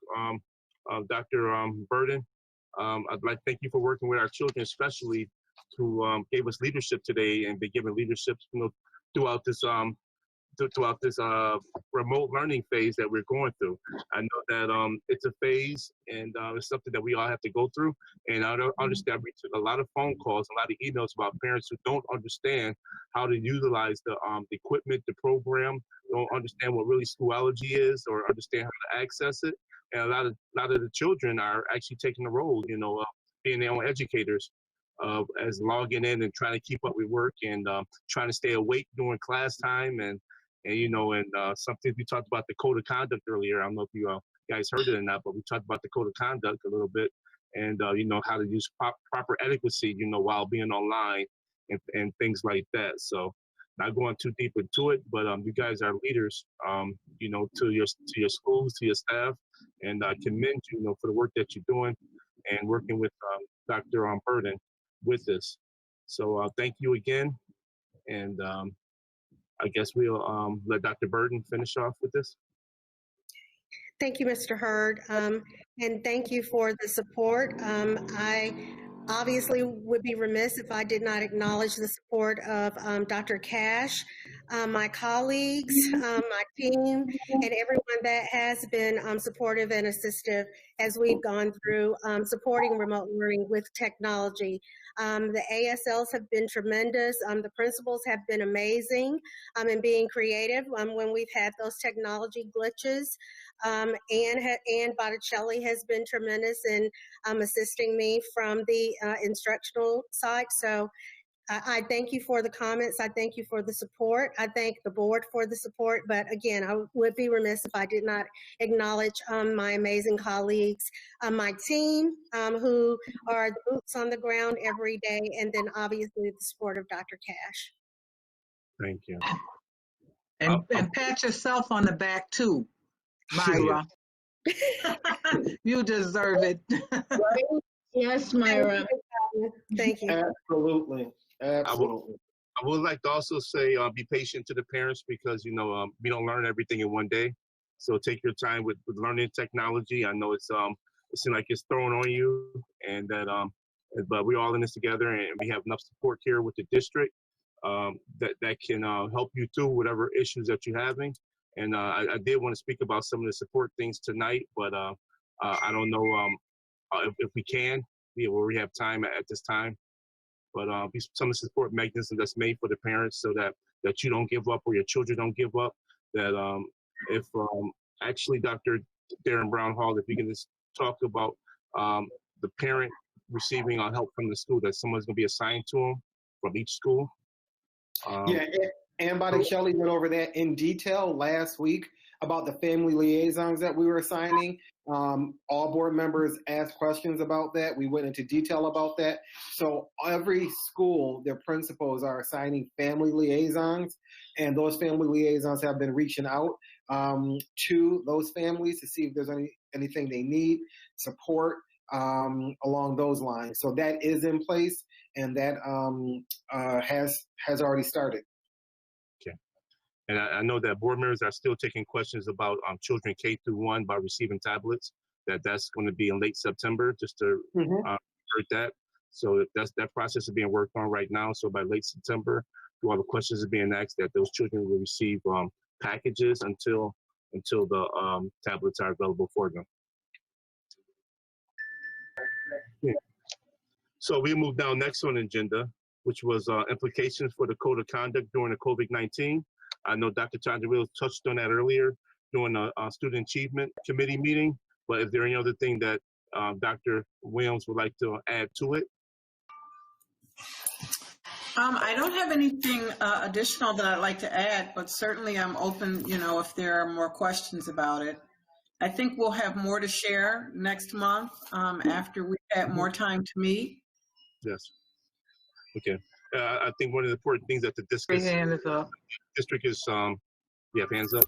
Dr. Burden, I'd like to thank you for working with our children, especially who gave us leadership today and been giving leadership, throughout this remote learning phase that we're going through. I know that it's a phase and it's something that we all have to go through. And I don't understand, we took a lot of phone calls, a lot of emails about parents who don't understand how to utilize the equipment, the program, don't understand what really Schoology is or understand how to access it. And a lot of the children are actually taking the role, of being their own educators. As logging in and trying to keep up with work and trying to stay awake during class time and something we talked about the code of conduct earlier. I don't know if you guys heard it or not, but we talked about the code of conduct a little bit and how to use proper adequacy, while being online and things like that. So not going too deep into it, but you guys are leaders, to your schools, to your staff, and I commend you, for the work that you're doing and working with Dr. Burden with this. So thank you again, and I guess we'll let Dr. Burden finish off with this. Thank you, Mr. Hurd, and thank you for the support. I obviously would be remiss if I did not acknowledge the support of Dr. Cash, my colleagues, my team, and everyone that has been supportive and assistive as we've gone through supporting remote learning with technology. The ASLs have been tremendous. The principals have been amazing in being creative when we've had those technology glitches. Ann Botticelli has been tremendous in assisting me from the instructional side. So I thank you for the comments. I thank you for the support. I thank the board for the support. But again, I would be remiss if I did not acknowledge my amazing colleagues, my team, who are the boots on the ground every day, and then obviously the support of Dr. Cash. Thank you. And pat yourself on the back too, Myra. You deserve it. Yes, Myra. Thank you. Absolutely. Absolutely. I would like to also say be patient to the parents because, we don't learn everything in one day. So take your time with learning technology. I know it seems like it's thrown on you and that, but we're all in this together and we have enough support here with the district that can help you through whatever issues that you're having. And I did want to speak about some of the support things tonight, but I don't know if we can, where we have time at this time. But some of the support mechanisms that's made for the parents so that you don't give up or your children don't give up. That if actually Dr. Darren Brown Hall, if you can just talk about the parent receiving help from the school, that someone's going to be assigned to them from each school. Yeah, Ann Botticelli went over that in detail last week about the family liaisons that we were assigning. All board members asked questions about that. We went into detail about that. So every school, their principals are assigning family liaisons, and those family liaisons have been reaching out to those families to see if there's anything they need, support along those lines. So that is in place, and that has already started. Okay. And I know that board members are still taking questions about children K-1 by receiving tablets. That's going to be in late September, just to heard that. So that process is being worked on right now. So by late September, all the questions are being asked that those children will receive packages until the tablets are available for them. Yeah. So we moved down next on the agenda, which was implications for the code of conduct during the COVID-19. I know Dr. Chandra Wills touched on that earlier during a Student Achievement Committee meeting, but is there any other thing that Dr. Williams would like to add to it? I don't have anything additional that I'd like to add, but certainly I'm open, if there are more questions about it. I think we'll have more to share next month after we've had more time to meet. Yes. Okay. I think one of the important things that the district is, you have hands up.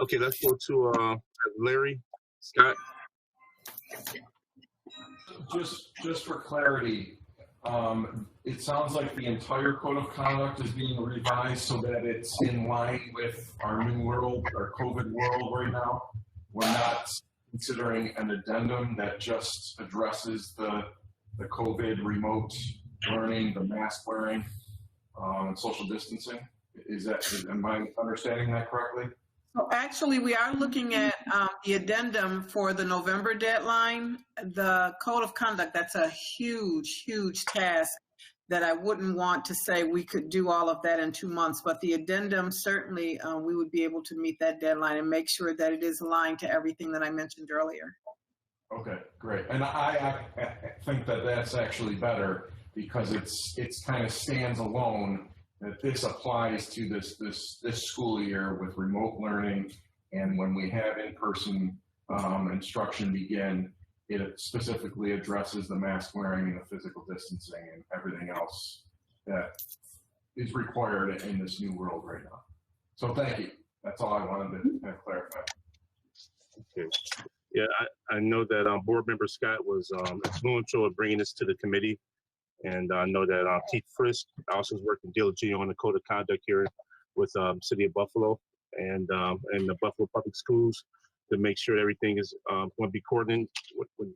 Okay, let's go to Larry Scott. Just for clarity, it sounds like the entire code of conduct is being revised so that it's in line with our new world, our COVID world right now. We're not considering an addendum that just addresses the COVID remote learning, the mask wearing, and social distancing. Am I understanding that correctly? So actually, we are looking at the addendum for the November deadline. The code of conduct, that's a huge, huge task that I wouldn't want to say we could do all of that in 2 months. But the addendum, certainly, we would be able to meet that deadline and make sure that it is aligned to everything that I mentioned earlier. Okay, great. And I think that that's actually better because it's kind of stands alone. That this applies to this school year with remote learning, and when we have in-person instruction begin, it specifically addresses the mask wearing and the physical distancing and everything else that is required in this new world right now. So thank you. That's all I wanted to kind of clarify. Okay. Yeah, I know that Board Member Scott was influential in bringing this to the committee. And I know that Keith Frisk also is working diligently on the code of conduct here with City of Buffalo and the Buffalo Public Schools to make sure everything is going to be coordinated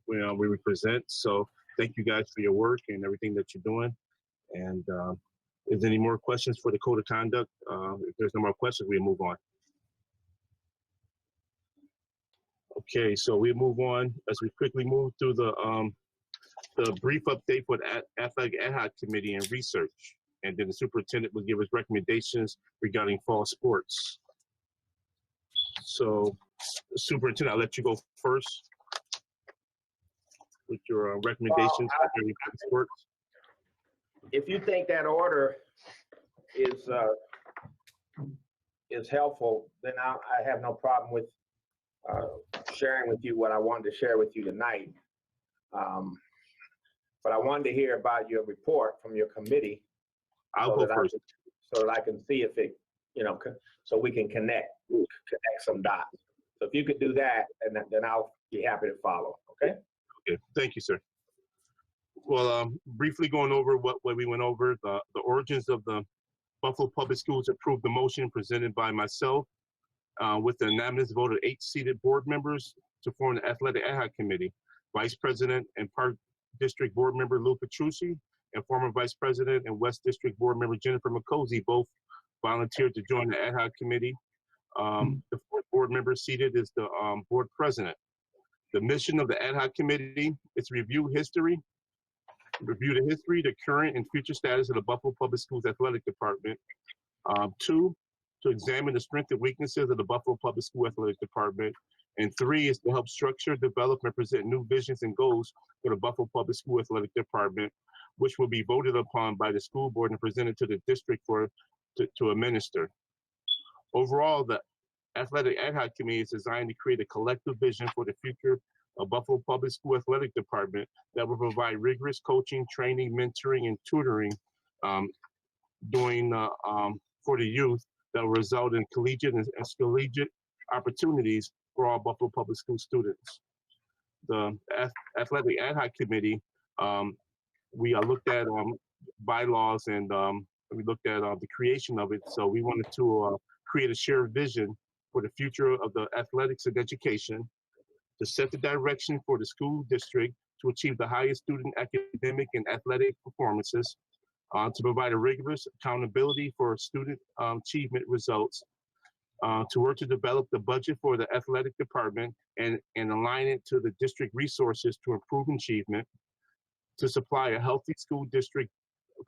when we represent. So thank you guys for your work and everything that you're doing. And is there any more questions for the code of conduct? If there's no more questions, we move on. Okay, so we move on as we quickly move through the brief update for the Athletic Ad Hoc Committee and research. And then the superintendent will give us recommendations regarding fall sports. So, superintendent, I'll let you go first with your recommendations regarding sports. If you think that order is helpful, then I have no problem with sharing with you what I wanted to share with you tonight. But I wanted to hear about your report from your committee. I'll go first. So that I can see if it, so we can connect some dots. So if you could do that, and then I'll be happy to follow, okay? Okay, thank you, sir. Well, briefly going over what we went over, the origins of the Buffalo Public Schools approved the motion presented by myself with the unanimous vote of 8 seated board members to form the Athletic Ad Hoc Committee. Vice President and Park District Board Member Lou Petrucci and former Vice President and West District Board Member Jennifer McCosey both volunteered to join the Ad Hoc Committee. The 4th board member seated is the Board President. The mission of the Ad Hoc Committee is to review the history, the current and future status of the Buffalo Public Schools Athletic Department. 2, to examine the strengths and weaknesses of the Buffalo Public School Athletic Department. And 3 is to help structure, develop, and present new visions and goals for the Buffalo Public School Athletic Department, which will be voted upon by the school board and presented to the district to administer. Overall, the Athletic Ad Hoc Committee is designed to create a collective vision for the future of Buffalo Public School Athletic Department that will provide rigorous coaching, training, mentoring, and tutoring for the youth that will result in collegiate and collegiate opportunities for all Buffalo Public School students. The Athletic Ad Hoc Committee, we looked at bylaws and we looked at the creation of it. So we wanted to create a shared vision for the future of the athletics and education, to set the direction for the school district to achieve the highest student academic and athletic performances, to provide a rigorous accountability for student achievement results, to work to develop the budget for the athletic department and align it to the district resources to improve achievement, to supply a healthy school district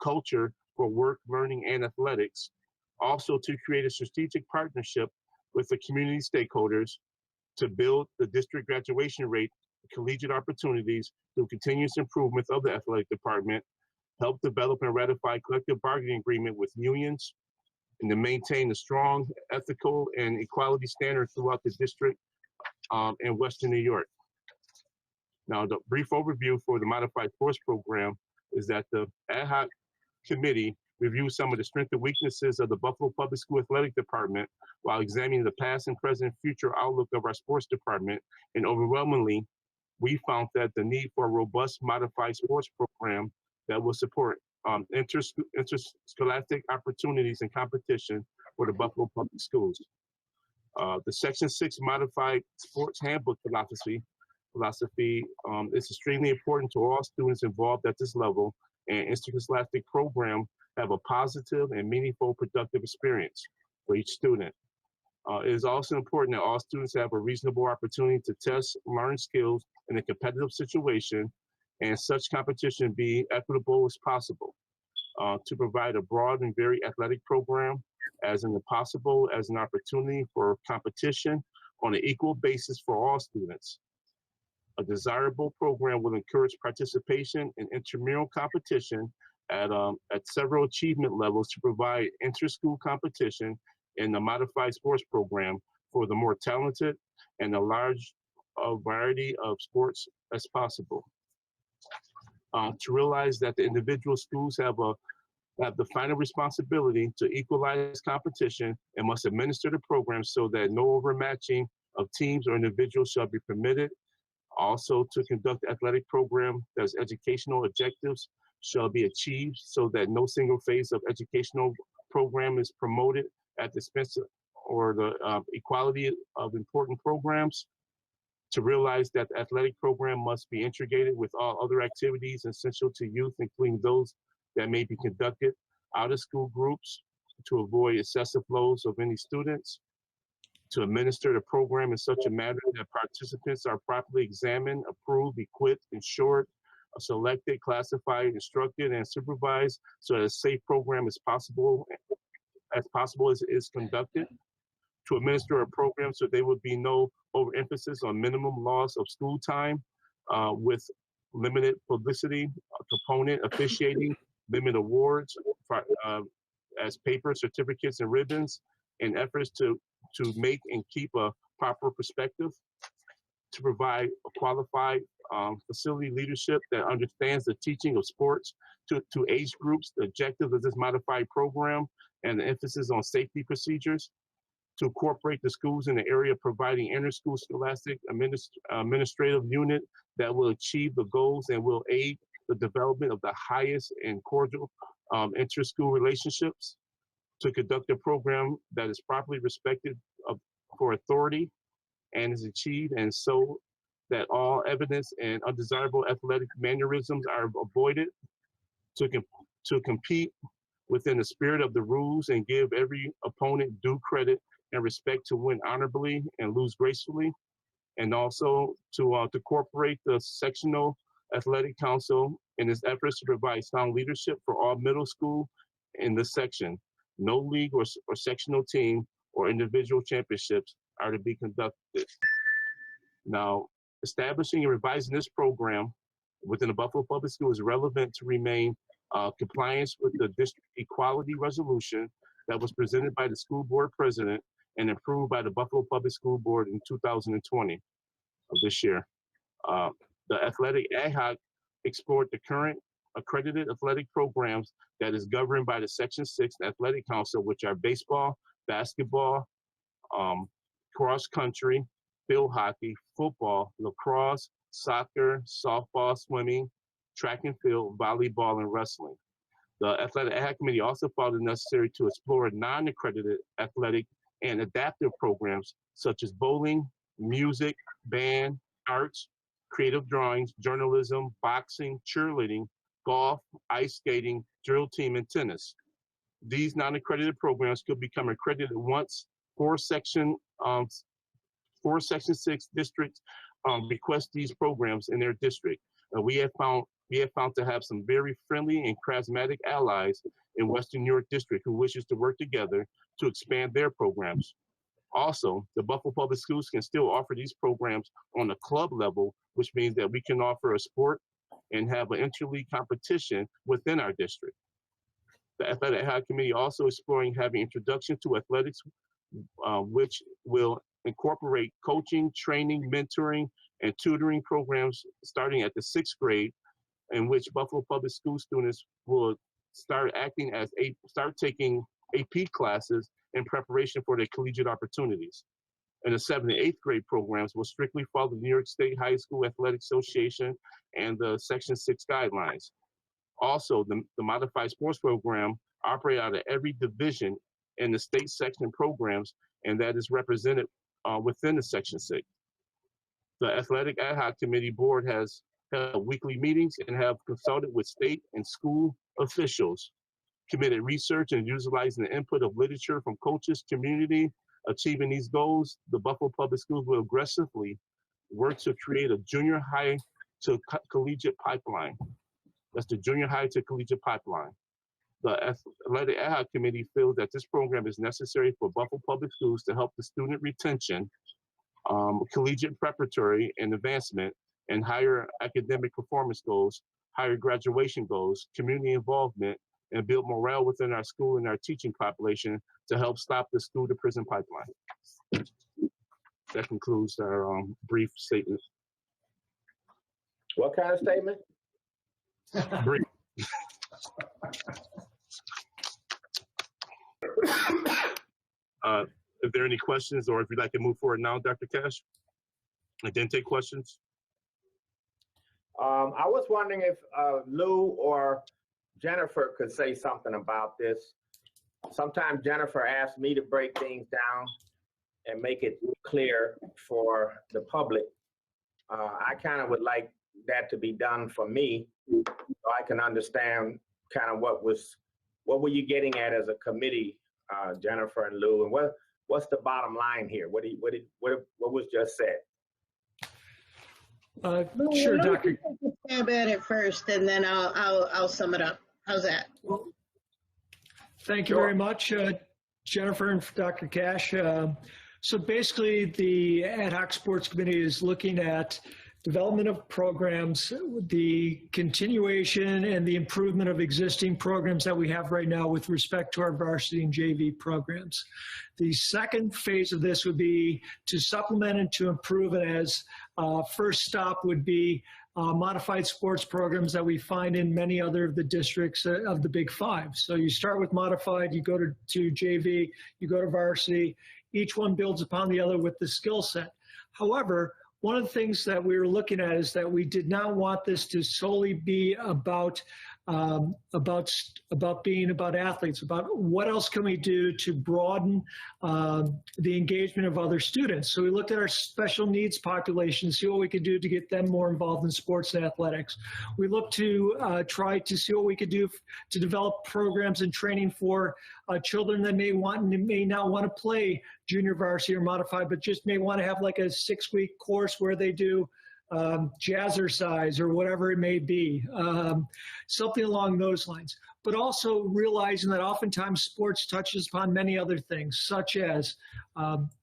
culture for work, learning, and athletics. Also to create a strategic partnership with the community stakeholders to build the district graduation rate, collegiate opportunities through continuous improvement of the athletic department, help develop and ratify collective bargaining agreement with unions, and to maintain a strong ethical and equality standard throughout the district in Western New York. Now, the brief overview for the Modified Sports Program is that the Ad Hoc Committee reviewed some of the strengths and weaknesses of the Buffalo Public School Athletic Department while examining the past and present and future outlook of our sports department. And overwhelmingly, we found that the need for a robust modified sports program that will support interscholastic opportunities and competition for the Buffalo Public Schools. The Section 6 Modified Sports Handbook philosophy is extremely important to all students involved at this level, and interscholastic program have a positive and meaningful productive experience for each student. It is also important that all students have a reasonable opportunity to test, learn skills in a competitive situation, and such competition be equitable as possible. To provide a broad and very athletic program as an opportunity for competition on an equal basis for all students. A desirable program will encourage participation in intramural competition at several achievement levels to provide inter-school competition in the modified sports program for the more talented and a large variety of sports as possible. To realize that the individual schools have the final responsibility to equalize competition and must administer the program so that no overmatching of teams or individuals shall be permitted. Also, to conduct athletic program that's educational objectives shall be achieved so that no single phase of educational program is promoted at the expense or the equality of important programs. To realize that the athletic program must be integrated with all other activities essential to youth, including those that may be conducted out of school groups to avoid excessive loads of any students. To administer the program in such a manner that participants are properly examined, approved, equipped, insured, selected, classified, instructed, and supervised so that a safe program as possible is conducted. To administer a program so there would be no overemphasis on minimum loss of school time with limited publicity, component officiating, limited awards as paper, certificates, and ribbons, in efforts to make and keep a proper perspective. To provide a qualified facility leadership that understands the teaching of sports to age groups, the objective of this modified program, and the emphasis on safety procedures. To incorporate the schools in the area, providing inter-school scholastic administrative unit that will achieve the goals and will aid the development of the highest and cordial inter-school relationships. To conduct a program that is properly respected for authority and is achieved, and so that all evidence and undesirable athletic mannerisms are avoided. To compete within the spirit of the rules and give every opponent due credit and respect to win honorably and lose gracefully. And also to incorporate the sectional athletic council in its efforts to provide sound leadership for all middle school in this section. No league or sectional team or individual championships are to be conducted. Now, establishing and revising this program within the Buffalo Public Schools is relevant to remain compliance with the district equality resolution that was presented by the school board president and approved by the Buffalo Public School Board in 2020 of this year. The athletic ad hoc explored the current accredited athletic programs that is governed by the Section 6 Athletic Council, which are baseball, basketball, cross country, field hockey, football, lacrosse, soccer, softball, swimming, track and field, volleyball, and wrestling. The Athletic Ad Hoc Committee also felt it necessary to explore non-accredited athletic and adaptive programs such as bowling, music, band, arts, creative drawings, journalism, boxing, cheerleading, golf, ice skating, drill team, and tennis. These non-accredited programs could become accredited once four Section 6 districts request these programs in their district. We have found we have found to have some very friendly and charismatic allies in Western New York District who wishes to work together to expand their programs. Also, the Buffalo Public Schools can still offer these programs on a club level, which means that we can offer a sport and have an interleague competition within our district. The Athletic Ad Hoc Committee also exploring having introduction to athletics, which will incorporate coaching, training, mentoring, and tutoring programs starting at the 6th grade, in which Buffalo Public School students will start taking AP classes in preparation for their collegiate opportunities. And the 7th and 8th grade programs will strictly follow the New York State High School Athletic Association and the Section 6 guidelines. Also, the modified sports program operates out of every division in the state section programs, and that is represented within the Section 6. The Athletic Ad Hoc Committee Board has held weekly meetings and have consulted with state and school officials, committed research and utilizing the input of literature from coaches, community. Achieving these goals, the Buffalo Public Schools will aggressively work to create a junior high to collegiate pipeline. That's the junior high to collegiate pipeline. The Athletic Ad Hoc Committee feels that this program is necessary for Buffalo Public Schools to help the student retention, collegiate preparatory and advancement, and higher academic performance goals, higher graduation goals, community involvement, and build morale within our school and our teaching population to help stop the school to prison pipeline. That concludes our brief statement. What kind of statement? Brief. If there are any questions, or if you'd like to move forward now, Dr. Cash, I didn't take questions. I was wondering if Lou or Jennifer could say something about this. Sometimes Jennifer asks me to break things down and make it clear for the public. I kind of would like that to be done for me, so I can understand kind of what were you getting at as a committee, Jennifer and Lou, and what's the bottom line here? What was just said? Sure, Dr. Stab at it first, and then I'll sum it up. How's that? Thank you very much, Jennifer and Dr. Cash. So basically, the Ad Hoc Sports Committee is looking at development of programs, the continuation and the improvement of existing programs that we have right now with respect to our varsity and JV programs. The second phase of this would be to supplement and to improve, and as first stop would be modified sports programs that we find in many other of the districts of the Big Five. So you start with modified, you go to JV, you go to varsity. Each one builds upon the other with the skill set. However, one of the things that we were looking at is that we did not want this to solely be about being about athletes, about what else can we do to broaden the engagement of other students. So we looked at our special needs population, see what we could do to get them more involved in sports and athletics. We looked to try to see what we could do to develop programs and training for children that may not want to play junior varsity or modified, but just may want to have like a 6-week course where they do jazzercise or whatever it may be, something along those lines. But also realizing that oftentimes sports touches upon many other things, such as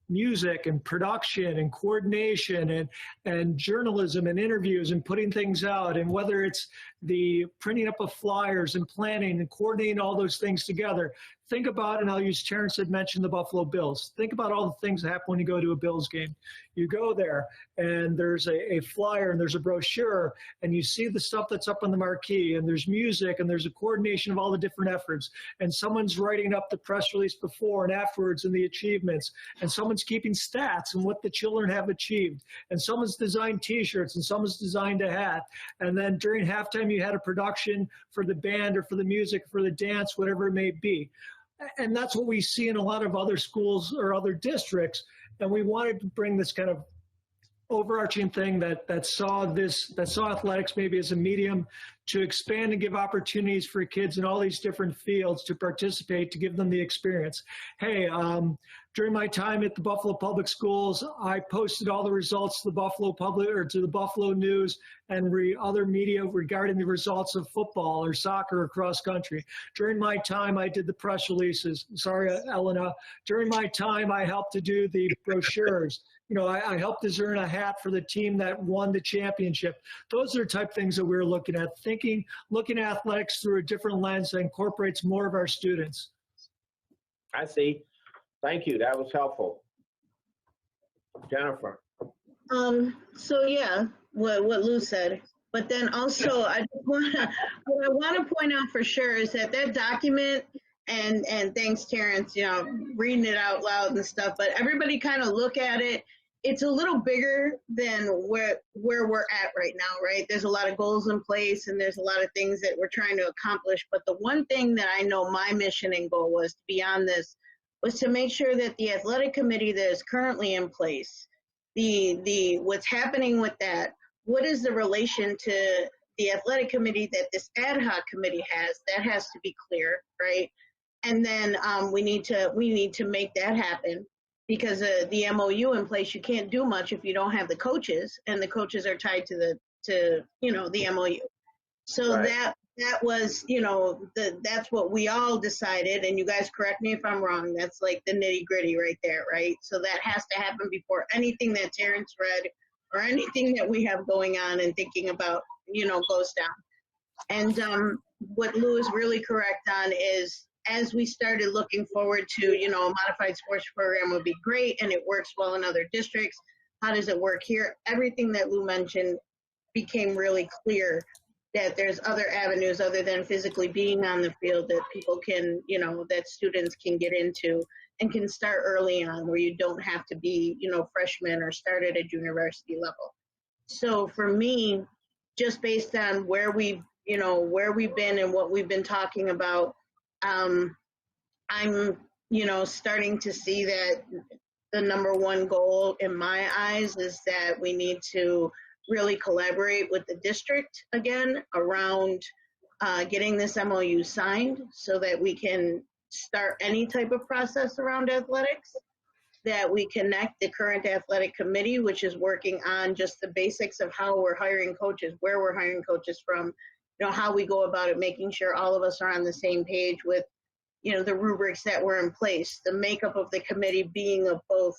music and production and coordination and journalism and interviews and putting things out, and whether it's the printing up of flyers and planning and coordinating all those things together. Think about, and I'll use Terrence had mentioned the Buffalo Bills. Think about all the things that happen when you go to a Bills game. You go there and there's a flyer and there's a brochure and you see the stuff that's up on the marquee, and there's music and there's a coordination of all the different efforts, and someone's writing up the press release before and afterwards and the achievements, and someone's keeping stats and what the children have achieved, and someone's designed t-shirts and someone's designed a hat, and then during halftime you had a production for the band or for the music, for the dance, whatever it may be. And that's what we see in a lot of other schools or other districts. And we wanted to bring this kind of overarching thing that saw athletics maybe as a medium to expand and give opportunities for kids in all these different fields to participate, to give them the experience. Hey, during my time at the Buffalo Public Schools, I posted all the results to the Buffalo News and other media regarding the results of football or soccer or cross country. During my time, I did the press releases. Sorry, Elena. During my time, I helped to do the brochures. You know, I helped design a hat for the team that won the championship. Those are the type of things that we're looking at, looking at athletics through a different lens that incorporates more of our students. I see. Thank you. That was helpful. Jennifer. So yeah, what Lou said. But then also, what I want to point out for sure is that document, and thanks, Terrence, you know, reading it out loud and stuff, but everybody kind of look at it. It's a little bigger than where we're at right now, right? There's a lot of goals in place and there's a lot of things that we're trying to accomplish. But the one thing that I know my mission and goal was beyond this was to make sure that the athletic committee that is currently in place, the what's happening with that, what is the relation to the athletic committee that this ad hoc committee has, that has to be clear, right? And then we need to make that happen, because the MOU in place, you can't do much if you don't have the coaches, and the coaches are tied to the MOU. So right. that was, you know, that's what we all decided, and you guys correct me if I'm wrong, that's like the nitty gritty right there, right? So that has to happen before anything that Terrence read or anything that we have going on and thinking about, you know, goes down. And what Lou is really correct on is, as we started looking forward to, you know, a modified sports program would be great and it works well in other districts, how does it work here? Everything that Lou mentioned became really clear, that there's other avenues other than physically being on the field that people can, you know, that students can get into and can start early on, where you don't have to be, you know, freshmen or start at a junior varsity level. So for me, just based on where we've been and what we've been talking about, I'm, you know, starting to see that the number one goal in my eyes is that we need to really collaborate with the district again around getting this MOU signed so that we can start any type of process around athletics, that we connect the current athletic committee, which is working on just the basics of how we're hiring coaches, where we're hiring coaches from, you know, how we go about it, making sure all of us are on the same page with, you know, the rubrics that were in place, the makeup of the committee being of both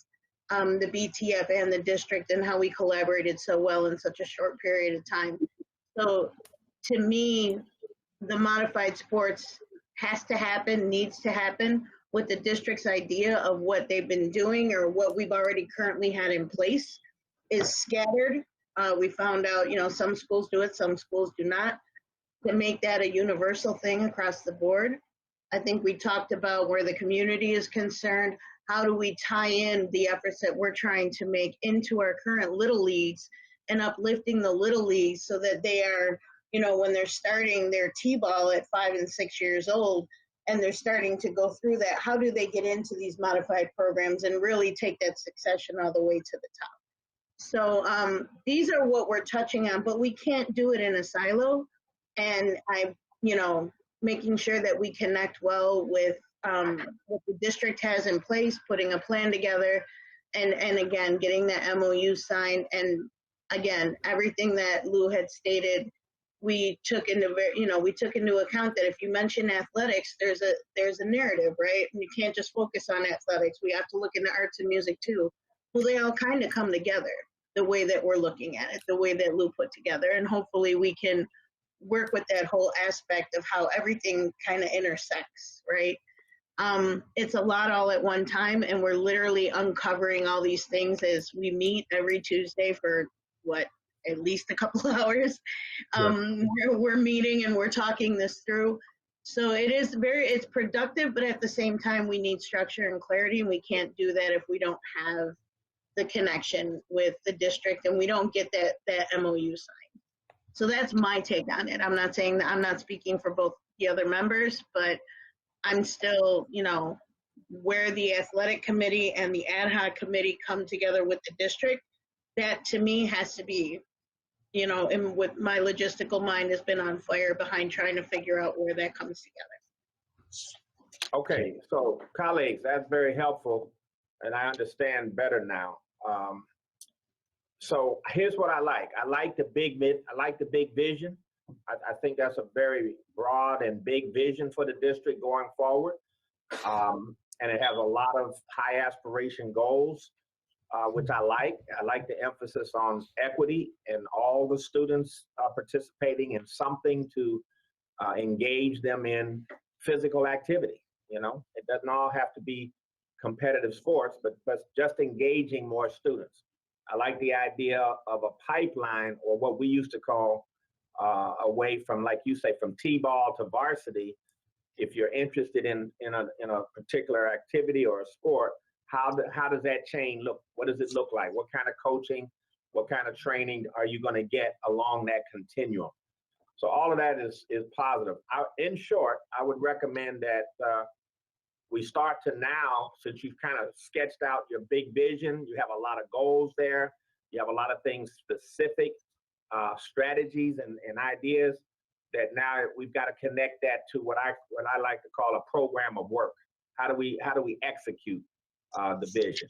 the BTF and the district, and how we collaborated so well in such a short period of time. So to me, the modified sports has to happen, needs to happen with the district's idea of what they've been doing or what we've already currently had in place is scattered. We found out, you know, some schools do it, some schools do not. To make that a universal thing across the board. I think we talked about where the community is concerned, how do we tie in the efforts that we're trying to make into our current little leagues and uplifting the little leagues so that they are, you know, when they're starting their T-ball at 5 and 6 years old and they're starting to go through that, how do they get into these modified programs and really take that succession all the way to the top? So these are what we're touching on, but we can't do it in a silo. And you know, making sure that we connect well with what the district has in place, putting a plan together, and again, getting that MOU signed. And again, everything that Lou had stated, we took into account that if you mention athletics, there's a narrative, right? And you can't just focus on athletics. We have to look into arts and music too. Well, they all kind of come together the way that we're looking at it, the way that Lou put together, and hopefully we can work with that whole aspect of how everything kind of intersects, right? It's a lot all at one time, and we're literally uncovering all these things as we meet every Tuesday for at least a couple hours. We're meeting and we're talking this through. So it's productive, but at the same time, we need structure and clarity, and we can't do that if we don't have the connection with the district and we don't get that MOU signed. So that's my take on it. I'm not saying that I'm not speaking for both the other members, but I'm still, you know, where the athletic committee and the ad hoc committee come together with the district, that to me has to be, you know, and with my logistical mind has been on fire behind trying to figure out where that comes together. Okay, so colleagues, that's very helpful, and I understand better now. So here's what I like. I like the big vision. I think that's a very broad and big vision for the district going forward. And it has a lot of high aspiration goals, which I like. I like the emphasis on equity and all the students participating in something to engage them in physical activity. You know, it doesn't all have to be competitive sports, but just engaging more students. I like the idea of a pipeline, or what we used to call away from, like you say, from T-ball to varsity. If you're interested in a particular activity or a sport, how does that chain look? What does it look like? What kind of coaching, what kind of training are you going to get along that continuum? So all of that is positive. In short, I would recommend that we start to now, since you've kind of sketched out your big vision, you have a lot of goals there, you have a lot of things specific, strategies and ideas, that now we've got to connect that to what I like to call a program of work. How do we execute the vision?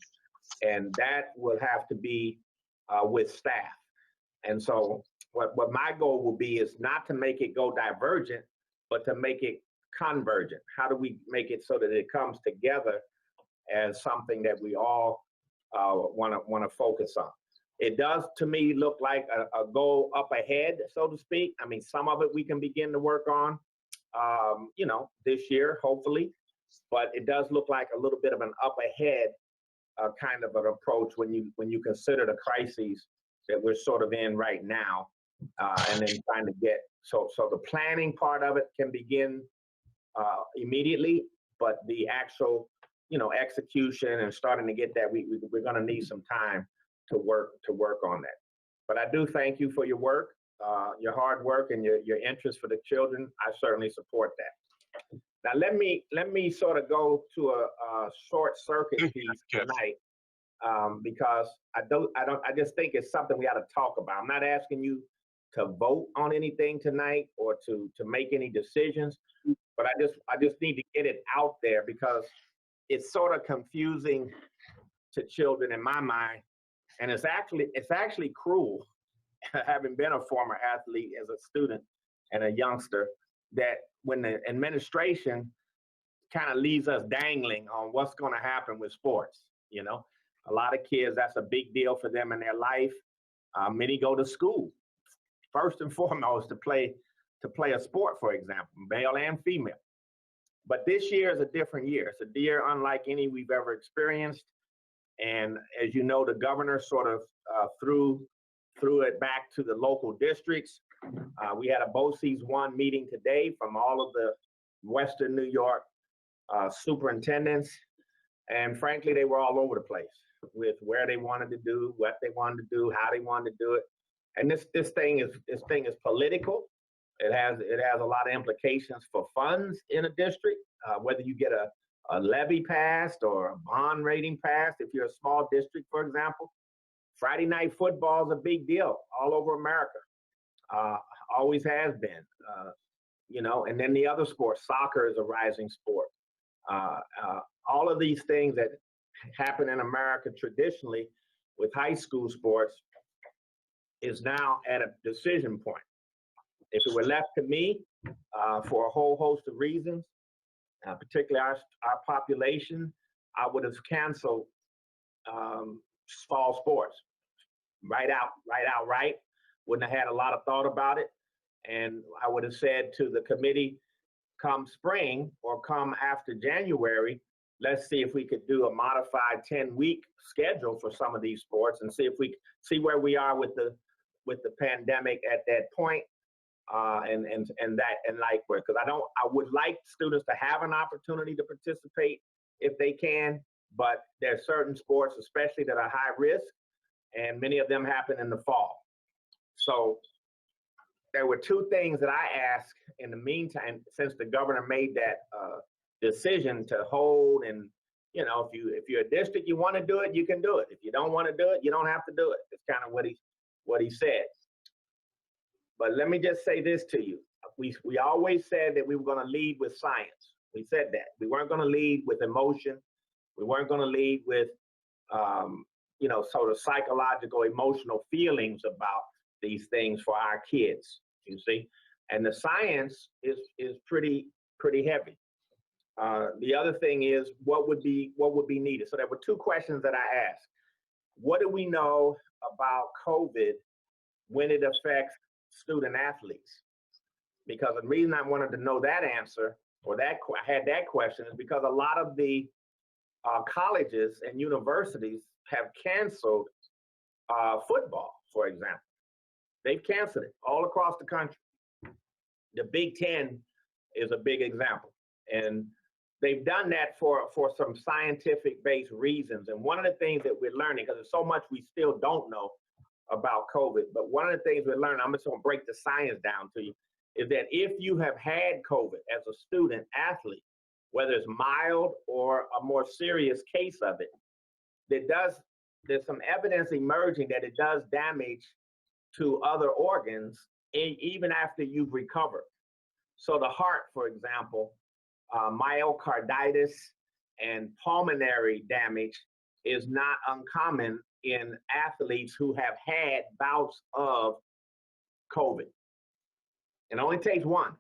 And that will have to be with staff. And so what my goal will be is not to make it go divergent, but to make it convergent. How do we make it so that it comes together as something that we all want to focus on? It does, to me, look like a goal up ahead, so to speak. I mean, some of it we can begin to work on, you know, this year, hopefully. But it does look like a little bit of an up ahead kind of an approach when you consider the crises that we're sort of in right now, and then trying to get so the planning part of it can begin immediately, but the actual, you know, execution and starting to get that, we're going to need some time to work on that. But I do thank you for your work, your hard work, and your interest for the children. I certainly support that. Now let me sort of go to a short circuit piece tonight, because I just think it's something we ought to talk about. I'm not asking you to vote on anything tonight or to make any decisions, but I just need to get it out there because it's sort of confusing to children in my mind, and it's actually cruel, having been a former athlete as a student and a youngster, that when the administration kind of leaves us dangling on what's going to happen with sports. You know, a lot of kids, that's a big deal for them in their life. Many go to school first and foremost to play a sport, for example, male and female. But this year is a different year. It's a year unlike any we've ever experienced. And as you know, the governor sort of threw it back to the local districts. We had a BOCES 1 meeting today from all of the Western New York superintendents. And frankly, they were all over the place with where they wanted to do, what they wanted to do, how they wanted to do it. And this thing is political. It has a lot of implications for funds in a district, whether you get a levy passed or a bond rating passed. If you're a small district, for example, Friday night football is a big deal all over America. Always has been, you know, and then the other sports, soccer is a rising sport. All of these things that happen in America traditionally with high school sports is now at a decision point. If it were left to me, for a whole host of reasons, particularly our population, I would have canceled fall sports right outright. Wouldn't have had a lot of thought about it. And I would have said to the committee, come spring or come after January, let's see if we could do a modified 10-week schedule for some of these sports and see where we are with the pandemic at that point, and like, because I would like students to have an opportunity to participate if they can, but there's certain sports, especially that are high risk, and many of them happen in the fall. So there were two things that I asked in the meantime, since the governor made that decision to hold and you know, if you're a district, you want to do it, you can do it. If you don't want to do it, you don't have to do it. It's kind of what he said. But let me just say this to you. We always said that we were going to lead with science. We said that. We weren't going to lead with emotion. We weren't going to lead with, you know, sort of psychological, emotional feelings about these things for our kids, you see. And the science is pretty heavy. The other thing is what would be needed. So there were two questions that I asked. What do we know about COVID when it affects student athletes? Because the reason I wanted to know that answer, or I had that question, is because a lot of the colleges and universities have canceled football, for example. They've canceled it all across the country. The Big Ten is a big example. And they've done that for some scientific-based reasons. And one of the things that we're learning, because there's so much we still don't know about COVID, but one of the things we're learning, I'm just going to break the science down to you, is that if you have had COVID as a student athlete, whether it's mild or a more serious case of it, there's some evidence emerging that it does damage to other organs even after you've recovered. So the heart, for example, myocarditis and pulmonary damage is not uncommon in athletes who have had bouts of COVID. It only takes one.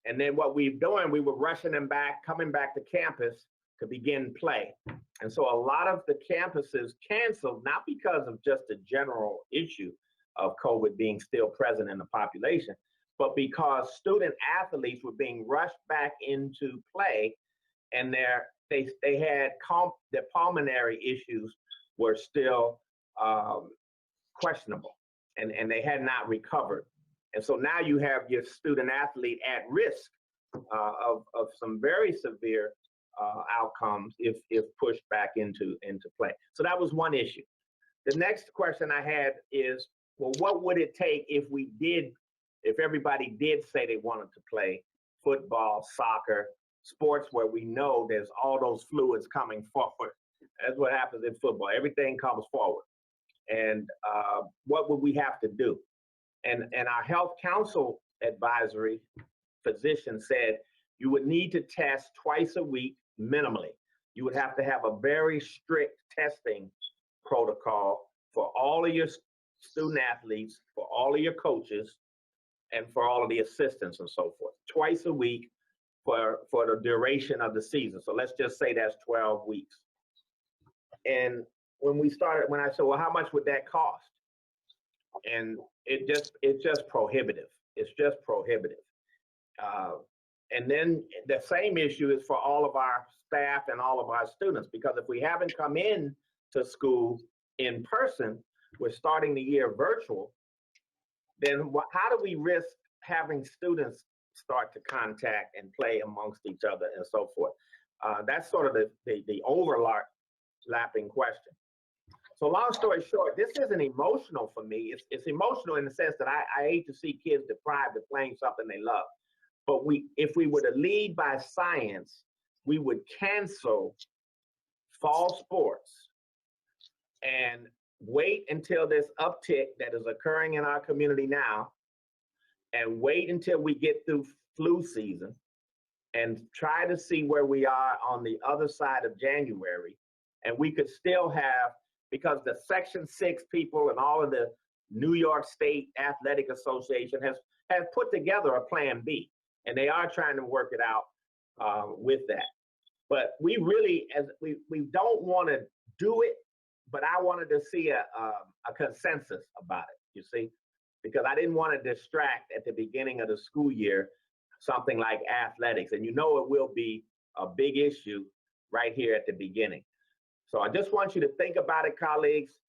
And then what we're doing, we were rushing them back, coming back to campus to begin play. And so a lot of the campuses canceled, not because of just the general issue of COVID being still present in the population, but because student athletes were being rushed back into play, and they had their pulmonary issues were still questionable, and they had not recovered. And so now you have your student athlete at risk of some very severe outcomes if pushed back into play. So that was one issue. The next question I had is, well, what would it take if everybody did say they wanted to play football, soccer, sports where we know there's all those fluids coming forward? That's what happens in football. Everything comes forward. And what would we have to do? And our health council advisory physician said you would need to test twice a week minimally. You would have to have a very strict testing protocol for all of your student athletes, for all of your coaches, and for all of the assistants and so forth. Twice a week for the duration of the season. So let's just say that's 12 weeks. And when I said, well, how much would that cost? And it's just prohibitive. It's just prohibitive. And then the same issue is for all of our staff and all of our students, because if we haven't come in to school in person, we're starting the year virtual, then how do we risk having students start to contact and play amongst each other and so forth? That's sort of the overlapping question. So long story short, this isn't emotional for me. It's emotional in the sense that I hate to see kids deprived of playing something they love. But if we were to lead by science, we would cancel fall sports and wait until this uptick that is occurring in our community now, and wait until we get through flu season and try to see where we are on the other side of January. And we could still have, because the Section 6 people and all of the New York State Athletic Association has put together a plan B, and they are trying to work it out with that. But we really, we don't want to do it, but I wanted to see a consensus about it, you see, because I didn't want to distract at the beginning of the school year something like athletics, and you know it will be a big issue right here at the beginning. So I just want you to think about it, colleagues.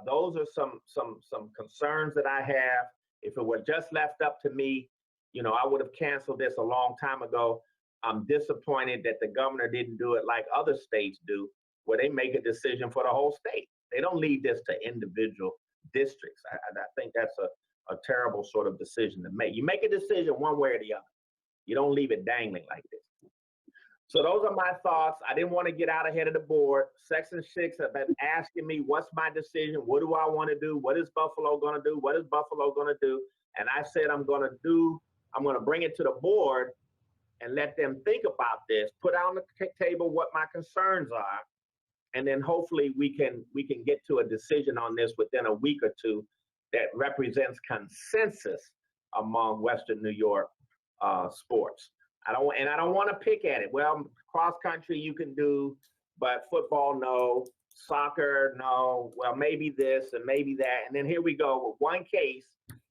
Those are some concerns that I have. If it were just left up to me, you know, I would have canceled this a long time ago. I'm disappointed that the governor didn't do it like other states do, where they make a decision for the whole state. They don't leave this to individual districts. I think that's a terrible sort of decision to make. You make a decision one way or the other. You don't leave it dangling like this. So those are my thoughts. I didn't want to get out ahead of the board. Section 6 have been asking me, what's my decision? What do I want to do? What is Buffalo going to do? What is Buffalo going to do? And I said, I'm going to bring it to the board and let them think about this, put on the table what my concerns are, and then hopefully we can get to a decision on this within a week or two that represents consensus among Western New York sports. I don't want to pick at it. Well, cross country you can do, but football, no. Soccer, no. Well, maybe this and maybe that. And then here we go with one case.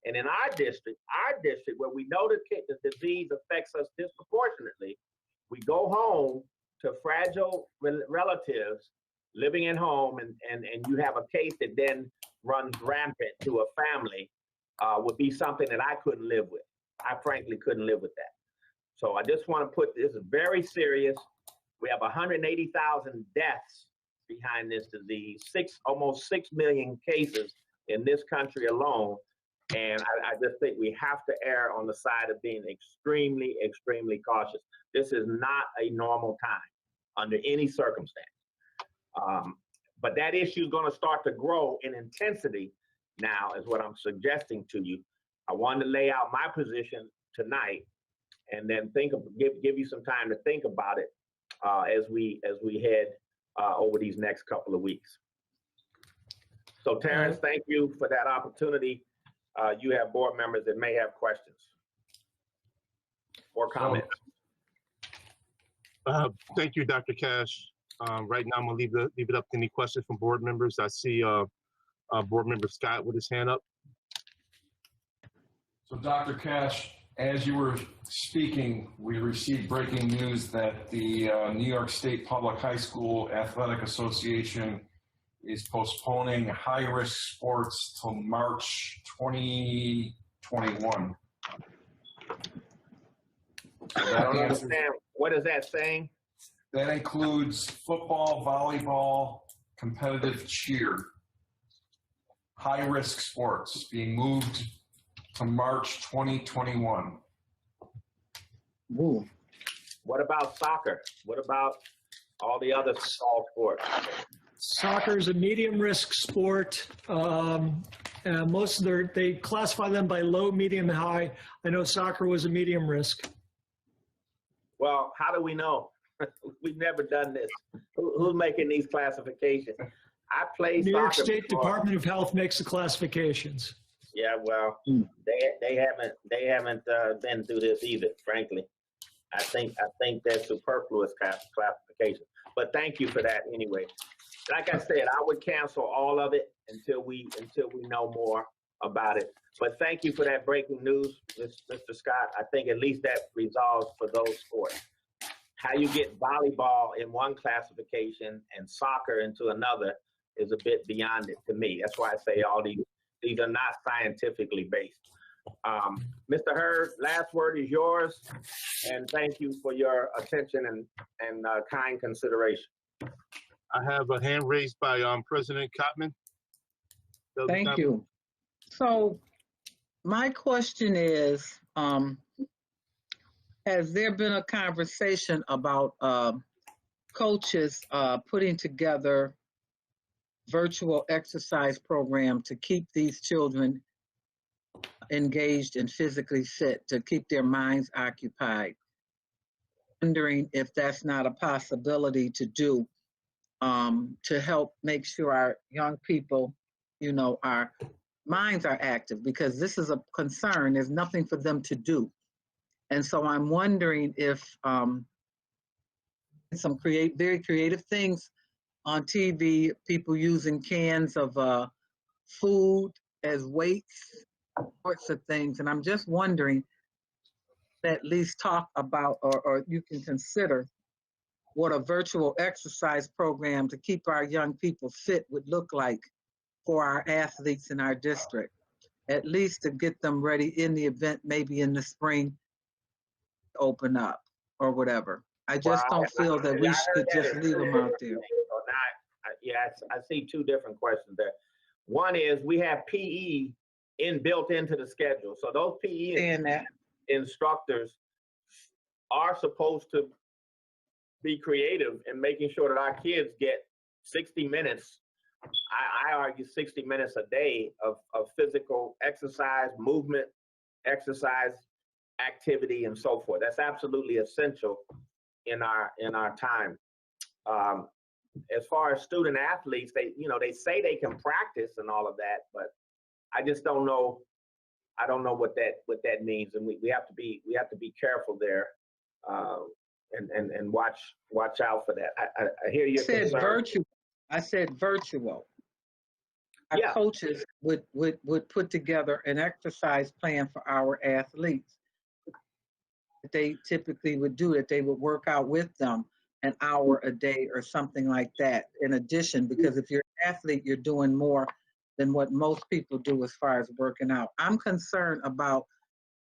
And in our district where we know the disease affects us disproportionately, we go home to fragile relatives living at home, and you have a case that then runs rampant to a family, would be something that I couldn't live with. I frankly couldn't live with that. So I just want to put, this is very serious. We have 180,000 deaths behind this disease, almost 6 million cases in this country alone. And I just think we have to err on the side of being extremely, extremely cautious. This is not a normal time under any circumstance. But that issue is going to start to grow in intensity now, is what I'm suggesting to you. I wanted to lay out my position tonight, and then give you some time to think about it as we head over these next couple of weeks. So Terrence, thank you for that opportunity. You have board members that may have questions or comments. Thank you, Dr. Cash. Right now, I'm gonna leave it up to any questions from board members. I see board member Scott with his hand up. So Dr. Cash, as you were speaking, we received breaking news that the New York State Public High School Athletic Association is postponing high-risk sports till March 2021. I don't understand. What is that saying? That includes football, volleyball, competitive cheer, high-risk sports being moved to March 2021. Ooh. What about soccer? What about all the other fall sports? Soccer is a medium risk sport. Most of they classify them by low, medium, and high. I know soccer was a medium risk. Well, how do we know? We've never done this. Who's making these classifications? I played New York soccer State before. Department of Health makes the classifications. Yeah, well, they haven't been through this either, frankly. I think that's superfluous classification. But thank you for that anyway. Like I said, I would cancel all of it until we know more about it. But thank you for that breaking news, Mr. Scott. I think at least that resolves for those sports. How you get volleyball in one classification and soccer into another is a bit beyond it to me. That's why I say all these are not scientifically based. Mr. Hurd, last word is yours, and thank you for your attention and kind consideration. I have a hand raised by President Cotman. Thank you. So my question is, has there been a conversation about coaches putting together virtual exercise program to keep these children engaged and physically fit, to keep their minds occupied? Wondering if that's not a possibility to do, to help make sure our young people, our minds are active, because this is a concern. There's nothing for them to do. And so I'm wondering if some very creative things on TV, people using cans of food as weights, sorts of things. And I'm just wondering, at least talk about, or you can consider what a virtual exercise program to keep our young people fit would look like for our athletes in our district, at least to get them ready in the event, maybe in the spring, open up or whatever. I just don't feel that we should just leave them out there. Yeah, I see two different questions there. One is we have PE built into the schedule. So those PE instructors are supposed to be creative in making sure that our kids get 60 minutes. I argue 60 minutes a day of physical exercise, movement, exercise, activity, and so forth. That's absolutely essential in our time. As far as student athletes, they say they can practice and all of that, but I just don't know. I don't know what that means, and we have to be careful there, and watch out for that. I hear your concern. Virtual. I said virtual. Our coaches would put together an exercise plan for our athletes. They typically would do it. They would work out with them an hour a day or something like that. In addition, because if you're an athlete, you're doing more than what most people do as far as working out. I'm concerned about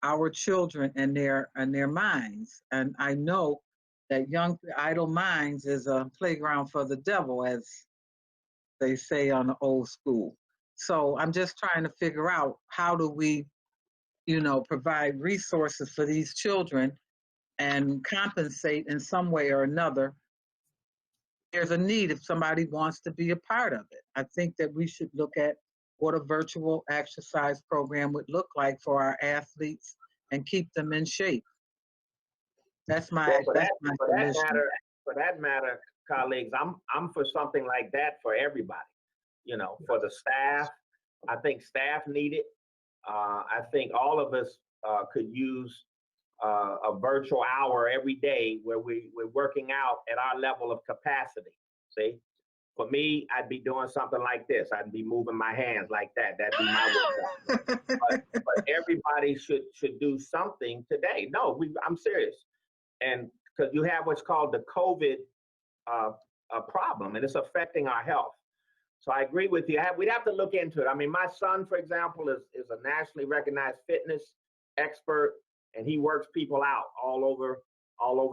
our children and their minds, and I know that young idle minds is a playground for the devil, as they say on the old school. So I'm just trying to figure out, how do we, provide resources for these children and compensate in some way or another. There's a need if somebody wants to be a part of it. I think that we should look at what a virtual exercise program would look like for our athletes and keep them in shape. That's my For that matter, colleagues, I'm for something like that for everybody. For the staff, I think staff need it. I think all of us could use a virtual hour every day where we're working out at our level of capacity. See, for me, I'd be doing something like this. I'd be moving my hands like that. That'd be my workout. but everybody should do something today. No, I'm serious. And because you have what's called the COVID problem, and it's affecting our health. So I agree with you. We'd have to look into it. I mean, my son, for example, is a nationally recognized fitness expert, and he works people out all over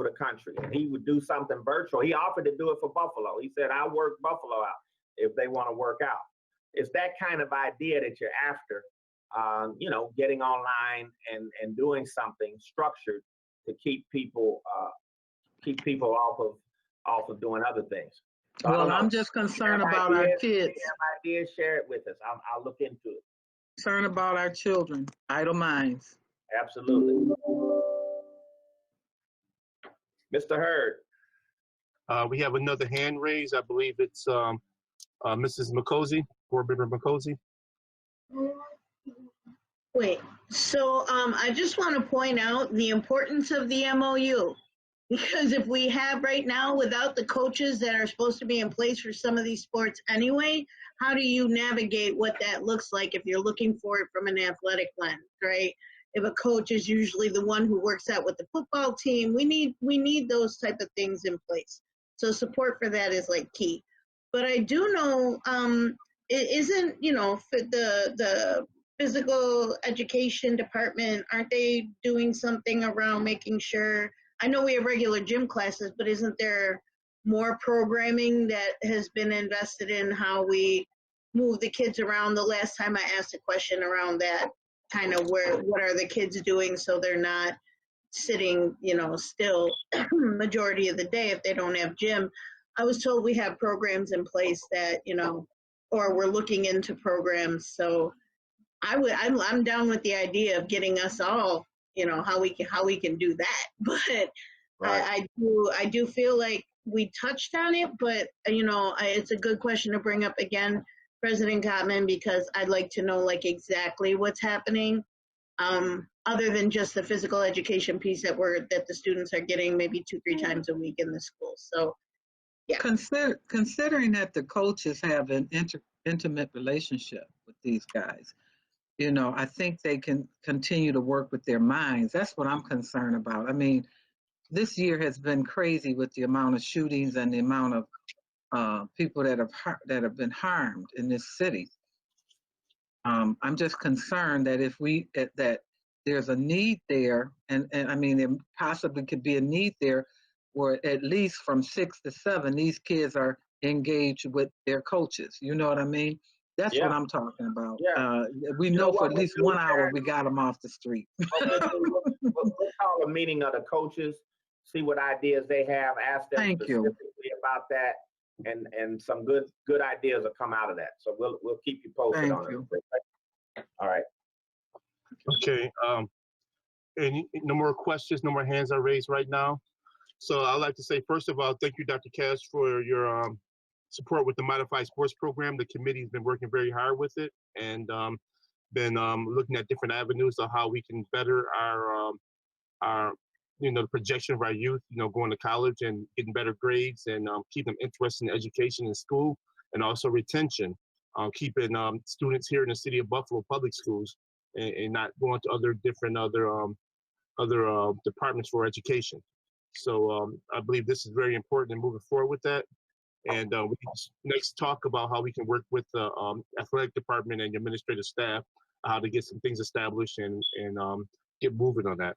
the country. And he would do something virtual. He offered to do it for Buffalo. He said, "I'll work Buffalo out if they want to work out." It's that kind of idea that you're after, getting online and doing something structured to keep people off of doing other things. So well, I'm just concerned about our kids. Ideas, share it with us. I'll look into it. Concerned about our children, idle minds. Absolutely. Mr. Hurd. We have another hand raised. I believe it's Mrs. McCosey, Board Member McCosey. Wait, so I just want to point out the importance of the MOU. Because if we have right now, without the coaches that are supposed to be in place for some of these sports anyway, how do you navigate what that looks like if you're looking for it from an athletic lens, right? If a coach is usually the one who works out with the football team, we need those type of things in place. So support for that is like key. But I do know it isn't, for the physical education department, aren't they doing something around making sure? I know we have regular gym classes, but isn't there more programming that has been invested in how we move the kids around? The last time I asked a question around that, kind of what are the kids doing so they're not sitting, still majority of the day if they don't have gym. I was told we have programs in place that, or we're looking into programs. So I'm down with the idea of getting us all, how we can do that. But right. I do feel like we touched on it, but it's a good question to bring up again, President Gottman, because I'd like to know exactly what's happening, other than just the physical education piece that the students are getting maybe 2-3 times a week in the school. So yeah. Considering that the coaches have an intimate relationship with these guys, I think they can continue to work with their minds. That's what I'm concerned about. I mean, this year has been crazy with the amount of shootings and the amount of people that have been harmed in this city. I'm just concerned that that there's a need there, and I mean, there possibly could be a need there where at least from 6 to 7, these kids are engaged with their coaches. You know what I mean? That's what I'm talking about. Yeah. We know for at least 1 hour we got them off the street. We'll call a meeting of the coaches see what ideas they have, ask them Thank you. specifically about that, and some good ideas will come out of that. So we'll keep you posted on it. All right. Okay. And no more questions, no more hands are raised right now. So I'd like to say, first of all, thank you, Dr. Cash, for your support with the Modified Sports Program. The committee's been working very hard with it and been looking at different avenues of how we can better our the projection of our youth, going to college and getting better grades and keep them interested in education in school, and also retention, keeping students here in the city of Buffalo public schools and not going to other different departments for education. So I believe this is very important in moving forward with that. And we can next talk about how we can work with the athletic department and your administrative staff, how to get some things established and get moving on that.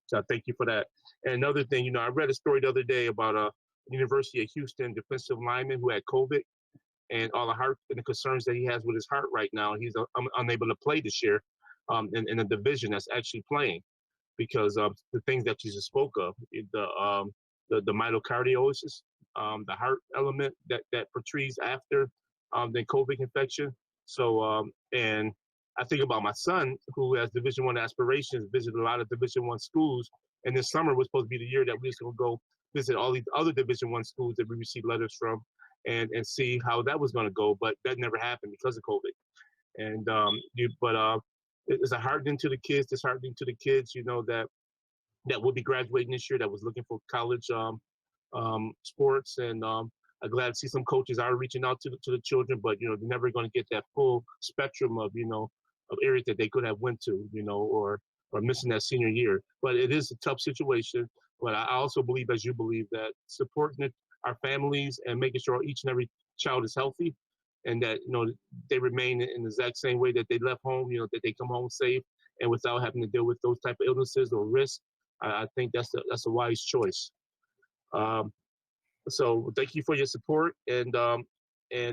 So thank you for that. And another thing, I read a story the other day about a University of Houston defensive lineman who had COVID and all the heart and the concerns that he has with his heart right now. He's unable to play this year in a division that's actually playing because of the things that you just spoke of, the myocarditis, the heart element that protrudes after the COVID infection. So, and I think about my son who has Division I aspirations, visited a lot of Division I schools, and this summer was supposed to be the year that we was going to go visit all these other Division I schools that we received letters from and see how that was going to go, but that never happened because of COVID. And it's heartening to the kids, disheartening to the kids, that will be graduating this year, that was looking for college sports, and I'm glad to see some coaches are reaching out to the children, but they're never going to get that full spectrum of of areas that they could have went to, or missing that senior year. But it is a tough situation. But I also believe, as you believe, that supporting our families and making sure each and every child is healthy, and that they remain in the exact same way that they left home, that they come home safe and without having to deal with those type of illnesses or risks. I think that's a wise choice. So thank you for your support. And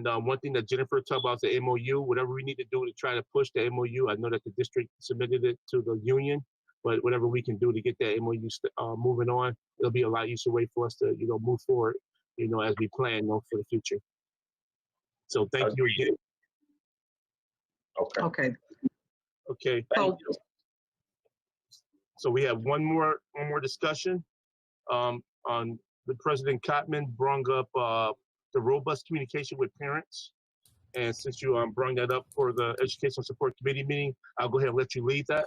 one thing that Jennifer talked about is the MOU. Whatever we need to do to try to push the MOU. I know that the district submitted it to the union, but whatever we can do to get that MOU moving on, it'll be a lot easier way for us to move forward, as we plan for the future. So thank you again. Okay. Okay. Thank you. So we have one more discussion on the President Cotman brought up the robust communication with parents. And since you brought that up for the Educational Support Committee meeting, I'll go ahead and let you lead that.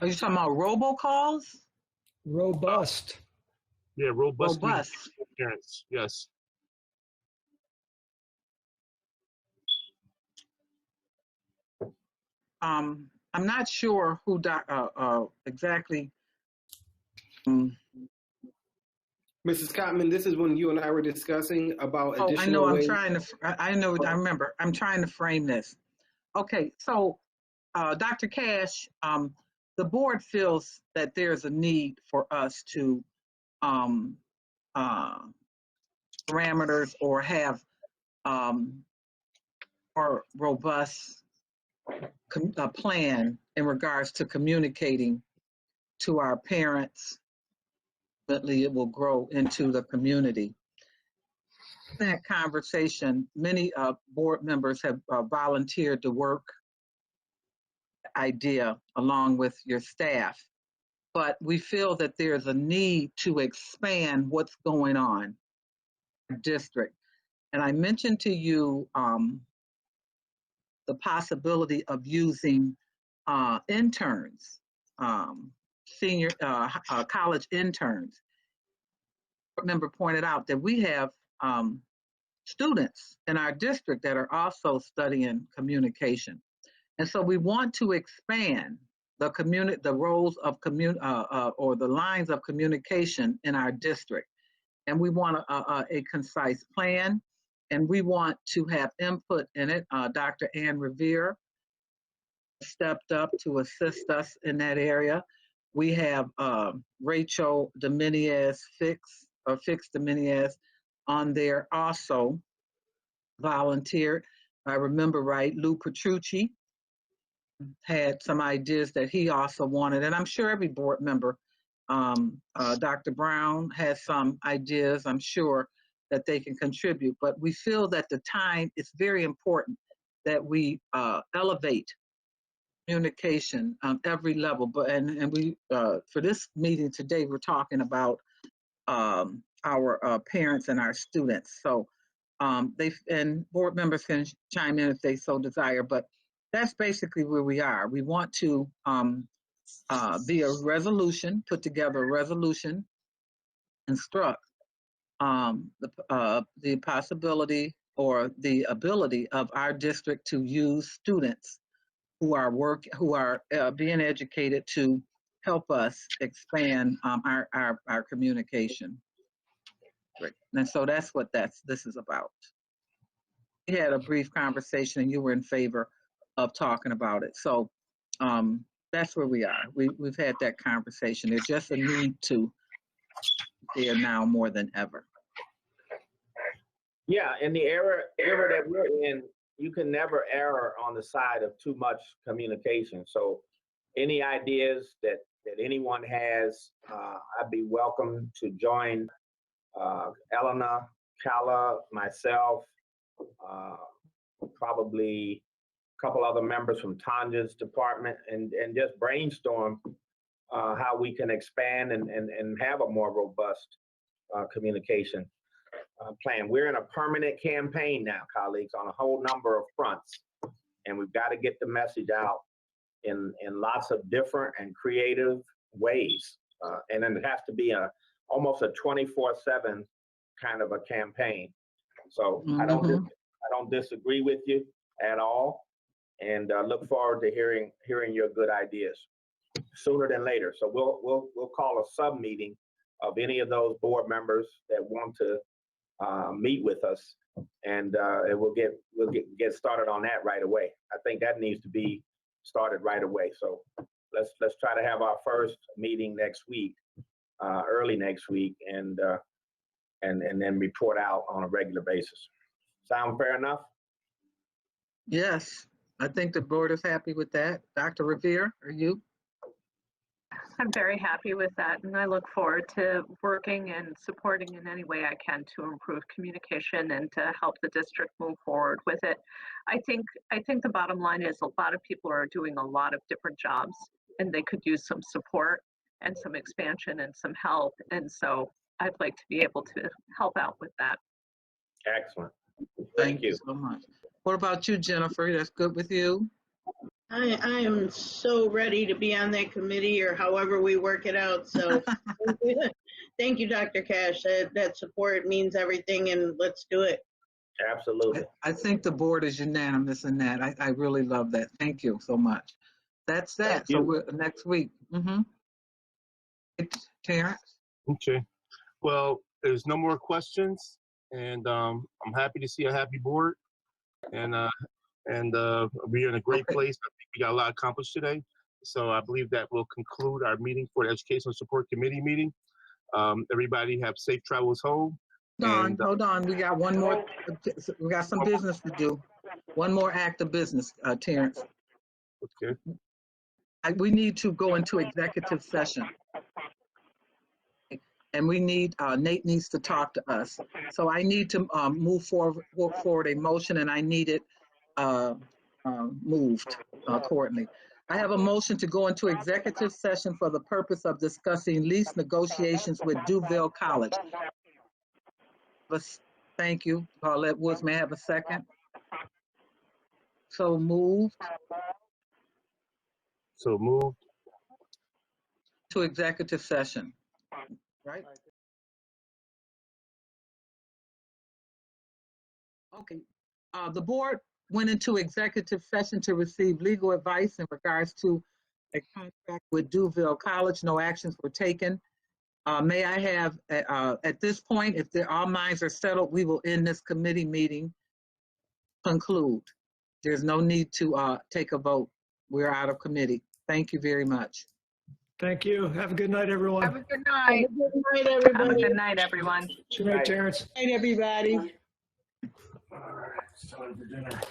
Are you talking about robocalls? Robust. Yeah, robust communication with parents, yes. I'm not sure who exactly. Mrs. Cotman, this is when you and I were discussing about additional I know. ways. I remember. I'm trying to frame this. Okay, so Dr. Cash, the board feels that there's a need for us to parameters or have more robust plan in regards to communicating to our parents. Ultimately, it will grow into the community. In that conversation, many board members have volunteered to work idea along with your staff, but we feel that there's a need to expand what's going on in the district. And I mentioned to you the possibility of using interns, senior college interns. A member pointed out that we have students in our district that are also studying communication. And so we want to expand the roles of or the lines of communication in our district. And we want a concise plan, and we want to have input in it. Dr. Ann Revere stepped up to assist us in that area. We have Rachel Dominguez Fix Dominguez on there also volunteered. I remember right, Lou Petrucci had some ideas that he also wanted, and I'm sure every board member Dr. Brown has some ideas, I'm sure, that they can contribute. But we feel that the time is very important that we elevate communication on every level. But and we for this meeting today, we're talking about our parents and our students. So and board members can chime in if they so desire. But that's basically where we are. We want to be a resolution, put together a resolution, instruct the possibility or the ability of our district to use students who are being educated to help us expand our communication. Right. And so that's what this is about. We had a brief conversation and you were in favor of talking about it. So that's where we are. We've had that conversation. There's just a need to there now more than ever. Yeah, in the era that we're in, you can never err on the side of too much communication. So any ideas that anyone has, I'd be welcome to join Elena, Kala, myself, probably a couple other members from Tanya's department, and just brainstorm how we can expand and have a more robust communication plan. We're in a permanent campaign now, colleagues, on a whole number of fronts, and we've got to get the message out in lots of different and creative ways. And then it has to be almost a 24/7 kind of a campaign. So I don't disagree with you at all, and look forward to hearing your good ideas sooner than later. So we'll call a sub meeting of any of those board members that want to meet with us, and we'll get started on that right away. I think that needs to be started right away. So let's try to have our first meeting next week, early next week, and then report out on a regular basis. Sound fair enough? Yes, I think the board is happy with that. Dr. Revere, are you? I'm very happy with that, and I look forward to working and supporting in any way I can to improve communication and to help the district move forward with it. I think the bottom line is a lot of people are doing a lot of different jobs, and they could use some support and some expansion and some help, and so I'd like to be able to help out with that. Excellent. Thank you so much. What about you, Jennifer? That's good with you? I am so ready to be on that committee or however we work it out. So thank you, Dr. Cash. That support means everything, and let's do it. Absolutely. I think the board is unanimous in that. I really love that. Thank you so much. That's that. So we're next week. Terrence? Okay. Well, there's no more questions, and I'm happy to see a happy board, and we're in a great place. I think we got a lot accomplished today. So I believe that will conclude our meeting for the Educational Support Committee meeting. Everybody have safe travels home. Hold on. We got one more. We got some business to do. One more act of business, Terrence. Okay. We need to go into executive session. And we need, Nate needs to talk to us. So I need to move forward a motion, and I need it moved accordingly. I have a motion to go into executive session for the purpose of discussing lease negotiations with Duville College. Thank you. Paulette Woods, may I have a second? So moved. So moved. To executive session. Right? Okay. The board went into executive session to receive legal advice in regards to a contract with Duville College. No actions were taken. May I have, at this point, if all minds are settled, we will end this committee meeting, conclude. There's no need to take a vote. We're out of committee. Thank you very much. Thank you. Have a good night, everyone. Have a good night. Have a good night, everybody. Have a good night, everyone. Good night, Terrence. Good night, everybody. All right, it's time for dinner.